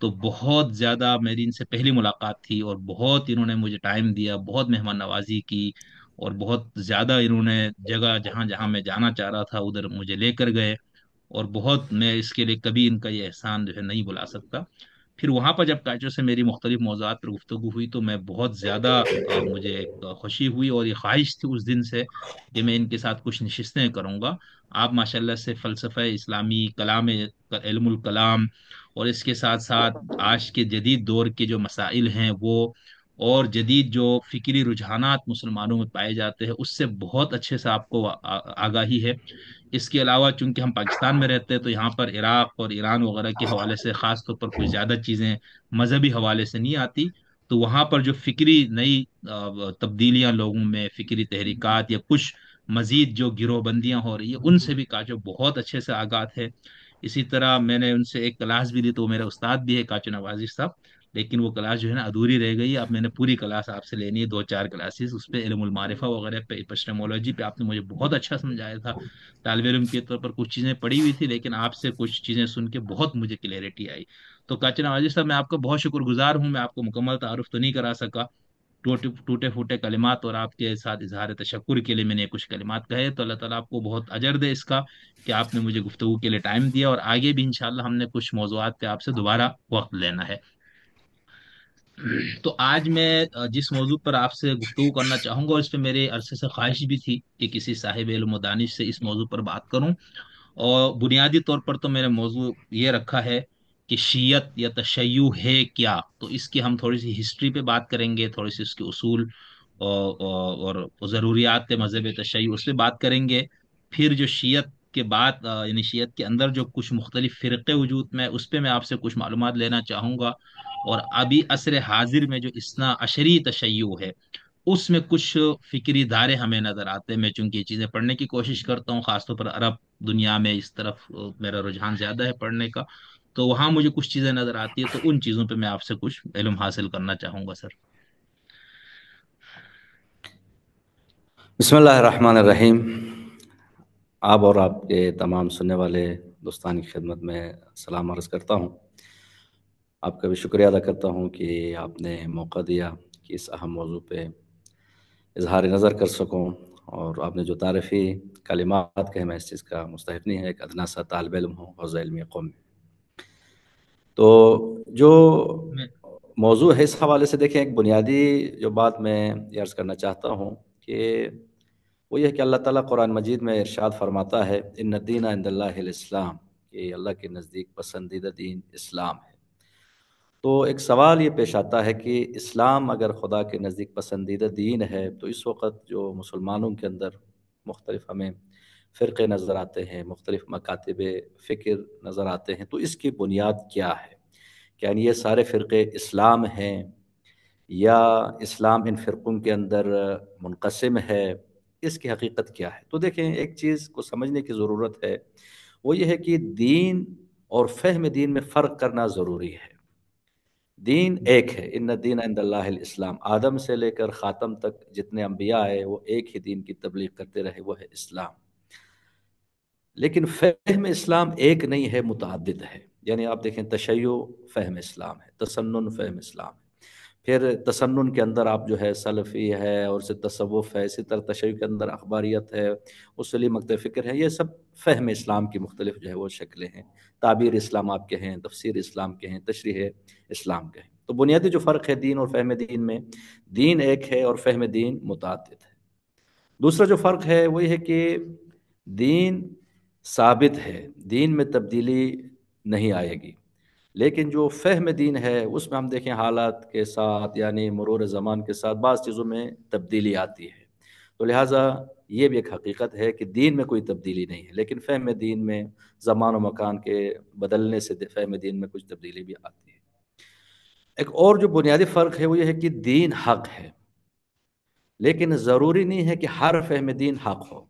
تو بہت زیادہ میری ان سے پہلی ملاقات تھی، اور بہت انہوں نے مجھے ٹائم دیا، بہت مہمان نوازی کی، اور بہت زیادہ انہوں نے جگہ جہاں جہاں میں جانا چاہ رہا تھا ادھر مجھے لے کر گئے، اور بہت میں اس کے لیے کبھی ان کا یہ احسان جو ہے نہیں بلا سکتا۔ پھر وہاں پر جب کاچو سے میری مختلف موضوعات پر گفتگو ہوئی تو میں بہت زیادہ مجھے ایک خوشی ہوئی، اور یہ خواہش تھی اس دن سے کہ میں ان کے ساتھ کچھ نشستیں کروں گا۔ آپ ماشاءاللہ سے فلسفہ اسلامی، کلام، علم الکلام، اور اس کے ساتھ ساتھ آج کے جدید دور کے جو مسائل ہیں وہ، اور جدید جو فکری رجحانات مسلمانوں میں پائے جاتے ہیں، اس سے بہت اچھے سے آپ کو آگاہی ہے۔ اس کے علاوہ چونکہ ہم پاکستان میں رہتے ہیں تو یہاں پر عراق اور ایران وغیرہ کے حوالے سے خاص طور پر کچھ زیادہ چیزیں مذہبی حوالے سے نہیں آتی، تو وہاں پر جو فکری نئی تبدیلیاں لوگوں میں، فکری تحریکات یا کچھ مزید جو گروہ بندیاں ہو رہی ہیں، ان سے بھی کاچو بہت اچھے سے آگاہ ہے۔ اسی طرح میں نے ان سے ایک کلاس بھی لی، تو وہ میرا استاد بھی ہے کاچو نوازی صاحب، لیکن وہ کلاس جو ہے نا ادھوری رہ گئی۔ اب میں نے پوری کلاس آپ سے لینی ہے، دو چار کلاسز اس پہ، علم المعرفہ وغیرہ پہ، اپسٹمولوجی پہ آپ نے مجھے بہت اچھا سمجھایا تھا۔ طالب علم کے طور پر کچھ چیزیں پڑھی ہوئی تھی، لیکن آپ سے کچھ چیزیں سن کے بہت مجھے کلیئرٹی آئی۔ تو کاچو نوازی صاحب، میں آپ کا بہت شکر گزار ہوں، میں آپ کو مکمل تعارف تو نہیں کرا سکا، ٹوٹے پھوٹے کلمات اور آپ کے ساتھ اظہار تشکر کے لیے میں نے کچھ کلمات کہے، تو اللہ تعالیٰ آپ کو بہت اجر دے اس کا کہ آپ نے مجھے گفتگو کے لیے ٹائم دیا، اور آگے بھی انشاءاللہ ہم نے کچھ موضوعات پہ آپ سے دوبارہ وقت لینا ہے۔ تو آج میں جس موضوع پر آپ سے گفتگو کرنا چاہوں گا، اور اس پہ میرے عرصے سے خواہش بھی تھی کہ کسی صاحب علم و دانش سے اس موضوع پر بات کروں، اور بنیادی طور پر تو میرا موضوع یہ رکھا ہے کہ شیعت یا تشیع ہے کیا۔ تو اس کی ہم تھوڑی سی ہسٹری پہ بات کریں گے، تھوڑی سی اس کے اصول اور ضروریات مذہب تشیع اس پہ بات کریں گے۔ پھر جو شیعت کے بعد یعنی شیعت کے اندر جو کچھ مختلف فرقے وجود میں، اس پہ میں آپ سے کچھ معلومات لینا چاہوں گا، اور ابھی عصر حاضر میں جو اثنا عشری تشیع ہے اس میں کچھ فکری دھارے ہمیں نظر آتے ہیں۔ میں چونکہ یہ چیزیں پڑھنے کی کوشش کرتا ہوں، خاص طور پر عرب دنیا میں اس طرف میرا رجحان زیادہ ہے پڑھنے کا، تو وہاں مجھے کچھ چیزیں نظر آتی ہے، تو ان چیزوں پہ میں آپ سے کچھ علم حاصل کرنا چاہوں گا سر۔ بسم اللہ الرحمن الرحیم۔ آپ اور آپ کے تمام سننے والے دوستان کی خدمت میں سلام عرض کرتا ہوں۔ آپ کا بھی شکریہ ادا کرتا ہوں کہ آپ نے موقع دیا کہ اس اہم موضوع پہ اظہار نظر کر سکوں، اور آپ نے جو تعریفی کلمات کہے، میں اس چیز کا مستحق نہیں ہے، ایک ادنا سا طالب علم ہوں حوزہ علمی قوم میں۔ تو جو میں موضوع ہے اس حوالے سے دیکھیں، ایک بنیادی جو بات میں یہ عرض کرنا چاہتا ہوں کہ وہ یہ کہ اللہ تعالیٰ قرآن مجید میں ارشاد فرماتا ہے، ان الدین عند اللہ الاسلام، کہ اللہ کے نزدیک پسندیدہ دین اسلام ہے۔ تو ایک سوال یہ پیش آتا ہے کہ اسلام اگر خدا کے نزدیک پسندیدہ دین ہے، تو اس وقت جو مسلمانوں کے اندر مختلف ہمیں فرقے نظر آتے ہیں، مختلف مکاتب فکر نظر آتے ہیں، تو اس کی بنیاد کیا ہے؟ یعنی یہ سارے فرقے اسلام ہیں، یا اسلام ان فرقوں کے اندر منقسم ہے؟ اس کی حقیقت کیا ہے؟ تو دیکھیں، ایک چیز کو سمجھنے کی ضرورت ہے، وہ یہ ہے کہ دین اور فہم دین میں فرق کرنا ضروری ہے۔ دین ایک ہے، ان الدین عند اللہ الاسلام، آدم سے لے کر خاتم تک جتنے انبیاء آئے وہ ایک ہی دین کی تبلیغ کرتے رہے، وہ ہے اسلام۔ لیکن فہم اسلام ایک نہیں ہے، متعدد ہے۔ یعنی آپ دیکھیں، تشیع فہم اسلام ہے، تسنن فہم اسلام ہے، پھر تسنن کے اندر آپ جو ہے سلفی ہے، اور سے تصوف ہے، اسی طرح تشیع کے اندر اخباریت ہے، اصولی مکتب فکر ہے، یہ سب فہم اسلام کی مختلف جو ہے وہ شکلیں ہیں۔ تعبیر اسلام آپ کہیں، تفسیر اسلام کہیں، تشریح اسلام کہیں۔ تو بنیادی جو فرق ہے دین اور فہم دین میں، دین ایک ہے اور فہم دین متعدد ہے۔ دوسرا جو فرق ہے وہ یہ ہے کہ دین ثابت ہے، دین میں تبدیلی نہیں آئے گی، لیکن جو فہم دین ہے اس میں ہم دیکھیں حالات کے ساتھ، یعنی مرور زمان کے ساتھ بعض چیزوں میں تبدیلی آتی ہے۔ تو لہٰذا یہ بھی ایک حقیقت ہے کہ دین میں کوئی تبدیلی نہیں ہے، لیکن فہم دین میں زمان و مکان کے بدلنے سے فہم دین میں کچھ تبدیلی بھی آتی ہے۔ ایک اور جو بنیادی فرق ہے وہ یہ ہے کہ دین حق ہے، لیکن ضروری نہیں ہے کہ ہر فہم دین حق ہو،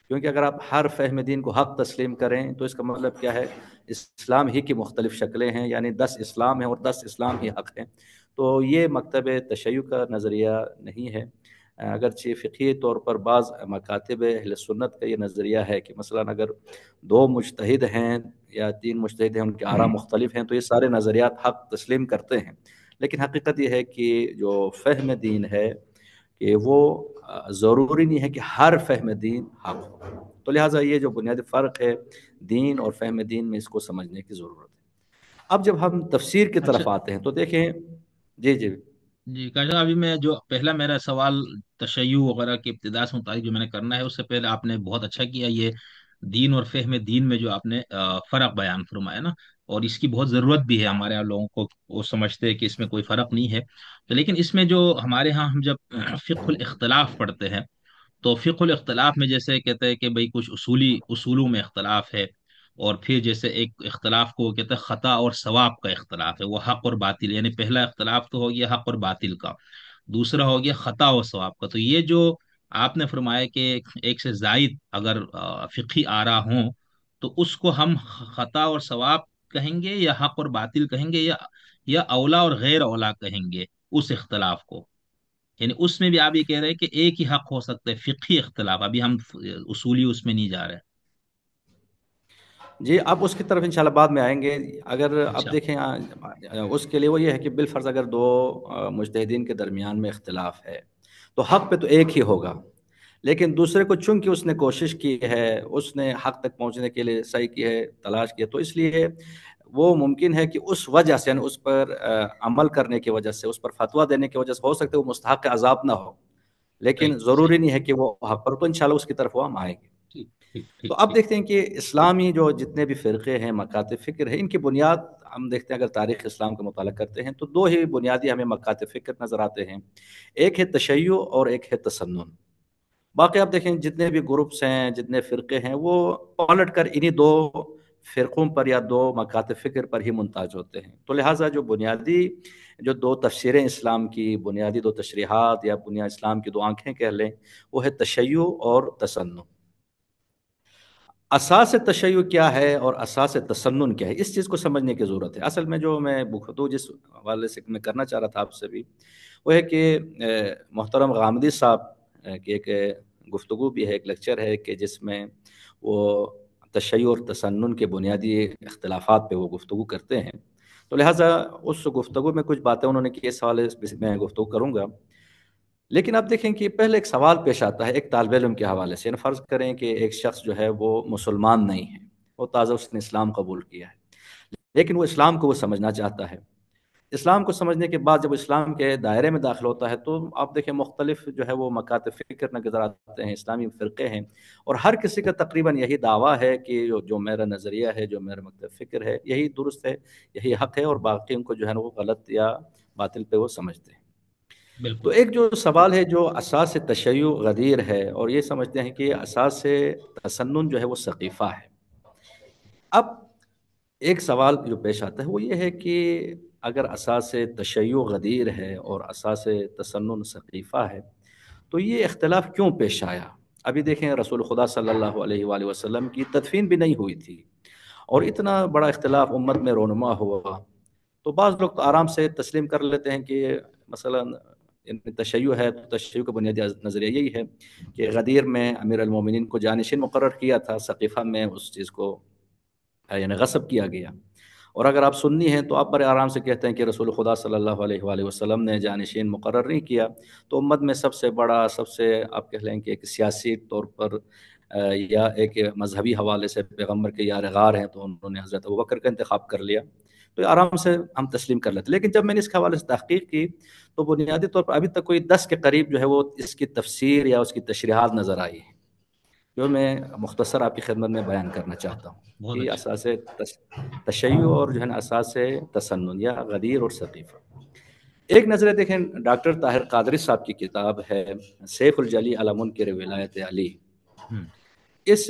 کیونکہ اگر آپ ہر فہم دین کو حق تسلیم کریں تو اس کا مطلب کیا ہے؟ اسلام ہی کی مختلف شکلیں ہیں، یعنی 10 اسلام ہیں اور 10 اسلام ہی حق ہیں۔ تو یہ مکتب تشیع کا نظریہ نہیں ہے۔ اگرچہ فقہی طور پر بعض مکاتب اہل سنت کا یہ نظریہ ہے کہ مثلا اگر دو مجتہد ہیں یا تین مجتہد ہیں، ان کے آراء مختلف ہیں، تو یہ سارے نظریات حق تسلیم کرتے ہیں، لیکن حقیقت یہ ہے کہ جو فہم دین ہے کہ وہ ضروری نہیں ہے کہ ہر فہم دین حق ہو، تو لہٰذا یہ جو بنیادی فرق ہے دین اور فہم دین میں، اس کو سمجھنے کی ضرورت ہے۔ اب جب ہم تفسیر کی اچھا طرف آتے ہیں تو دیکھیں، جی جی جی کاشا، ابھی میں جو پہلا میرا سوال تشیع وغیرہ کی ابتدا سے متعلق جو میں نے کرنا ہے، اس سے پہلے آپ نے بہت اچھا کیا یہ دین اور فہم دین میں جو آپ نے فرق بیان فرمایا نا، اور اس کی بہت ضرورت بھی ہے ہمارے یہاں لوگوں کو، وہ سمجھتے ہیں کہ اس میں کوئی فرق نہیں ہے، تو لیکن اس میں جو ہمارے ہاں ہم جب فقہ الاختلاف پڑھتے ہیں، تو فقہ الاختلاف میں جیسے کہتے ہیں کہ بھئی کچھ اصولوں میں اختلاف ہے، اور پھر جیسے ایک اختلاف کو کہتے ہیں خطا اور ثواب کا اختلاف ہے، وہ حق اور باطل، یعنی پہلا اختلاف تو ہو گیا حق اور باطل کا، دوسرا ہو گیا خطا اور ثواب کا۔ تو یہ جو آپ نے فرمایا کہ ایک سے زائد اگر فقہی آرا ہوں تو اس کو ہم خطا اور ثواب کہیں گے، یا حق اور باطل کہیں گے، یا اولا اور غیر اولا کہیں گے اس اختلاف کو؟ یعنی اس میں بھی آپ یہ کہہ رہے ہیں کہ ایک ہی حق ہو سکتا ہے، فقہی اختلاف، ابھی ہم اصولی اس میں نہیں جا رہے۔ جی، اب اس کی طرف انشاءاللہ بعد میں آئیں گے۔ اگر اب اچھا دیکھیں اس کے لیے وہ یہ ہے کہ بالفرض اگر دو مجتہدین کے درمیان میں اختلاف ہے تو حق پہ تو ایک ہی ہوگا، لیکن دوسرے کو چونکہ اس نے کوشش کی ہے، اس نے حق تک پہنچنے کے لیے سعی کی ہے، تلاش کی ہے، تو اس لیے وہ ممکن ہے کہ اس وجہ سے، یعنی اس پر عمل کرنے کی وجہ سے، اس پر فتویٰ دینے کی وجہ سے ہو سکتا ہے وہ مستحق عذاب نہ ہو، صحیح لیکن صحیح، ضروری نہیں ہے کہ وہ حق پر، تو انشاءاللہ اس کی طرف وہ ہم آئیں گے۔ ٹھیک ٹھیک تو ٹھیک اب ٹھیک۔ دیکھتے ہیں کہ اسلامی جو جتنے بھی فرقے ہیں، مکاتب فکر ہیں، ان کی بنیاد ہم دیکھتے ہیں اگر تاریخ اسلام کا مطالعہ کرتے ہیں تو دو ہی بنیادی ہمیں مکاتب فکر نظر آتے ہیں، ایک ہے تشیع اور ایک ہے تسنن۔ باقی آپ دیکھیں جتنے بھی گروپس ہیں، جتنے فرقے ہیں، وہ پلٹ کر انہی دو فرقوں پر یا دو مکاتب فکر پر ہی منتاج ہوتے ہیں، تو لہٰذا جو بنیادی جو دو تفسیریں اسلام کی، بنیادی دو تشریحات یا بنیاد اسلام کی دو آنکھیں کہہ لیں، وہ ہے تشیع اور تسنن۔ اساس تشیع کیا ہے اور اساس تسنن کیا ہے، اس چیز کو سمجھنے کی ضرورت ہے۔ اصل میں جو میں بخطو جس حوالے سے میں کرنا چاہ رہا تھا آپ سے بھی، وہ ہے کہ محترم غامدی صاحب کی ایک گفتگو بھی ہے، ایک لیکچر ہے کہ جس میں وہ تشیع اور تسنن کے بنیادی اختلافات پہ وہ گفتگو کرتے ہیں، تو لہٰذا اس گفتگو میں کچھ باتیں انہوں نے کی، اس حوالے سے میں گفتگو کروں گا۔ لیکن آپ دیکھیں کہ پہلے ایک سوال پیش آتا ہے ایک طالب علم کے حوالے سے، یعنی فرض کریں کہ ایک شخص جو ہے وہ مسلمان نہیں ہے، وہ تازہ اس نے اسلام قبول کیا ہے، لیکن وہ اسلام کو وہ سمجھنا چاہتا ہے۔ اسلام کو سمجھنے کے بعد جب وہ اسلام کے دائرے میں داخل ہوتا ہے تو آپ دیکھیں مختلف جو ہے وہ مکاتب فکر نظر آتے ہیں، اسلامی فرقے ہیں، اور ہر کسی کا تقریباً یہی دعویٰ ہے کہ جو میرا نظریہ ہے، جو میرا مکتب فکر ہے، یہی درست ہے، یہی حق ہے، اور باقی ان کو جو ہے نا وہ غلط یا باطل پہ وہ سمجھتے ہیں۔ تو بالکل ایک جو سوال ہے جو اساس تشیع غدیر ہے، اور یہ سمجھتے ہیں کہ اساس تسنن جو ہے وہ سقیفہ ہے۔ اب ایک سوال جو پیش آتا ہے وہ یہ ہے کہ اگر اساس تشیع غدیر ہے اور اساس تسنن سقیفہ ہے تو یہ اختلاف کیوں پیش آیا؟ ابھی دیکھیں رسول خدا صلی اللہ علیہ وآلہ وسلم کی تدفین بھی نہیں ہوئی تھی، اور اتنا بڑا اختلاف امت میں رونما ہوا، تو بعض لوگ تو آرام سے تسلیم کر لیتے ہیں کہ مثلا تشیع ہے تو تشیع کا بنیادی نظریہ یہی ہے کہ غدیر میں امیر المومنین کو جانشین مقرر کیا تھا، سقیفہ میں اس چیز کو یعنی غصب کیا گیا، اور اگر آپ سنی ہیں تو آپ بڑے آرام سے کہتے ہیں کہ رسول خدا صلی اللہ علیہ وآلہ وسلم نے جانشین مقرر نہیں کیا، تو امت میں سب سے بڑا، سب سے آپ کہہ لیں کہ ایک سیاسی طور پر یا ایک مذہبی حوالے سے پیغمبر کے یار غار ہیں، تو انہوں نے حضرت ابوبکر کا انتخاب کر لیا، تو یہ آرام سے ہم تسلیم کر لیتے۔ لیکن جب میں نے اس کے حوالے سے تحقیق کی تو بنیادی طور پر ابھی تک کوئی 10 کے قریب جو ہے وہ اس کی تفسیر یا اس کی تشریحات نظر آئی ہیں، جو میں مختصر آپ کی خدمت میں بیان کرنا چاہتا ہوں بہت کہ اچھا۔ اساس تشیع اور جو ہے نا اساس تسنن یا غدیر اور سقیفہ۔ ایک نظر دیکھیں ڈاکٹر طاہر قادری صاحب کی کتاب ہے سیف الجلی علی منکر ولایت علی، ہوں، اس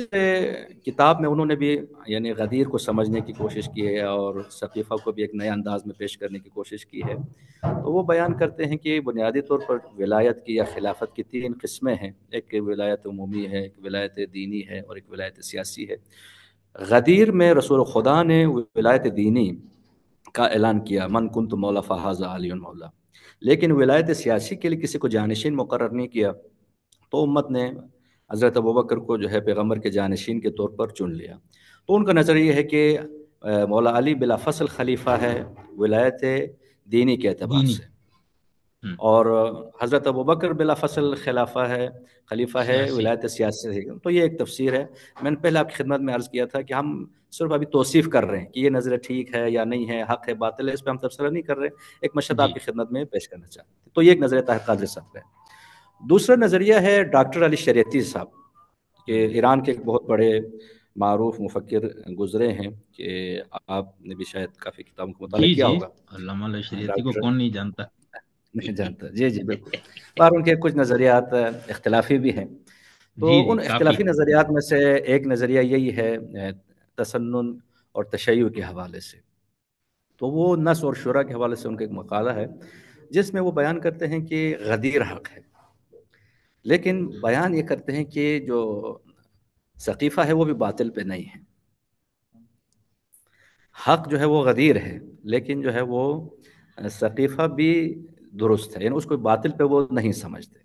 کتاب میں انہوں نے بھی یعنی غدیر کو سمجھنے کی کوشش کی ہے اور سقیفہ کو بھی ایک نئے انداز میں پیش کرنے کی کوشش کی ہے، تو وہ بیان کرتے ہیں کہ بنیادی طور پر ولایت کی یا خلافت کی 3 قسمیں ہیں، ایک ولایت عمومی ہے، ایک ولایت دینی ہے، اور ایک ولایت سیاسی ہے۔ غدیر میں رسول خدا نے ولایت دینی کا اعلان کیا، من کنت مولا فہذا علی مولا، لیکن ولایت سیاسی کے لیے کسی کو جانشین مقرر نہیں کیا، تو امت نے حضرت ابوبکر کو جو ہے پیغمبر کے جانشین کے طور پر چن لیا۔ تو ان کا نظریہ یہ ہے کہ مولا علی بلا فصل خلیفہ ہے ولایت دینی کے اعتبار دینی سے، ہم، اور حضرت ابوبکر بلا فصل خلیفہ ہے سیاسی ولایت سیاسی ہے۔ تو یہ ایک تفسیر ہے۔ میں نے پہلے آپ کی خدمت میں عرض کیا تھا کہ ہم صرف ابھی توصیف کر رہے ہیں کہ یہ نظر ٹھیک ہے یا نہیں ہے، حق ہے باطل ہے، اس پہ ہم تبصرہ نہیں کر رہے، ایک مشہد جی آپ کی خدمت میں پیش کرنا چاہتے ہیں۔ تو یہ ایک نظریہ طاہر قادری صاحب کا ہے۔ دوسرا نظریہ ہے ڈاکٹر علی شریعتی صاحب، کہ ہم، ایران کے ایک بہت بڑے معروف مفکر گزرے ہیں، کہ آپ نے بھی شاید کافی کتابوں کا مطالعہ جی کیا جی، ہوگا۔ علامہ شریعتی کو ڈاکٹر کون نہیں جانتا؟ نہیں جانتا، جی جی بالکل۔ پر ان کے کچھ نظریات اختلافی بھی ہیں۔ تو جی جی ان کافی۔ اختلافی نظریات میں سے ایک نظریہ یہی ہے تسنن اور تشیع کے حوالے سے۔ تو وہ نس اور شورا کے حوالے سے ان کا ایک مقالہ ہے، جس میں وہ بیان کرتے ہیں کہ غدیر حق ہے، لیکن بیان یہ کرتے ہیں کہ جو ثقیفہ ہے وہ بھی باطل پہ نہیں ہے، حق جو ہے وہ غدیر ہے، لیکن جو ہے وہ ثقیفہ بھی درست ہے، یعنی اس کو باطل پہ وہ نہیں سمجھتے۔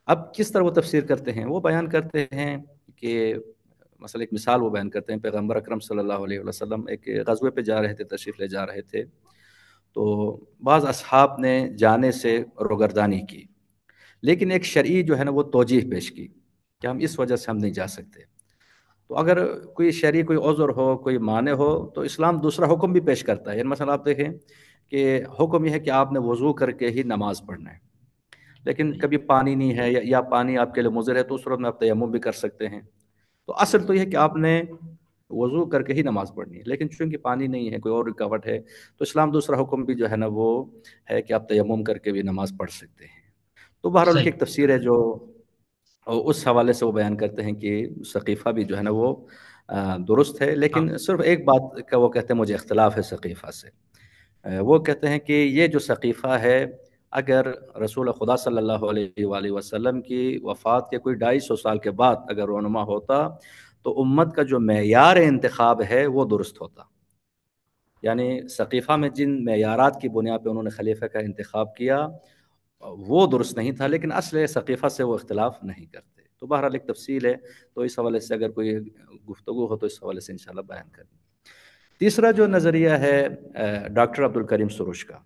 اب کس طرح وہ تفسیر کرتے ہیں؟ وہ بیان کرتے ہیں کہ مثلا ایک مثال وہ بیان کرتے ہیں، پیغمبر اکرم صلی اللہ علیہ وسلم ایک غزوے پہ جا رہے تھے، تشریف لے جا رہے تھے، تو بعض اصحاب نے جانے سے روگردانی کی، لیکن ایک شرعی جو ہے نا وہ توجیہ پیش کی کہ ہم اس وجہ سے ہم نہیں جا سکتے۔ تو اگر کوئی شرعی کوئی عذر ہو، کوئی مانع ہو، تو اسلام دوسرا حکم بھی پیش کرتا ہے۔ یعنی مثلا آپ دیکھیں کہ حکم یہ ہے کہ آپ نے وضو کر کے ہی نماز پڑھنا ہے، لیکن صحیح، کبھی پانی نہیں ہے یا پانی آپ کے لیے مضر ہے، تو اس صورت میں آپ تیمم بھی کر سکتے ہیں۔ تو اصل تو یہ ہے کہ آپ نے وضو کر کے ہی نماز پڑھنی ہے، لیکن چونکہ پانی نہیں ہے، کوئی اور رکاوٹ ہے، تو اسلام دوسرا حکم بھی جو ہے نا وہ ہے کہ آپ تیمم کر کے بھی نماز پڑھ سکتے ہیں۔ تو بہرحال ان کی صحیح، ایک تفسیر ہے جو اس حوالے سے وہ بیان کرتے ہیں کہ ثقیفہ بھی جو ہے نا وہ درست ہے، ہاں، لیکن صرف ایک بات کا وہ کہتے ہیں مجھے اختلاف ہے ثقیفہ سے۔ وہ کہتے ہیں کہ یہ جو ثقیفہ ہے، اگر رسول خدا صلی اللہ علیہ وآلہ وسلم کی وفات کے کوئی 250 سال کے بعد اگر رونما ہوتا، تو امت کا جو معیار انتخاب ہے وہ درست ہوتا۔ یعنی ثقیفہ میں جن معیارات کی بنیاد پہ انہوں نے خلیفہ کا انتخاب کیا وہ درست نہیں تھا، لیکن اصل ثقیفہ سے وہ اختلاف نہیں کرتے۔ تو بہرحال ایک تفصیل ہے، تو اس حوالے سے اگر کوئی گفتگو ہو تو اس حوالے سے انشاءاللہ بیان کریں۔ تیسرا جو نظریہ ہے ڈاکٹر عبد الکریم سروش کا۔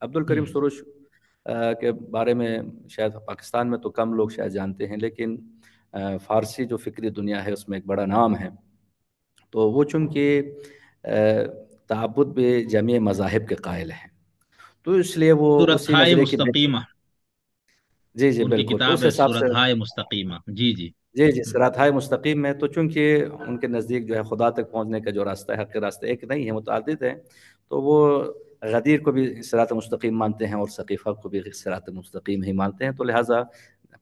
عبد الکریم ہم، سروش کے بارے میں شاید پاکستان میں تو کم لوگ شاید جانتے ہیں، لیکن فارسی جو فکری دنیا ہے اس میں ایک بڑا نام ہے۔ تو وہ چونکہ تعبد بے جميع مذاہب کے قائل ہیں، تو اس لیے وہ اسی سورتھائے نظریے کی مستقیمہ، جی جی ان کی بالکل، تو کتاب اس ہے حساب سے سورتھائے مستقیمہ، جی جی۔ جی جی ہم، صراط مستقیم میں، تو چونکہ ان کے نزدیک جو ہے خدا تک پہنچنے کا جو راستہ ہے، حق کے راستے ایک نہیں ہے، متعدد ہیں، تو وہ غدیر کو بھی صراط مستقیم مانتے ہیں اور ثقیفہ کو بھی صراط مستقیم ہی مانتے ہیں۔ تو لہٰذا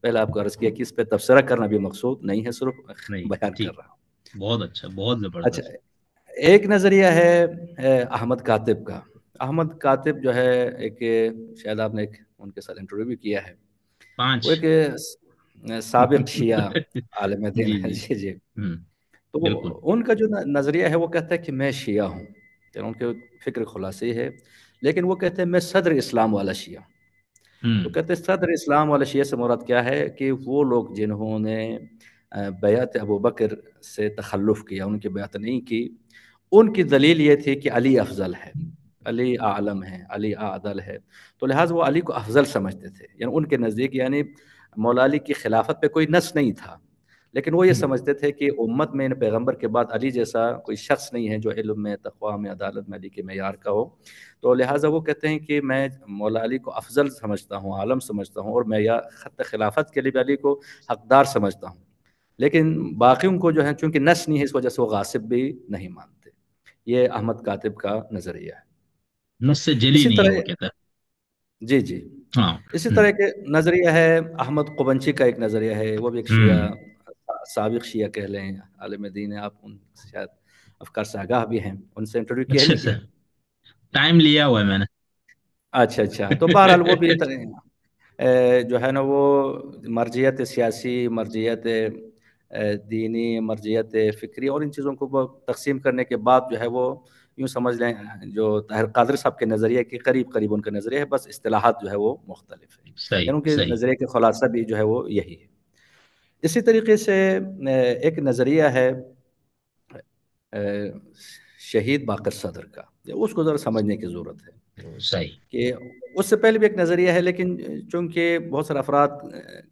پہلے آپ کو عرض کیا کہ اس پہ تبصرہ کرنا بھی مقصود نہیں ہے، صرف نہیں بیان کر ٹھیک، رہا ہوں۔ بہت اچھا، بہت اچھا، زبردست۔ ایک نظریہ ہے احمد کاتب کا۔ احمد کاتب جو ہے ایک، شاید آپ نے ایک ان کے ساتھ انٹرویو بھی کیا ہے، وہ 5 ایک سابق شیعہ عالم دین جی ہے، جی، جی جی۔ ہم، تو بالکل، ان کا جو نظریہ ہے وہ کہتا ہے کہ میں شیعہ ہوں، یعنی ان کے فکر خلاصی ہے، لیکن وہ کہتے ہیں میں صدر اسلام والا شیعہ ہوں۔ ہم، تو کہتے ہیں صدر اسلام والا شیعہ سے مراد کیا ہے؟ کہ وہ لوگ جنہوں نے بیعت ابوبکر سے تخلف کیا، ان کی بیعت نہیں کی، ان کی دلیل یہ تھی کہ علی افضل ہے، علی اعلم ہے، علی اعدل ہے، تو لہٰذا وہ علی کو افضل سمجھتے تھے۔ یعنی ان کے نزدیک یعنی مولا علی کی خلافت پہ کوئی نص نہیں تھا، لیکن وہ یہ ہم، سمجھتے تھے کہ امت میں پیغمبر کے بعد علی جیسا کوئی شخص نہیں ہے جو علم میں، تقوی میں، عدالت میں علی کے معیار کا ہو، تو لہٰذا وہ کہتے ہیں کہ میں مولا علی کو افضل سمجھتا ہوں، عالم سمجھتا ہوں، اور میں یا خط خلافت کے لیے بھی علی کو حقدار سمجھتا ہوں، لیکن باقیوں کو جو ہے چونکہ نص نہیں ہے اس وجہ سے وہ غاصب بھی نہیں مانتے۔ یہ احمد کاتب کا نظریہ ہے۔ نص سے جلی اسی نہیں ہے وہ طرح کہتا جی جی، ہے، ہاں، اسی ہم، طرح کے نظریہ ہے احمد قبنچی کا، ایک نظریہ ہے، وہ بھی ایک ہم، شیعہ، سابق شیعہ کہہ لیں، عالم دین ہے، آپ ان سے شاید افکار سے آگاہ بھی ہیں، ان سے انٹرویو کیا ہے اچھا نہیں اچھا، کیا؟ ٹائم لیا ہوا ہے میں نے۔ اچھا اچھا، تو بہرحال وہ بھی جو ہے نا وہ مرجعیت سیاسی، مرجعیت دینی، مرجعیت فکری اور ان چیزوں کو وہ تقسیم کرنے کے بعد جو ہے وہ یوں سمجھ لیں جو طاہر قادری صاحب کے نظریے کے قریب قریب ان کا نظریہ ہے، بس اصطلاحات جو ہے وہ مختلف ہے، صحیح یعنی ان کے صحیح۔ نظریے کا خلاصہ بھی جو ہے وہ یہی ہے۔ اسی طریقے سے ایک نظریہ ہے شہید باقر صدر کا، اس کو ذرا سمجھنے کی ضرورت ہے صحیح۔ کہ اس سے پہلے بھی ایک نظریہ ہے، لیکن چونکہ بہت سارے افراد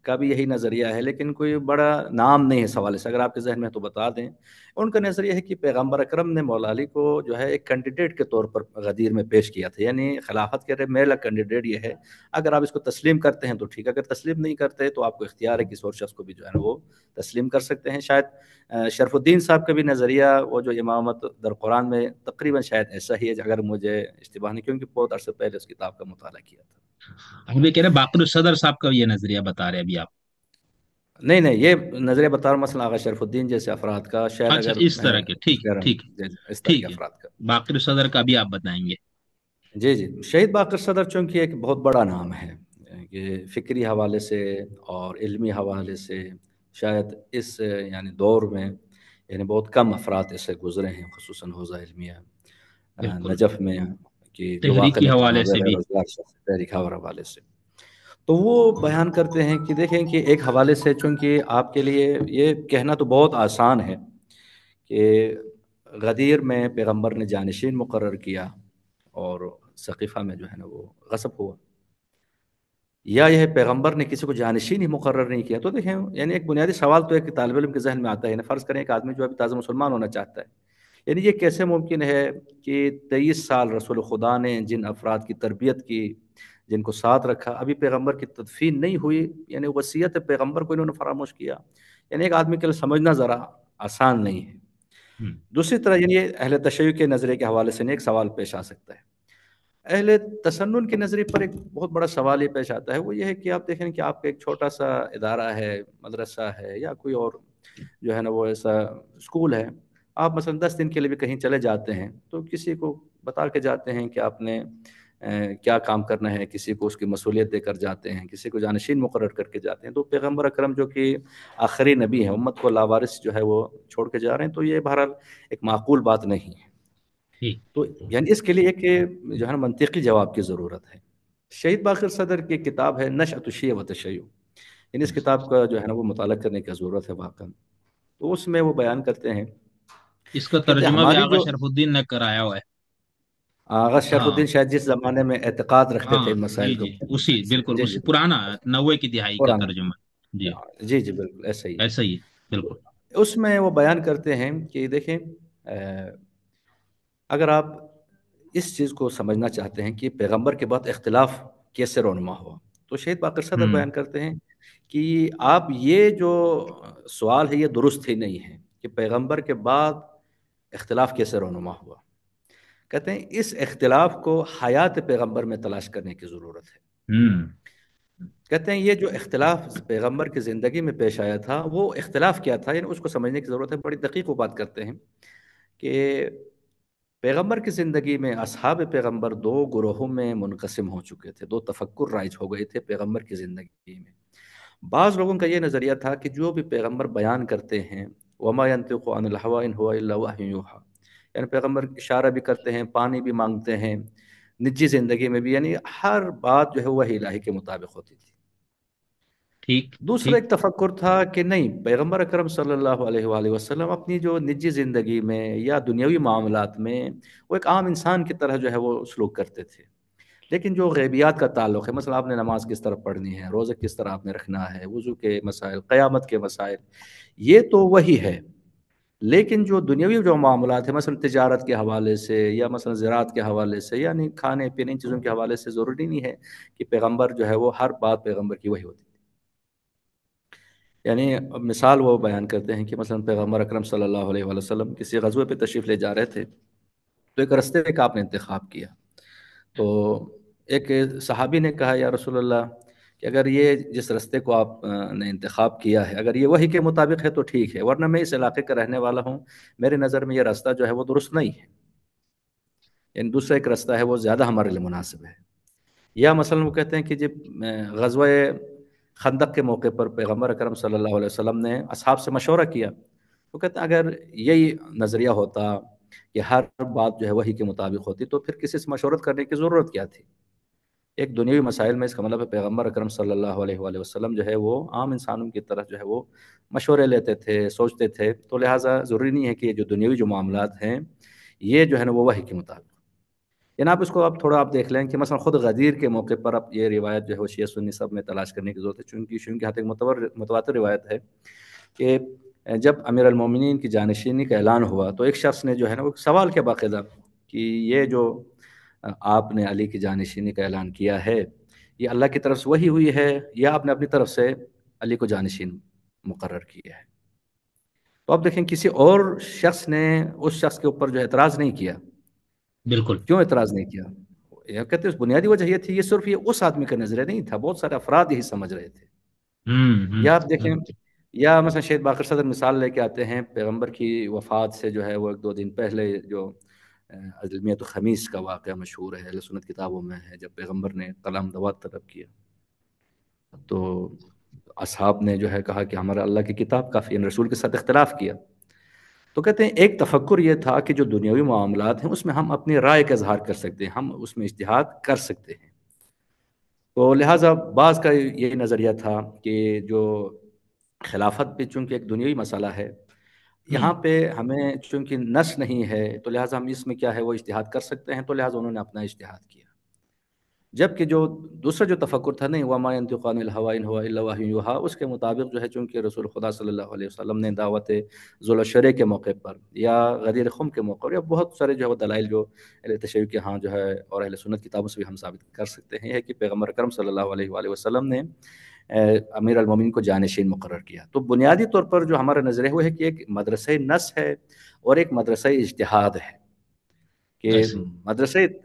کا بھی یہی نظریہ ہے، لیکن کوئی بڑا نام نہیں ہے اس حوالے سے، اگر آپ کے ذہن میں تو بتا دیں۔ ان کا نظریہ ہے کہ پیغمبر اکرم نے مولا علی کو جو ہے ایک کینڈیڈیٹ کے طور پر غدیر میں پیش کیا تھا، یعنی خلافت کے میرا کینڈیڈیٹ یہ ہے، اگر آپ اس کو تسلیم کرتے ہیں تو ٹھیک ہے، اگر تسلیم نہیں کرتے تو آپ کو اختیار ہے کسی اور شخص کو بھی جو ہے وہ تسلیم کر سکتے ہیں۔ شاید شرف الدین صاحب کا بھی نظریہ وہ جو امامت در قرآن میں تقریباً شاید ایسا ہی ہے، اگر مجھے اشتباہ نہیں، کیونکہ بہت عرصے پہلے اس کتاب کا مطالعہ کیا تھا۔ ہم یہ کہہ رہے ہیں باقر الصدر صاحب کا یہ نظریہ بتا رہے ہیں ابھی آپ؟ نہیں نہیں، یہ نظریہ بتا رہا ہوں مثلا آغا شرف الدین جیسے افراد کا، شاید اچھا اگر اس میں طرح کے، ٹھیک ہے ٹھیک ہے اس طرح کے ٹھیک ہے، افراد کا۔ باقر الصدر کا بھی آپ بتائیں گے؟ جی جی، شہید باقر صدر چونکہ ایک بہت بڑا نام ہے کہ فکری حوالے سے اور علمی حوالے سے شاید اس یعنی دور میں یعنی بہت کم افراد ایسے گزرے ہیں، خصوصاً حوزہ علمیہ بالکل، نجف میں، کہ جو واقع تحریکی حوالے سے متنوع ہے بھی۔ روزگار سے تحریک حوالے سے۔ تو وہ بیان کرتے ہیں کہ دیکھیں کہ ایک حوالے سے، چونکہ آپ کے لیے یہ کہنا تو بہت آسان ہے کہ غدیر میں پیغمبر نے جانشین مقرر کیا اور ثقیفہ میں جو ہے نا وہ غصب ہوا، یا یہ پیغمبر نے کسی کو جانشین ہی مقرر نہیں کیا۔ تو دیکھیں یعنی ایک بنیادی سوال تو ایک طالب علم کے ذہن میں آتا ہے نا، فرض کریں ایک آدمی جو ابھی تازہ مسلمان ہونا چاہتا ہے، یعنی یہ کیسے ممکن ہے کہ 23 سال رسول خدا نے جن افراد کی تربیت کی، جن کو ساتھ رکھا، ابھی پیغمبر کی تدفین نہیں ہوئی، یعنی وصیت پیغمبر کو انہوں نے فراموش کیا، یعنی ایک آدمی کے لیے سمجھنا ذرا آسان نہیں ہے۔ ہم، دوسری طرح یعنی یہ اہل تشیع کے نظریے کے حوالے سے ایک سوال پیش آ سکتا ہے۔ اہل تسنن کے نظریے پر ایک بہت بڑا سوال یہ پیش آتا ہے، وہ یہ ہے کہ آپ دیکھیں کہ آپ کا ایک چھوٹا سا ادارہ ہے، مدرسہ ہے، یا کوئی اور جو ہے نا وہ ایسا اسکول ہے، آپ مثلا 10 دن کے لیے بھی کہیں چلے جاتے ہیں تو کسی کو بتا کے جاتے ہیں کہ آپ نے کیا کام کرنا ہے، کسی کو اس کی مسئولیت دے کر جاتے ہیں، کسی کو جانشین مقرر کر کے جاتے ہیں، تو پیغمبر اکرم جو کہ آخری نبی ہیں، امت کو لاوارث جو ہے وہ چھوڑ کے جا رہے ہیں، تو یہ بہرحال ایک معقول بات نہیں ہے۔ ٹھیک۔ تو یعنی اس کے لیے ایک جو ہے نا منطقی جواب کی ضرورت ہے۔ شہید باقر صدر کی کتاب ہے نشأۃ الشیع و تشیع، یعنی اس کتاب کا جو ہے نا وہ مطالعہ کرنے کی ضرورت ہے واقعا۔ تو اس میں وہ بیان کرتے ہیں، اس کا کہتے ہیں ترجمہ بھی ہماری آغا جو شرف الدین نے کرایا ہوا ہے۔ آغا شرف ہاں الدین شاید جس زمانے میں اعتقاد رکھتے تھے ہاں، ان جی مسائل کے جی، اوپر، اسی بالکل جی اسی جی پرانا بالکل 90 کی دہائی کا پرانا، ترجمہ۔ جی، جی جی بالکل ایسا ہی ایسا ہی ہے، ہے۔ بالکل۔ اس میں وہ بیان کرتے ہیں کہ دیکھیں اگر آپ اس چیز کو سمجھنا چاہتے ہیں کہ پیغمبر کے بعد اختلاف کیسے رونما ہوا، تو شہید باقر صدر ہوں بیان کرتے ہیں کہ آپ یہ جو سوال ہے یہ درست ہی نہیں ہے کہ پیغمبر کے بعد اختلاف کیسے رونما ہوا۔ کہتے ہیں اس اختلاف کو حیات پیغمبر میں تلاش کرنے کی ضرورت ہے۔ ہوں کہتے ہیں یہ جو اختلاف پیغمبر کی زندگی میں پیش آیا تھا وہ اختلاف کیا تھا، یعنی اس کو سمجھنے کی ضرورت ہے۔ بڑی دقیق وہ بات کرتے ہیں کہ پیغمبر کی زندگی میں اصحاب پیغمبر دو گروہوں میں منقسم ہو چکے تھے، دو تفکر رائج ہو گئے تھے پیغمبر کی زندگی میں۔ بعض لوگوں کا یہ نظریہ تھا کہ جو بھی پیغمبر بیان کرتے ہیں، وما ينطق عن الهوى ان هو الا وحی یوحى، یعنی پیغمبر اشارہ بھی کرتے ہیں، پانی بھی مانگتے ہیں، نجی زندگی میں بھی، یعنی ہر بات جو ہے وحی الہی کے مطابق ہوتی تھی۔ ٹھیک دوسرا ٹھیک۔ ایک تفکر تھا کہ نہیں، پیغمبر اکرم صلی اللہ علیہ وآلہ وسلم اپنی جو نجی زندگی میں یا دنیاوی معاملات میں وہ ایک عام انسان کی طرح جو ہے وہ سلوک کرتے تھے، لیکن جو غیبیات کا تعلق ہے، مثلا آپ نے نماز کس طرح پڑھنی ہے، روزہ کس طرح آپ نے رکھنا ہے، وضو کے مسائل، قیامت کے مسائل، یہ تو وہی ہے۔ لیکن جو دنیاوی جو معاملات ہیں، مثلا تجارت کے حوالے سے یا مثلا زراعت کے حوالے سے، یعنی کھانے پینے ان چیزوں کے حوالے سے، ضروری نہیں ہے کہ پیغمبر جو ہے وہ ہر بات پیغمبر کی وہی ہوتی ہے۔ یعنی اب مثال وہ بیان کرتے ہیں کہ مثلا پیغمبر اکرم صلی اللہ علیہ وآلہ وسلم کسی غزوے پہ تشریف لے جا رہے تھے، تو ایک رستے کا آپ نے انتخاب کیا، تو ایک صحابی نے کہا یا رسول اللہ کہ اگر یہ جس رستے کو آپ نے انتخاب کیا ہے اگر یہ وحی کے مطابق ہے تو ٹھیک ہے، ورنہ میں اس علاقے کا رہنے والا ہوں، میرے نظر میں یہ راستہ جو ہے وہ درست نہیں ہے، یعنی دوسرا ایک راستہ ہے وہ زیادہ ہمارے لیے مناسب ہے۔ یا مثلا وہ کہتے ہیں کہ جب غزوہ خندق کے موقع پر پیغمبر اکرم صلی اللہ علیہ وسلم نے اصحاب سے مشورہ کیا، تو کہتے ہیں اگر یہی نظریہ ہوتا کہ ہر بات جو ہے وہی کے مطابق ہوتی، تو پھر کسی سے مشورت کرنے کی ضرورت کیا تھی؟ ایک دنیاوی مسائل میں اس کا مطلب ہے پیغمبر اکرم صلی اللہ علیہ وآلہ وسلم جو ہے وہ عام انسانوں کی طرح جو ہے وہ مشورے لیتے تھے، سوچتے تھے، تو لہٰذا ضروری نہیں ہے کہ یہ جو دنیاوی جو معاملات ہیں یہ جو ہے نا وہ وحی کے مطابق۔ جناب اس کو آپ تھوڑا آپ دیکھ لیں کہ مثلا خود غدیر کے موقع پر اب یہ روایت جو ہے وہ شیعہ سنی سب میں تلاش کرنے کی ضرورت ہے، چونکہ حد ایک متواتر روایت ہے کہ جب امیر المومنین کی جانشینی کا اعلان ہوا تو ایک شخص نے جو ہے نا وہ سوال کیا باقاعدہ کہ یہ جو آپ نے علی کی جانشینی کا اعلان کیا ہے یہ اللہ کی طرف سے وحی ہوئی ہے یا آپ نے اپنی طرف سے علی کو جانشین مقرر کیا ہے؟ تو اب دیکھیں کسی اور شخص نے اس شخص کے اوپر جو اعتراض نہیں کیا۔ بالکل. کیوں اعتراض نہیں کیا؟ یہ کہتے ہیں بنیادی وجہ یہ تھی، یہ صرف یہ اس آدمی کا نظریہ نہیں تھا، بہت سارے افراد یہی سمجھ رہے تھے۔ ہوں. یا آپ دیکھیں، یا مثلا شہید باقر صدر مثال لے کے آتے ہیں، پیغمبر کی وفات سے جو ہے وہ ایک دو دن پہلے جو علمیت الخمیس کا واقعہ مشہور ہے، اہل سنت کتابوں میں ہے، جب پیغمبر نے قلم دوات طلب کیا تو اصحاب نے جو ہے کہا کہ ہمارا اللہ کی کتاب کافی ہے، رسول کے ساتھ اختلاف کیا۔ تو کہتے ہیں ایک تفکر یہ تھا کہ جو دنیاوی معاملات ہیں اس میں ہم اپنی رائے کا اظہار کر سکتے ہیں، ہم اس میں اجتہاد کر سکتے ہیں۔ تو لہٰذا بعض کا یہ نظریہ تھا کہ جو خلافت پہ چونکہ ایک دنیاوی مسئلہ ہے، ہوں. یہاں پہ ہمیں چونکہ نص نہیں ہے تو لہٰذا ہم اس میں کیا ہے وہ اجتہاد کر سکتے ہیں، تو لہٰذا انہوں نے اپنا اجتہاد کیا۔ جبکہ جو دوسرا جو تفکر تھا نہیں، وما ينطق عن الهوى ان هو الا وحی یوحی، اس کے مطابق جو ہے چونکہ رسول خدا صلی اللہ علیہ وسلم نے دعوت ذوالشرے کے موقع پر یا غدیر خم کے موقع پر یا بہت سارے جو ہے وہ دلائل جو اہل تشیع کے ہاں جو ہے اور اہل سنت کتابوں سے بھی ہم ثابت کر سکتے ہیں، یہ ہے کہ پیغمبر اکرم صلی اللہ علیہ وآلہ وسلم نے امیر المومنین کو جانشین مقرر کیا۔ تو بنیادی طور پر جو ہمارا نظریہ وہ ہے کہ ایک مدرسہ نص ہے اور ایک مدرسہ اجتہاد ہے، کہ ایسے.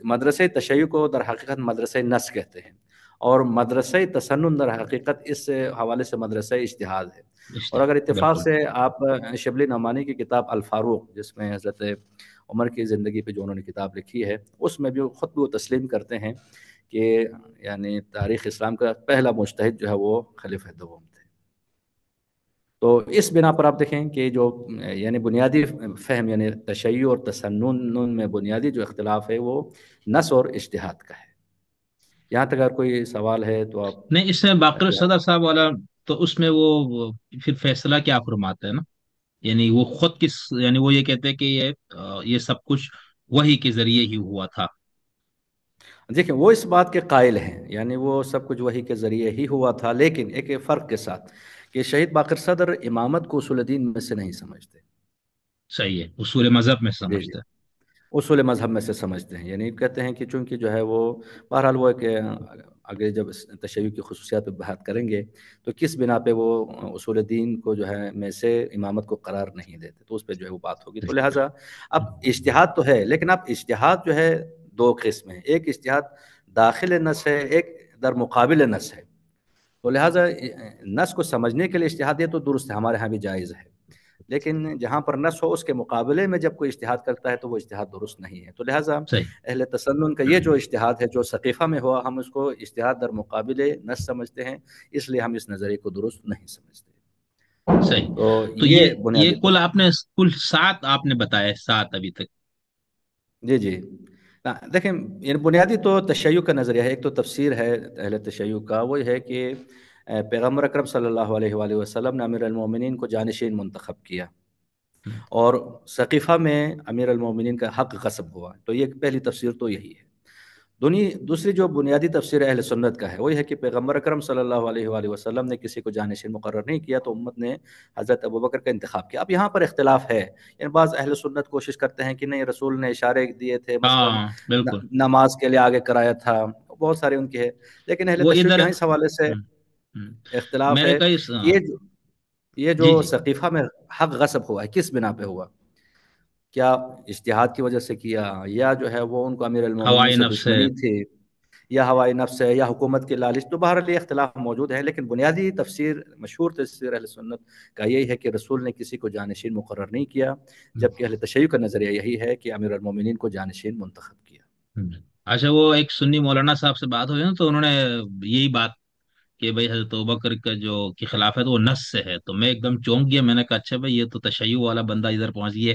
مدرسہ تشیع کو در حقیقت مدرسہ نص کہتے ہیں، اور مدرسہ تسنن در حقیقت اس حوالے سے مدرسہ اجتہاد ہے۔ اور اگر اتفاق بالکل. سے آپ شبلی نعمانی کی کتاب الفاروق، جس میں حضرت عمر کی زندگی پہ جو انہوں نے کتاب لکھی ہے، اس میں بھی خود بھی وہ تسلیم کرتے ہیں کہ یعنی تاریخ اسلام کا پہلا مجتہد جو ہے وہ خلیفہ دوم تھے۔ تو اس بنا پر آپ دیکھیں کہ جو یعنی بنیادی فہم یعنی تشیع اور تسنن میں بنیادی جو اختلاف ہے وہ نص اور اجتہاد کا ہے۔ یہاں تک اگر کوئی سوال ہے تو آپ نہیں، اس میں باقر اگر صدر صاحب والا تو اس میں وہ پھر فیصلہ کیا فرماتا ہے نا؟ یعنی وہ خود کس، یعنی وہ یہ کہتے ہیں کہ یہ سب کچھ وہی کے ذریعے ہی ہوا تھا. دیکھیں وہ اس بات کے قائل ہیں، یعنی وہ سب کچھ وہی کے ذریعے ہی ہوا تھا، لیکن ایک فرق کے ساتھ کہ شہید باقر صدر امامت کو اصول دین میں سے نہیں سمجھتے۔ صحیح ہے، اصول مذہب میں جی جی، سمجھتا ہے. اصول مذہب میں سے سمجھتے ہیں، یعنی کہتے ہیں کہ چونکہ جو ہے وہ بہرحال وہ کہ اگر جب تشیع کی خصوصیات پہ بات کریں گے تو کس بنا پہ وہ اصول دین کو جو ہے میں سے امامت کو قرار نہیں دیتے، تو اس پہ جو ہے وہ بات ہوگی۔ تو لہٰذا اب اجتہاد تو ہے، لیکن اب اجتہاد جو ہے دو قسم ہیں، ایک اجتہاد داخل نص ہے، ایک در مقابل نص ہے۔ تو لہٰذا نص کو سمجھنے کے لیے اجتہاد یہ تو درست ہے، ہمارے ہاں بھی جائز ہے، لیکن جہاں پر نص ہو اس کے مقابلے میں جب کوئی اجتہاد کرتا ہے تو وہ اجتہاد درست نہیں ہے۔ تو لہٰذا صحیح. اہل تسنن کا یہ جو اجتہاد ہے جو ثقیفہ میں ہوا، ہم اس کو اجتہاد در مقابل نص سمجھتے ہیں، اس لیے ہم اس نظریے کو درست نہیں سمجھتے۔ صحیح. تو تو یہ یہ بنیادی طور کل آپ نے کل سات آپ نے بتایا، سات ابھی تک. جی جی، دیکھیں یعنی بنیادی تو تشیع کا نظریہ ہے، ایک تو تفسیر ہے اہل تشیع کا، وہ یہ ہے کہ پیغمبر اکرم صلی اللہ علیہ وآلہ وسلم نے امیر المومنین کو جانشین منتخب کیا اور ثقیفہ میں امیر المومنین کا حق غصب ہوا، تو یہ پہلی تفسیر تو یہی ہے۔ دوسری جو بنیادی تفسیر اہل سنت کا ہے وہ یہ ہے کہ پیغمبر اکرم صلی اللہ علیہ وآلہ وسلم نے کسی کو جانشین مقرر نہیں کیا تو امت نے حضرت ابوبکر کا انتخاب کیا۔ اب یہاں پر اختلاف ہے، یعنی بعض اہل سنت کوشش کرتے ہیں کہ نہیں رسول نے اشارے دیے تھے، مثلا ہاں بالکل. نماز کے لیے آگے کرایا تھا، بہت سارے ان کے ہیں، لیکن اہل وہ تشیع کے ادھر. یہاں اس حوالے سے ہم. اختلاف میرے ہے کئی کہ یہ جو جی جی. ثقیفہ میں حق غصب ہوا ہے کس بنا پہ ہوا؟ کیا اجتہاد کی وجہ سے کیا، یا جو ہے وہ ان کو امیر المومنین ہوائے سے نفس ہے. دشمنی تھی، یا ہوائے نفس ہے، یا حکومت کی لالچ؟ تو بہرحال یہ اختلاف موجود ہے، لیکن بنیادی تفسیر مشہور تفسیر اہل سنت کا یہی ہے کہ رسول نے کسی کو جانشین مقرر نہیں کیا، جبکہ اہل تشیع کا نظریہ یہی ہے کہ امیر المومنین کو جانشین منتخب کیا۔ اچھا، وہ ایک سنی مولانا صاحب سے بات ہوئی نا تو انہوں نے یہی بات کہ بھائی حضرت ابوبکر کا جو کی خلافت وہ نص سے ہے، تو میں ایک دم چونک گیا. میں نے کہا اچھا بھائی یہ تو تشیع والا بندہ ادھر پہنچ گیا.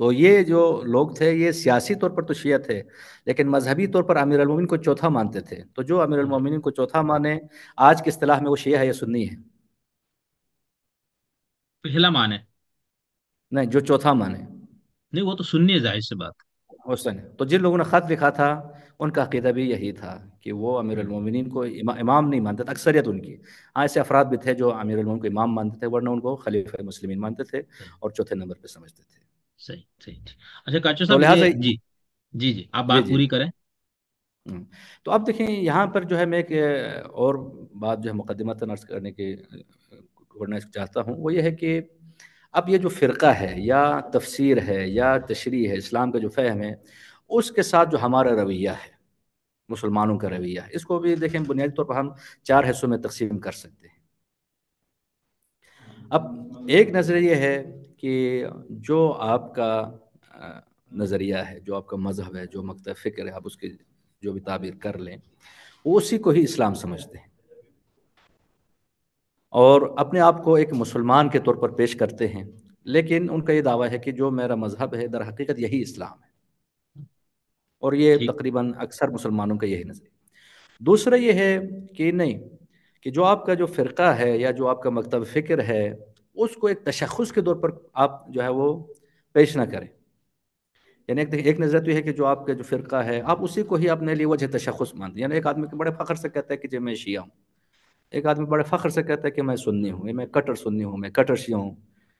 تو یہ جو لوگ تھے یہ سیاسی طور پر تو شیعہ تھے، لیکن مذہبی طور پر امیر المومنین کو چوتھا مانتے تھے. تو جو امیر جی، المومنین کو چوتھا مانے، آج کی اصطلاح میں وہ شیعہ ہے یا سنی ہے؟ پہلا مان ہے. نہیں، جو چوتھا مانے. نہیں، وہ تو سننی ہے، ظاہر سی بات. حسن. تو جن لوگوں نے خط لکھا تھا ان کا عقیدہ بھی یہی تھا کہ وہ امیر ہوں، المومنین کو امام نہیں مانتے تھے، اکثریت ان کی. ہاں، ایسے افراد بھی تھے جو امیر المومنین کو امام مانتے تھے، ورنہ ان کو خلیفہ مسلمین مانتے تھے صحیح اور چوتھے نمبر پہ سمجھتے تھے. صحیح صحیح ٹھیک. اچھا کاچو تو صاحب، لہٰذا یہ جی جی جی آپ جی بات جی پوری کریں. ہوں. تو اب دیکھیں یہاں پر جو ہے میں ایک اور بات جو ہے مقدمہ عرض کرنے کی کرنا چاہتا ہوں، وہ یہ ہے کہ اب یہ جو فرقہ ہے یا تفسیر ہے یا تشریح ہے، اسلام کا جو فہم ہے، اس کے ساتھ جو ہمارا رویہ ہے، مسلمانوں کا رویہ ہے، اس کو بھی دیکھیں بنیادی طور پر ہم چار حصوں میں تقسیم کر سکتے ہیں. اب ایک نظریہ یہ ہے کہ جو آپ کا نظریہ ہے، جو آپ کا مذہب ہے، جو مکتب فکر ہے، آپ اس کی جو بھی تعبیر کر لیں، وہ اسی کو ہی اسلام سمجھتے ہیں اور اپنے آپ کو ایک مسلمان کے طور پر پیش کرتے ہیں. لیکن ان کا یہ دعویٰ ہے کہ جو میرا مذہب ہے در حقیقت یہی اسلام ہے، اور یہ ٹھیک. تقریباً اکثر مسلمانوں کا یہی نظریہ. دوسرا یہ ہے کہ نہیں، کہ جو آپ کا جو فرقہ ہے یا جو آپ کا مکتب فکر ہے، اس کو ایک تشخص کے طور پر آپ جو ہے وہ پیش نہ کریں. یعنی ایک نظریہ تو یہ ہے کہ جو آپ کا جو فرقہ ہے آپ اسی کو ہی اپنے لیے وجہ تشخص مانتے ہیں. یعنی ایک آدمی بڑے فخر سے کہتا ہے کہ جو میں شیعہ ہوں، ایک آدمی بڑے فخر سے کہتا ہے کہ میں سنی ہوں، میں کٹر سنی ہوں، میں کٹر شیعہ ہوں.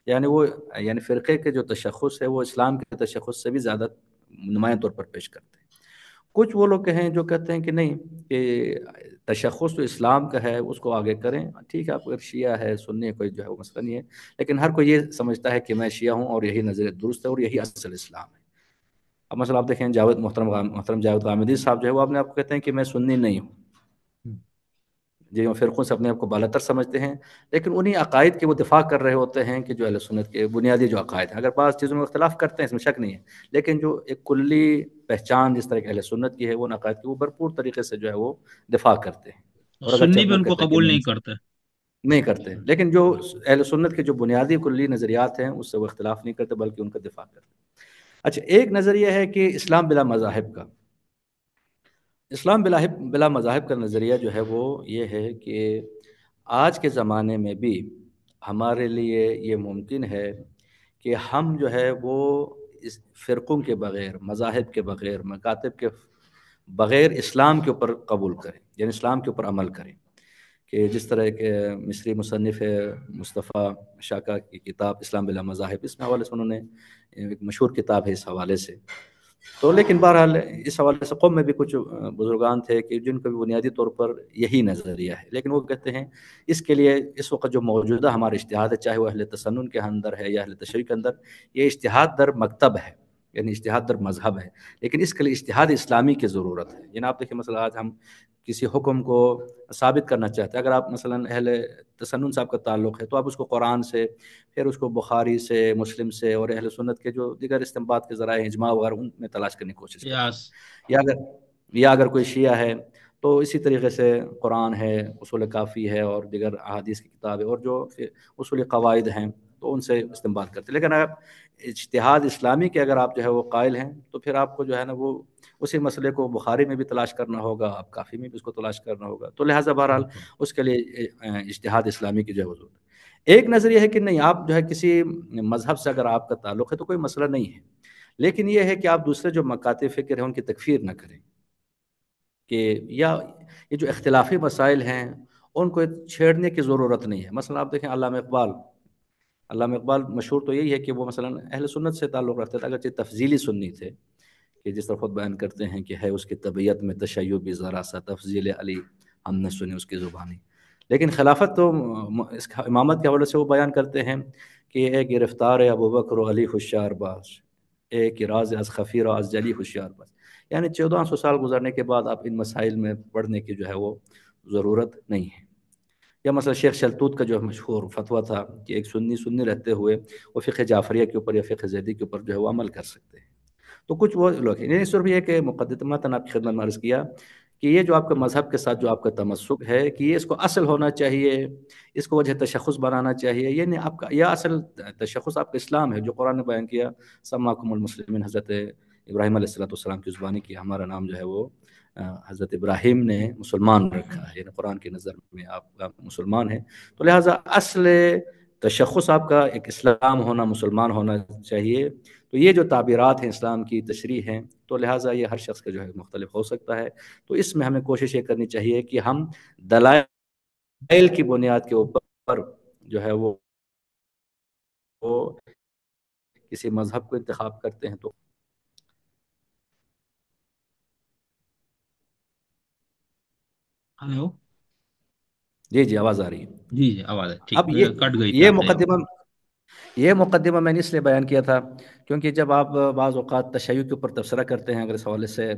یعنی وہ یعنی فرقے کے جو تشخص ہے وہ اسلام کے تشخص سے بھی زیادہ نمایاں طور پر پیش کرتے ہیں. کچھ وہ لوگ ہیں جو کہتے ہیں کہ نہیں، کہ تشخص تو اسلام کا ہے، اس کو آگے کریں. ٹھیک ہے، آپ اگر شیعہ ہے، سنی ہے، کوئی جو ہے وہ مسئلہ نہیں ہے، لیکن ہر کوئی یہ سمجھتا ہے کہ میں شیعہ ہوں اور یہی نظریہ درست ہے اور یہی اصل اسلام ہے. اب مثلا آپ دیکھیں محترم جاوید غامدی صاحب جو ہے وہ اپنے آپ کو کہتے ہیں کہ میں سنی نہیں ہوں. ہوں، جی، وہ فرقوں سے اپنے آپ کو بالاتر سمجھتے ہیں، لیکن انہی عقائد کے وہ دفاع کر رہے ہوتے ہیں کہ جو اہل سنت کے بنیادی جو عقائد ہیں. اگر بعض چیزوں میں اختلاف کرتے ہیں اس میں شک نہیں ہے، لیکن جو ایک کلی پہچان جس طرح کہ اہل سنت کی ہے، وہ عقائد کی وہ بھرپور طریقے سے جو ہے وہ دفاع کرتے ہیں. اور اور اگرچہ سنی بھی اپنے ان آپ کو کہتے ہیں کہ قبول میں نہیں کرتے. نہیں کرتے، لیکن جو اہل سنت کے جو بنیادی کلی نظریات ہیں اس سے وہ اختلاف نہیں کرتے بلکہ ان کا دفاع کرتے ہیں. اچھا، ایک نظریہ ہے کہ اسلام بلا مذاہب کا. اسلام بلا مذاہب کا نظریہ جو ہے وہ یہ ہے کہ آج کے زمانے میں بھی ہمارے لیے یہ ممکن ہے کہ ہم جو ہے وہ اس فرقوں کے بغیر، مذاہب کے بغیر، مکاتب کے بغیر اسلام کے اوپر قبول کریں، یعنی اسلام کے اوپر عمل کریں. کہ جس طرح کے مصری مصنف ہے مصطفیٰ شاکا کی کتاب اسلام بلا مذاہب، اس حوالے سے انہوں نے ایک مشہور کتاب ہے اس حوالے سے. تو لیکن بہرحال اس حوالے سے قوم میں بھی کچھ بزرگان تھے کہ جن کا بھی بنیادی طور پر یہی نظریہ ہے، لیکن وہ کہتے ہیں اس کے لیے اس وقت جو موجودہ ہمارا اجتہاد ہے، چاہے وہ اہل تسنن کے اندر ہے یا اہل تشیع کے اندر، یہ اجتہاد در مکتب ہے، یعنی اجتہاد در مذہب ہے. لیکن اس کے لیے اجتہاد اسلامی کی ضرورت ہے. یعنی آپ دیکھیں مثلا آج ہم کسی حکم کو ثابت کرنا چاہتے ہیں، اگر آپ مثلا اہل تسنن صاحب کا تعلق ہے تو آپ اس کو قرآن سے، پھر اس کو بخاری سے، مسلم سے اور اہل سنت کے جو دیگر استنباط کے ذرائع اجماع وغیرہ ان میں تلاش کرنے کی کوشش کریں گے. یس. یا اگر کوئی شیعہ ہے تو اسی طریقے سے قرآن ہے، اصول کافی ہے اور دیگر احادیث کی کتاب ہے اور جو اصول قواعد ہیں تو ان سے استنباط کرتے ہیں. لیکن اگر اجتہاد اسلامی کے اگر آپ جو ہے وہ قائل ہیں تو پھر آپ کو جو ہے نا وہ اسی مسئلے کو بخاری میں بھی تلاش کرنا ہوگا، آپ کافی میں بھی اس کو تلاش کرنا ہوگا. تو لہٰذا بہرحال بالکل. اس کے لیے اجتہاد اسلامی کی جو ہے ضرورت ہے. ایک نظریہ ہے کہ نہیں، آپ جو ہے کسی مذہب سے اگر آپ کا تعلق ہے تو کوئی مسئلہ نہیں ہے، لیکن یہ ہے کہ آپ دوسرے جو مکاتب فکر ہیں ان کی تکفیر نہ کریں. کہ یا یہ جو اختلافی مسائل ہیں ان کو چھیڑنے کی ضرورت نہیں ہے. مثلا آپ دیکھیں علامہ اقبال مشہور تو یہی ہے کہ وہ مثلا اہل سنت سے تعلق رکھتے تھے، اگرچہ تفضیلی سنی تھے، کہ جس طرح خود بیان کرتے ہیں کہ ہے اس کی طبیعت میں تشیع بھی ذرا سا، تفضیل علی ہم نے سنی اس کی زبانی. لیکن خلافت تو اس امامت کے حوالے سے وہ بیان کرتے ہیں کہ اے گرفتار ابو بکر و علی ہوشیار باز، اے کہ راز از خفیر و از جلی ہوشیار باز. یعنی 1400 سال گزرنے کے بعد آپ ان مسائل میں پڑھنے کی جو ہے وہ ضرورت نہیں ہے. یا مثلا شیخ شلتوت کا جو مشہور فتویٰ تھا کہ ایک سنی رہتے ہوئے وہ فقہ جعفریہ کے اوپر یا فقہ زیدی کے اوپر جو ہے وہ عمل کر سکتے ہیں. تو کچھ وہ لوگ ہیں. یعنی صرف یہ کہ مقدمہ آپ کی خدمت میں عرض کیا کہ یہ جو آپ کا مذہب کے ساتھ جو آپ کا تمسک ہے کہ یہ اس کو اصل ہونا چاہیے، اس کو وجہ تشخص بنانا چاہیے، یہ نہیں آپ کا، یہ اصل تشخص آپ کا اسلام ہے جو قرآن نے بیان کیا، سماکم المسلمین، حضرت ابراہیم علیہ السلام کی زبانی کی ہمارا نام جو ہے وہ حضرت ابراہیم نے مسلمان رکھا ہے، یعنی قرآن کی نظر میں آپ مسلمان ہیں، تو لہٰذا اصل تشخص آپ کا ایک اسلام ہونا، مسلمان ہونا چاہیے۔ تو یہ جو تعبیرات ہیں اسلام کی تشریح ہیں، تو لہٰذا یہ ہر شخص کا جو ہے مختلف ہو سکتا ہے، تو اس میں ہمیں کوشش یہ کرنی چاہیے کہ ہم دلائل کی بنیاد کے اوپر جو ہے وہ کسی مذہب کو انتخاب کرتے ہیں تو ہلو؟ جی جی آواز آ رہی ہے۔ جی جی، آواز ہے، ٹھیک، اب یہ کٹ گئی تھی یہ آخری میں۔ مقدمہ یہ مقدمہ میں نے اس لیے بیان کیا تھا کیونکہ جب آپ بعض اوقات تشیع کے اوپر تبصرہ کرتے ہیں، اگر اس حوالے سے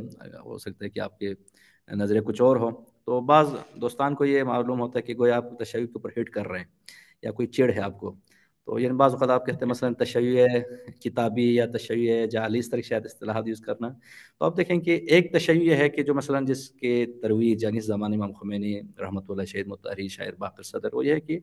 ہو سکتا ہے کہ آپ کے نظریں کچھ اور ہو، تو بعض دوستان کو یہ معلوم ہوتا ہے کہ گویا آپ تشیع کے اوپر ہٹ کر رہے ہیں یا کوئی چڑ ہے آپ کو، تو یعنی بعض اوقات آپ کہتے ہیں مثلا تشیع کتابی یا تشیع جعلی، اس طرح کی شاید اصطلاحات یوز کرنا، تو آپ دیکھیں کہ ایک تشیع یہ ہے کہ جو مثلا جس کے ترویج یعنی اس زمانے امام خمینی رحمۃ اللہ، شہید مطہری، شاعر باقر صدر، وہ یہ ہے کہ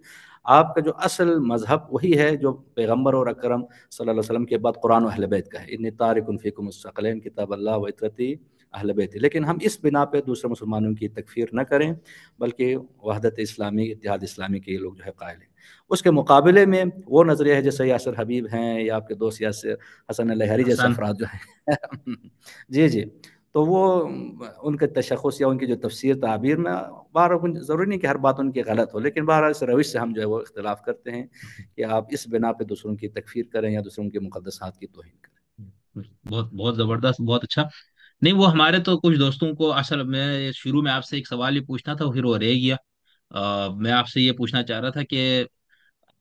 آپ کا جو اصل مذہب وہی ہے جو پیغمبر اور اکرم صلی اللہ علیہ وسلم کے بعد قرآن و اہل بیت کا ہے، انی تارک فیکم الثقلین کتاب اللہ و اطرتی اہل بیت، لیکن ہم اس بنا پہ دوسرے مسلمانوں کی تکفیر نہ کریں، بلکہ وحدت اسلامی، اتحاد اسلامی کے یہ لوگ جو ہے قائل ہیں۔ اس کے مقابلے میں وہ نظریہ ہے جیسے یاسر حبیب ہیں یا آپ کے دوست یاسر حسن الہری جیسے حسن، افراد جو ہیں جی جی، تو وہ ان کے تشخص یا ان کی جو تفسیر تعبیر میں بہرحال ضروری نہیں کہ ہر بات ان کی غلط ہو، لیکن بہرحال اس روش سے ہم جو ہے وہ اختلاف کرتے ہیں کہ آپ اس بنا پہ دوسروں کی تکفیر کریں یا دوسروں کے مقدسات کی توہین کریں۔ بہت بہت زبردست، بہت اچھا۔ نہیں، وہ ہمارے تو کچھ دوستوں کو، اصل میں شروع میں آپ سے ایک سوال ہی پوچھنا تھا، پھر وہ رہ گیا۔ میں آپ سے یہ پوچھنا چاہ رہا تھا کہ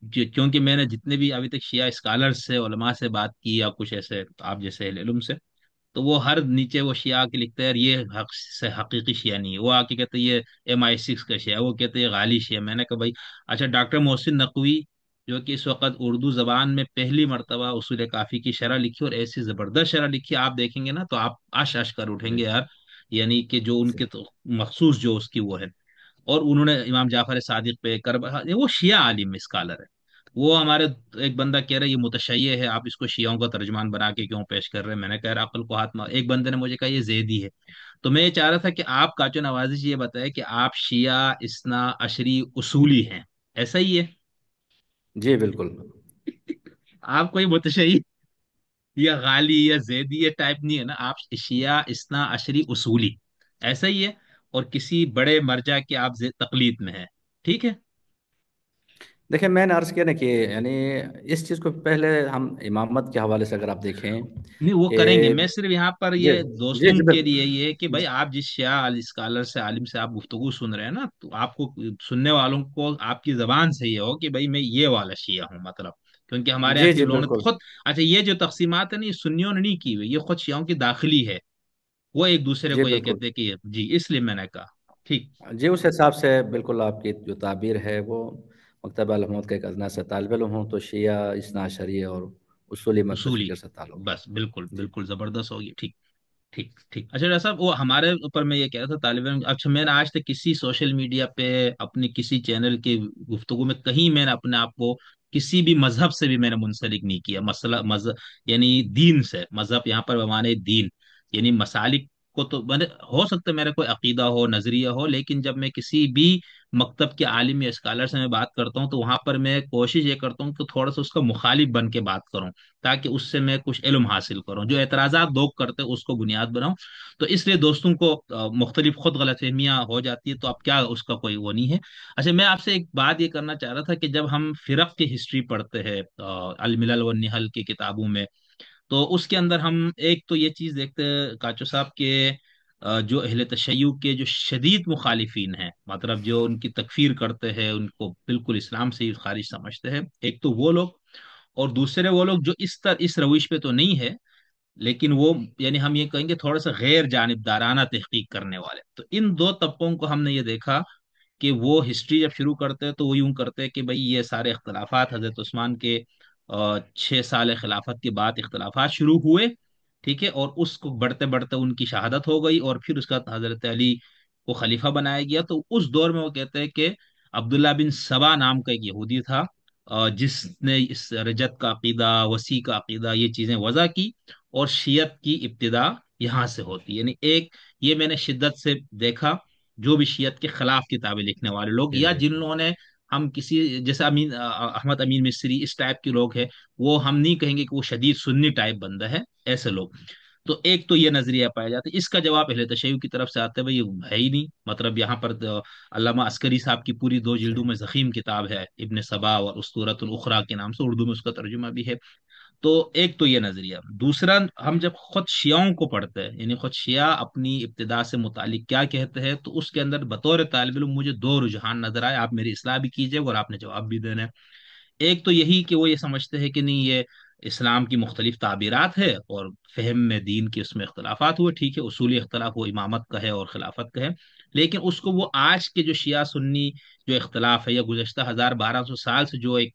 کیونکہ میں نے جتنے بھی ابھی تک شیعہ اسکالر سے، علماء سے بات کی یا کچھ ایسے آپ جیسے اہل علم سے، تو وہ ہر نیچے وہ شیعہ کے لکھتے ہیں یہ حق سے حقیقی شیعہ نہیں ہے، وہ آ کے کہتے ہیں یہ MI6 کا شیعہ ہے، وہ کہتے ہیں یہ غالی شیعہ۔ میں نے کہا بھائی، اچھا ڈاکٹر محسن نقوی جو کہ اس وقت اردو زبان میں پہلی مرتبہ اصول کافی کی شرح لکھی، اور ایسی زبردست شرح لکھی، آپ دیکھیں گے نا تو آپ آش آش کر اٹھیں جی گے یار، یعنی کہ جو ان جی کے تو مخصوص جو اس کی وہ ہے، اور انہوں نے امام جعفر صادق پہ وہ شیعہ عالم اسکالر ہے۔ وہ ہمارے ایک بندہ کہہ رہا ہے یہ متشیع ہے، آپ اس کو شیعوں کا ترجمان بنا کے کیوں پیش کر رہے ہیں؟ میں نے کہا یار عقل کو ہاتھ مار، ایک بندے نے مجھے کہا یہ زیدی ہے۔ تو میں یہ چاہ رہا تھا کہ آپ کاچو نوازش یہ بتائے کہ آپ شیعہ اثنا عشری اصولی ہیں، ایسا ہی ہے؟ جی بالکل۔ آپ کوئی متشیع یا غالی یا زیدی یہ ٹائپ نہیں ہے نا، آپ شیعہ اثنا عشری اصولی، ایسا ہی ہے؟ اور کسی بڑے مرجع کے آپ تقلید میں ہیں، ٹھیک ہے؟ دیکھیں میں نے عرض کیا نا کہ یعنی اس چیز کو پہلے ہم امامت کے حوالے سے اگر آپ دیکھیں نہیں، وہ کہ کریں گے، میں صرف یہاں پر جی یہ جی دوستوں جی کے لیے یہ ہے کہ جی بھائی آپ جس شیعہ اسکالر سے، عالم سے آپ گفتگو سن رہے ہیں نا، تو آپ کو، سننے والوں کو آپ کی زبان سے یہ ہو کہ بھائی میں یہ والا شیعہ ہوں، مطلب کیونکہ ہمارے جی یہاں کے جی لوگوں نے بالکل خود، اچھا یہ جو تقسیمات ہیں نا، یہ سنیوں نے نہیں کی ہوئی، یہ خود شیعوں کی داخلی ہے، وہ ایک دوسرے جی کو یہ بالکل کہتے ہیں کہ جی، اس لیے میں نے کہا ٹھیک۔ جی، اس حساب سے بالکل آپ کی جو تعبیر ہے وہ مکتبہ الحمود کا ایک ادنا سے طالب علم ہوں تو شیعہ اثنا عشریہ اور اصولی مکتب اصولی، فکر سے تعلق ہے۔ بس بالکل جی بالکل زبردست ہوگی، ٹھیک ٹھیک ٹھیک۔ اچھا ڈاکٹر صاحب، وہ ہمارے اوپر میں یہ کہہ رہا تھا طالب علم، اچھا میں نے آج تک کسی سوشل میڈیا پہ، اپنی کسی چینل کی گفتگو میں کہیں میں نے اپنے آپ کو کسی بھی مذہب سے بھی میں نے منسلک نہیں کیا، مسئلہ مذہب یعنی دین سے، مذہب یہاں پر بمانے دین، یعنی مسالک کو تو ہو سکتا ہے میرا کوئی عقیدہ ہو، نظریہ ہو، لیکن جب میں کسی بھی مکتب کے عالم یا اسکالر سے میں بات کرتا ہوں تو وہاں پر میں کوشش یہ کرتا ہوں کہ تھوڑا سا اس کا مخالف بن کے بات کروں، تاکہ اس سے میں کچھ علم حاصل کروں، جو اعتراضات لوگ کرتے ہیں اس کو بنیاد بناؤں۔ تو اس لیے دوستوں کو مختلف خود غلط فہمیاں ہو جاتی ہے، تو اب کیا اس کا کوئی وہ نہیں ہے۔ اچھا میں آپ سے ایک بات یہ کرنا چاہ رہا تھا کہ جب ہم فرق کی ہسٹری پڑھتے ہیں الملل والنحل کی کتابوں میں، تو اس کے اندر ہم ایک تو یہ چیز دیکھتے ہیں کاچو صاحب کے جو اہل تشیع کے جو شدید مخالفین ہیں، مطلب جو ان کی تکفیر کرتے ہیں، ان کو بالکل اسلام سے ہی خارج سمجھتے ہیں، ایک تو وہ لوگ، اور دوسرے وہ لوگ جو اس روش پہ تو نہیں ہے، لیکن وہ یعنی ہم یہ کہیں گے تھوڑا سا غیر جانبدارانہ تحقیق کرنے والے۔ تو ان دو طبقوں کو ہم نے یہ دیکھا کہ وہ ہسٹری جب شروع کرتے ہیں تو وہ یوں کرتے ہیں کہ بھئی یہ سارے اختلافات حضرت عثمان کے 6 سال خلافت کے بعد اختلافات شروع ہوئے، ٹھیک ہے، اور اس کو بڑھتے بڑھتے ان کی شہادت ہو گئی، اور پھر اس کا حضرت علی کو خلیفہ بنایا گیا، تو اس دور میں وہ کہتے ہیں کہ عبداللہ بن سبا نام کا ایک یہودی تھا، جس نے اس رجت کا عقیدہ، وسیع کا عقیدہ، یہ چیزیں وضع کی، اور شیعت کی ابتدا یہاں سے ہوتی، یعنی ایک، یہ میں نے شدت سے دیکھا، جو بھی شیعت کے خلاف کتابیں لکھنے والے لوگ، جی یا جی جن لوگوں نے، ہم کسی جیسے احمد امین مصری اس ٹائپ کے لوگ ہیں، وہ ہم نہیں کہیں گے کہ وہ شدید سنی ٹائپ بندہ ہے، ایسے لوگ. تو ایک تو یہ نظریہ پایا جاتا ہے. اس کا جواب اہل تشیع کی طرف سے آتا ہے، بھائی یہ ہے ہی نہیں، مطلب یہاں پر علامہ عسکری صاحب کی پوری 2 جلدوں صحیح. میں ضخیم کتاب ہے ابن سبا اور اسطورۃ الاخری کے نام سے، اردو میں اس کا ترجمہ بھی ہے. تو ایک تو یہ نظریہ. دوسرا، ہم جب خود شیعوں کو پڑھتے ہیں، یعنی خود شیعہ اپنی ابتدا سے متعلق کیا کہتے ہیں، تو اس کے اندر بطور طالب علم مجھے 2 رجحان نظر آئے. آپ میری اصلاح بھی کیجیے اور آپ نے جواب بھی دینا ہے. ایک تو یہی کہ وہ یہ سمجھتے ہیں کہ نہیں، یہ اسلام کی مختلف تعبیرات ہے، اور فہم میں دین کے اس میں اختلافات ہوئے، ٹھیک ہے، اصولی اختلاف وہ امامت کا ہے اور خلافت کا ہے، لیکن اس کو وہ آج کے جو شیعہ سنی جو اختلاف ہے، یا گزشتہ 1200 سال سے جو ایک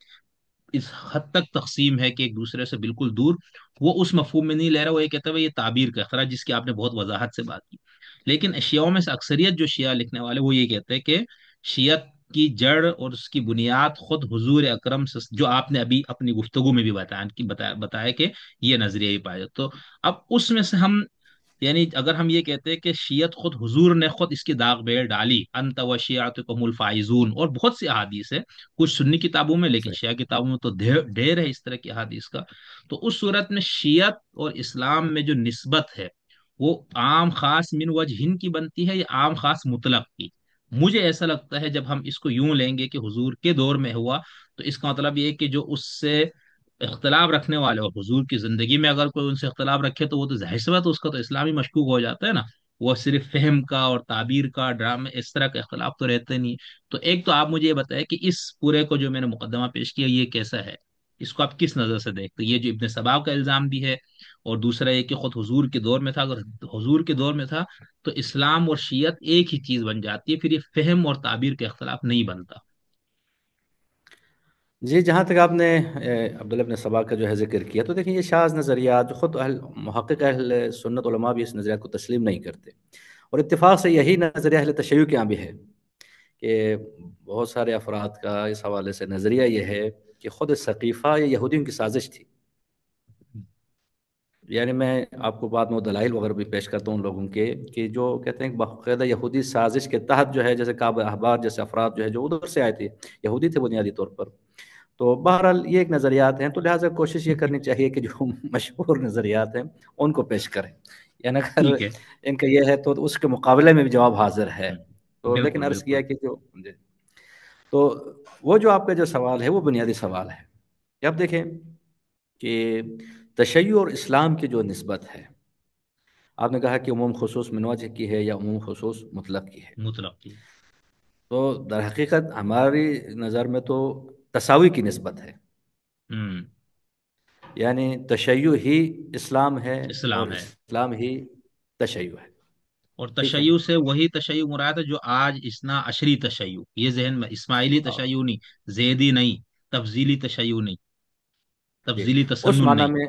اس حد تک تقسیم ہے کہ ایک دوسرے سے بالکل دور، وہ اس مفہوم میں نہیں لے رہا. وہ یہ کہتا ہے یہ تعبیر کا اختلاف، جس کی آپ نے بہت وضاحت سے بات کی. لیکن شیعوں میں سے اکثریت جو شیعہ لکھنے والے، وہ یہ کہتے ہیں کہ شیعت کی جڑ اور اس کی بنیاد خود حضور اکرم جو آپ نے ابھی اپنی گفتگو میں بھی بتایا کہ یہ نظریہ ہی پایا. تو اب اس میں سے ہم، یعنی اگر ہم یہ کہتے ہیں کہ شیعت خود حضور نے خود اس کی داغ بیل ڈالی، انت و شیعتکم الفائزون، اور بہت سی احادیث ہے کچھ سنی کتابوں میں، لیکن صحیح. شیعہ کتابوں میں تو ڈھیر ڈھیر ہے اس طرح کی احادیث کا. تو اس صورت میں شیعت اور اسلام میں جو نسبت ہے، وہ عام خاص من وجہن کی بنتی ہے یا عام خاص مطلق کی؟ مجھے ایسا لگتا ہے جب ہم اس کو یوں لیں گے کہ حضور کے دور میں ہوا، تو اس کا مطلب یہ ہے کہ جو اس سے اختلاف رکھنے والے، اور حضور کی زندگی میں اگر کوئی ان سے اختلاف رکھے، تو وہ تو ظاہر سی بات ہے اس کا تو اسلامی مشکوک ہو جاتا ہے نا. وہ صرف فہم کا اور تعبیر کا ڈرامے اس طرح کا اختلاف تو رہتے نہیں. تو ایک تو آپ مجھے یہ بتائیں کہ اس پورے کو جو میں نے مقدمہ پیش کیا، یہ کیسا ہے؟ اس کو آپ کس نظر سے دیکھتے ہیں؟ یہ جو ابن سبا کا الزام بھی ہے، اور دوسرا یہ کہ خود حضور کے دور میں تھا. اگر حضور کے دور میں تھا تو اسلام اور شیعت ایک ہی چیز بن جاتی ہے، پھر یہ فہم اور تعبیر کا اختلاف نہیں بنتا. جی، جہاں تک آپ نے عبداللہ ابن سبا کا جو ہے ذکر کیا، تو دیکھیں یہ شاذ نظریات جو خود محقق اہل سنت علماء بھی اس نظریات کو تسلیم نہیں کرتے، اور اتفاق سے یہی نظریہ اہل تشیع کے یہاں بھی ہے کہ بہت سارے افراد کا اس حوالے سے نظریہ یہ ہے کہ خود ثقیفہ یہ یہودیوں کی سازش تھی. یعنی میں آپ کو بعد میں وہ دلائل وغیرہ بھی پیش کرتا ہوں ان لوگوں کے، کہ جو کہتے ہیں کہ باقاعدہ یہودی سازش کے تحت جو ہے، جیسے کعب احبار جیسے افراد جو ہے جو ادھر سے آئے تھے، یہودی تھے بنیادی طور پر. تو بہرحال یہ ایک نظریات ہیں، تو لہٰذا کوشش یہ کرنی چاہیے کہ جو مشہور نظریات ہیں ان کو پیش کریں. یعنی اگر ٹھیک ہے. ان کا یہ ہے تو اس کے مقابلے میں بھی جواب حاضر ہے. تو لیکن بالکل عرض بالکل. کیا کہ جو جی، تو وہ جو آپ کا جو سوال ہے وہ بنیادی سوال ہے کہ اب دیکھیں کہ تشیع اور اسلام کی جو نسبت ہے، آپ نے کہا کہ عموم خصوص من وجہ کی ہے یا عموم خصوص مطلق کی ہے. مطلق کی. تو در حقیقت ہماری نظر میں تو تساوی کی نسبت ہے. ہوں. یعنی تشیع ہی اسلام ہے اور اسلام ہے. اسلام ہی تشیع ہے. اور ٹھیک ہے. تشیع سے وہی تشیع مراد ہے جو آج اسنا عشری تشیع، یہ ذہن میں، اسماعیلی تشیع نہیں، زیدی نہیں، تفضیلی تشیع نہیں، جی، تفضیلی اس تسنن معنی نہیں. میں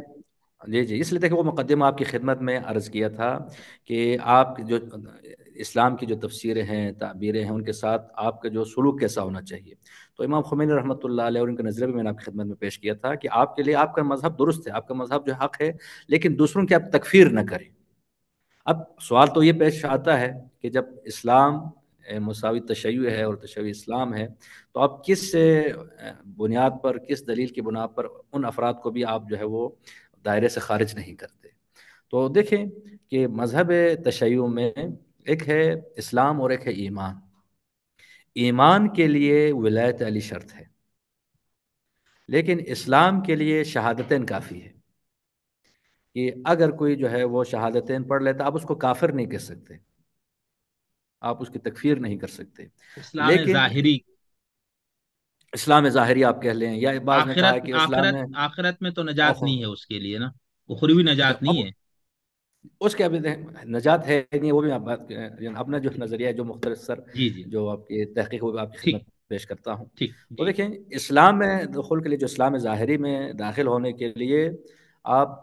جی جی، اس لیے دیکھیں وہ مقدمہ آپ کی خدمت میں عرض کیا تھا کہ آپ جو اسلام کی جو تفسیریں ہیں، تعبیریں ہیں، ان کے ساتھ آپ کا جو سلوک کیسا ہونا چاہیے. تو امام خمینی رحمۃ اللہ علیہ اور ان کا نظریہ بھی میں نے آپ کی خدمت میں پیش کیا تھا کہ آپ کے لیے آپ کا مذہب درست ہے، آپ کا مذہب جو حق ہے، لیکن دوسروں کی آپ تکفیر نہ کریں. اب سوال تو یہ پیش آتا ہے کہ جب اسلام مساوی تشیع ہے اور تشیع اسلام ہے، تو آپ کس بنیاد پر، کس دلیل کی بنیاد پر ان افراد کو بھی آپ جو ہے وہ دائرے سے خارج نہیں کرتے؟ تو دیکھیں کہ مذہب تشیع میں ایک ہے اسلام اور ایک ہے ایمان. ایمان کے لیے ولایت علی شرط ہے، لیکن اسلام کے لیے شہادتین کافی ہے. کہ اگر کوئی جو ہے وہ شہادتین پڑھ لیتا، آپ اس کو کافر نہیں کہہ سکتے، آپ اس کی تکفیر نہیں کر سکتے. اسلام لیکن ظاہری. اسلام ظاہری آپ کہہ لیں، یا بعض نے کہا آخرت ہے کہ اسلام آخرت میں آخرت میں تو نجات اوہ، نہیں ہے اس کے لیے نا، اخروی اچھا نجات اب نہیں ہے. اس کے ابھی نجات ہے نہیں، وہ بھی آپ بات اپنا جو نظریہ ہے جو مختصر جی جی. جو آپ کی تحقیق وہ آپ کی ٹھیک. خدمت پیش کرتا ہوں. ٹھیک. تو جی. دیکھیں اسلام میں دخول کے لیے، جو اسلام ظاہری میں داخل ہونے کے لیے آپ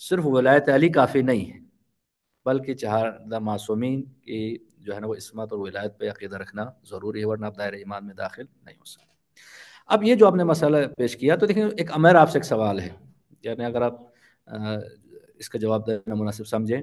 صرف ولایت علی کافی نہیں ہے، بلکہ چہارہ معصومین کی جو ہے نا وہ عصمت اور ولایت پہ عقیدہ رکھنا ضروری ہے، ورنہ آپ دائرہ ایمان میں داخل نہیں ہو سکتے۔ اب یہ جو آپ نے مسئلہ پیش کیا تو دیکھیں ایک میرا آپ سے ایک سوال ہے، یعنی اگر آپ اس کا جواب دینا مناسب سمجھیں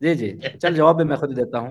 جی جی چل جواب بھی میں خود ہی دیتا ہوں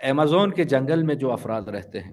ایمیزون کے جنگل میں جو افراد رہتے ہیں،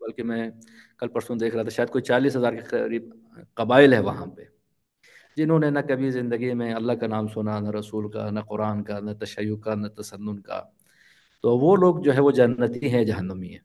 بلکہ میں کل پرسوں دیکھ رہا تھا شاید کوئی 40,000 کے قریب قبائل ہے وہاں پہ، جنہوں نے نہ کبھی زندگی میں اللہ کا نام سنا، نہ رسول کا، نہ قرآن کا، نہ تشیع کا، نہ تسنن کا، تو وہ لوگ جو ہے وہ جنتی ہیں، جہنمی ہیں۔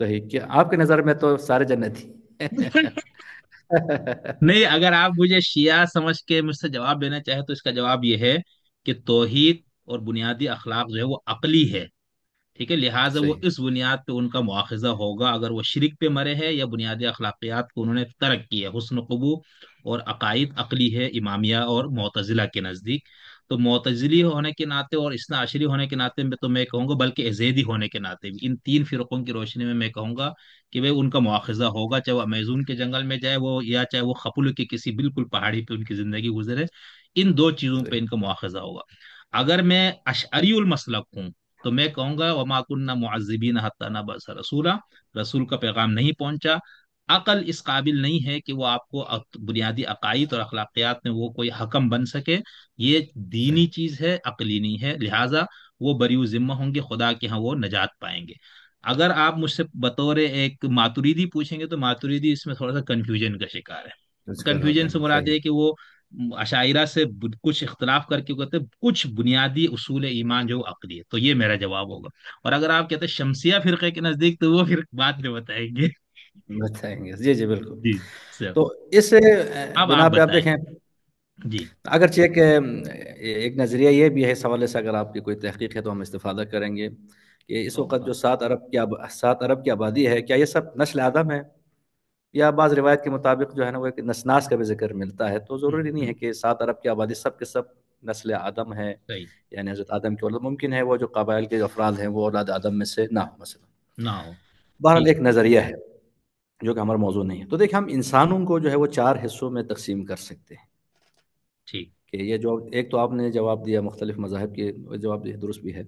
صحیح کیا آپ کی نظر میں تو سارے جنتی نہیں, اگر آپ مجھے شیعہ سمجھ کے مجھ سے جواب دینا چاہے تو اس کا جواب یہ ہے کہ توحید اور بنیادی اخلاق جو ہے وہ عقلی ہے، ٹھیک ہے، لہٰذا وہ صحیح اس بنیاد پہ ان کا مواخذہ ہوگا اگر وہ شرک پہ مرے ہیں یا بنیادی اخلاقیات کو انہوں نے ترک کیا ہے۔ حسن قبو اور عقائد عقلی ہے امامیہ اور معتزلہ کے نزدیک، تو معتزلی ہونے کے ناطے اور اثنا عشری ہونے کے ناطے میں تو میں کہوں گا، بلکہ زیدی ہونے کے ناطے بھی، ان تین فرقوں کی روشنی میں کہوں گا کہ وہ ان کا مواخذہ ہوگا، چاہے وہ امیزون کے جنگل میں جائے وہ، یا چاہے وہ خپل کے کسی بالکل پہاڑی پہ ان کی زندگی گزرے، ان دو چیزوں پہ صحیح ان کا مواخذہ ہوگا۔ اگر میں اشعری المسلک ہوں تو میں کہوں گا وما كنا معذبین حتی نبعث رسولا، رسول کا پیغام نہیں پہنچا، عقل اس قابل نہیں ہے کہ وہ آپ کو بنیادی عقائد اور اخلاقیات میں وہ کوئی حکم بن سکے، یہ دینی صحیح چیز ہے، عقلی نہیں ہے، لہٰذا وہ بریو ذمہ ہوں گے، خدا کے ہاں وہ نجات پائیں گے۔ اگر آپ مجھ سے بطور ایک ماتریدی پوچھیں گے تو ماتریدی اس میں تھوڑا سا کنفیوژن کا شکار ہے، اس کا رہتے کنفیوژن سے ہیں مراد صحیح یہ ہے کہ وہ عشائرہ سے کچھ اختلاف کر کے کہتے ہیں کچھ بنیادی اصول ایمان جو عقلی ہے، تو یہ میرا جواب ہوگا۔ اور اگر آپ کہتے ہیں شمسیہ فرقے کے نزدیک تو وہ پھر بعد میں بتائیں گے۔ بتائیں گے، جی جی بالکل۔ جی سر، تو اس اب آپ بنا پہ آپ بتائیں۔ دیکھیں جی اگرچہ ایک نظریہ یہ بھی ہے، اس حوالے سے اگر آپ کی کوئی تحقیق ہے تو ہم استفادہ کریں گے کہ اس وقت جو 7 ارب کی آبادی ہے، کیا یہ سب نسل آدم ہے؟ یا بعض روایت کے مطابق جو ہے نا وہ ایک نسناس کا بھی ذکر ملتا ہے، تو ضروری نہیں ہے کہ 7 ارب کی آبادی سب کے سب نسل آدم ہے، صحیح یعنی حضرت آدم کی اولاد، ممکن ہے وہ جو قبائل کے افراد ہیں وہ اولاد آدم میں سے نہ ہو مثلا۔ نہ ہو۔ بہرحال ٹھیک ایک نظریہ ہے جو کہ ہمارا موضوع نہیں ہے۔ تو دیکھیں ہم انسانوں کو جو ہے وہ 4 حصوں میں تقسیم کر سکتے ہیں ٹھیک کہ یہ جو ایک تو آپ نے جواب دیا مختلف مذاہب کے جواب دیا، درست بھی ہے۔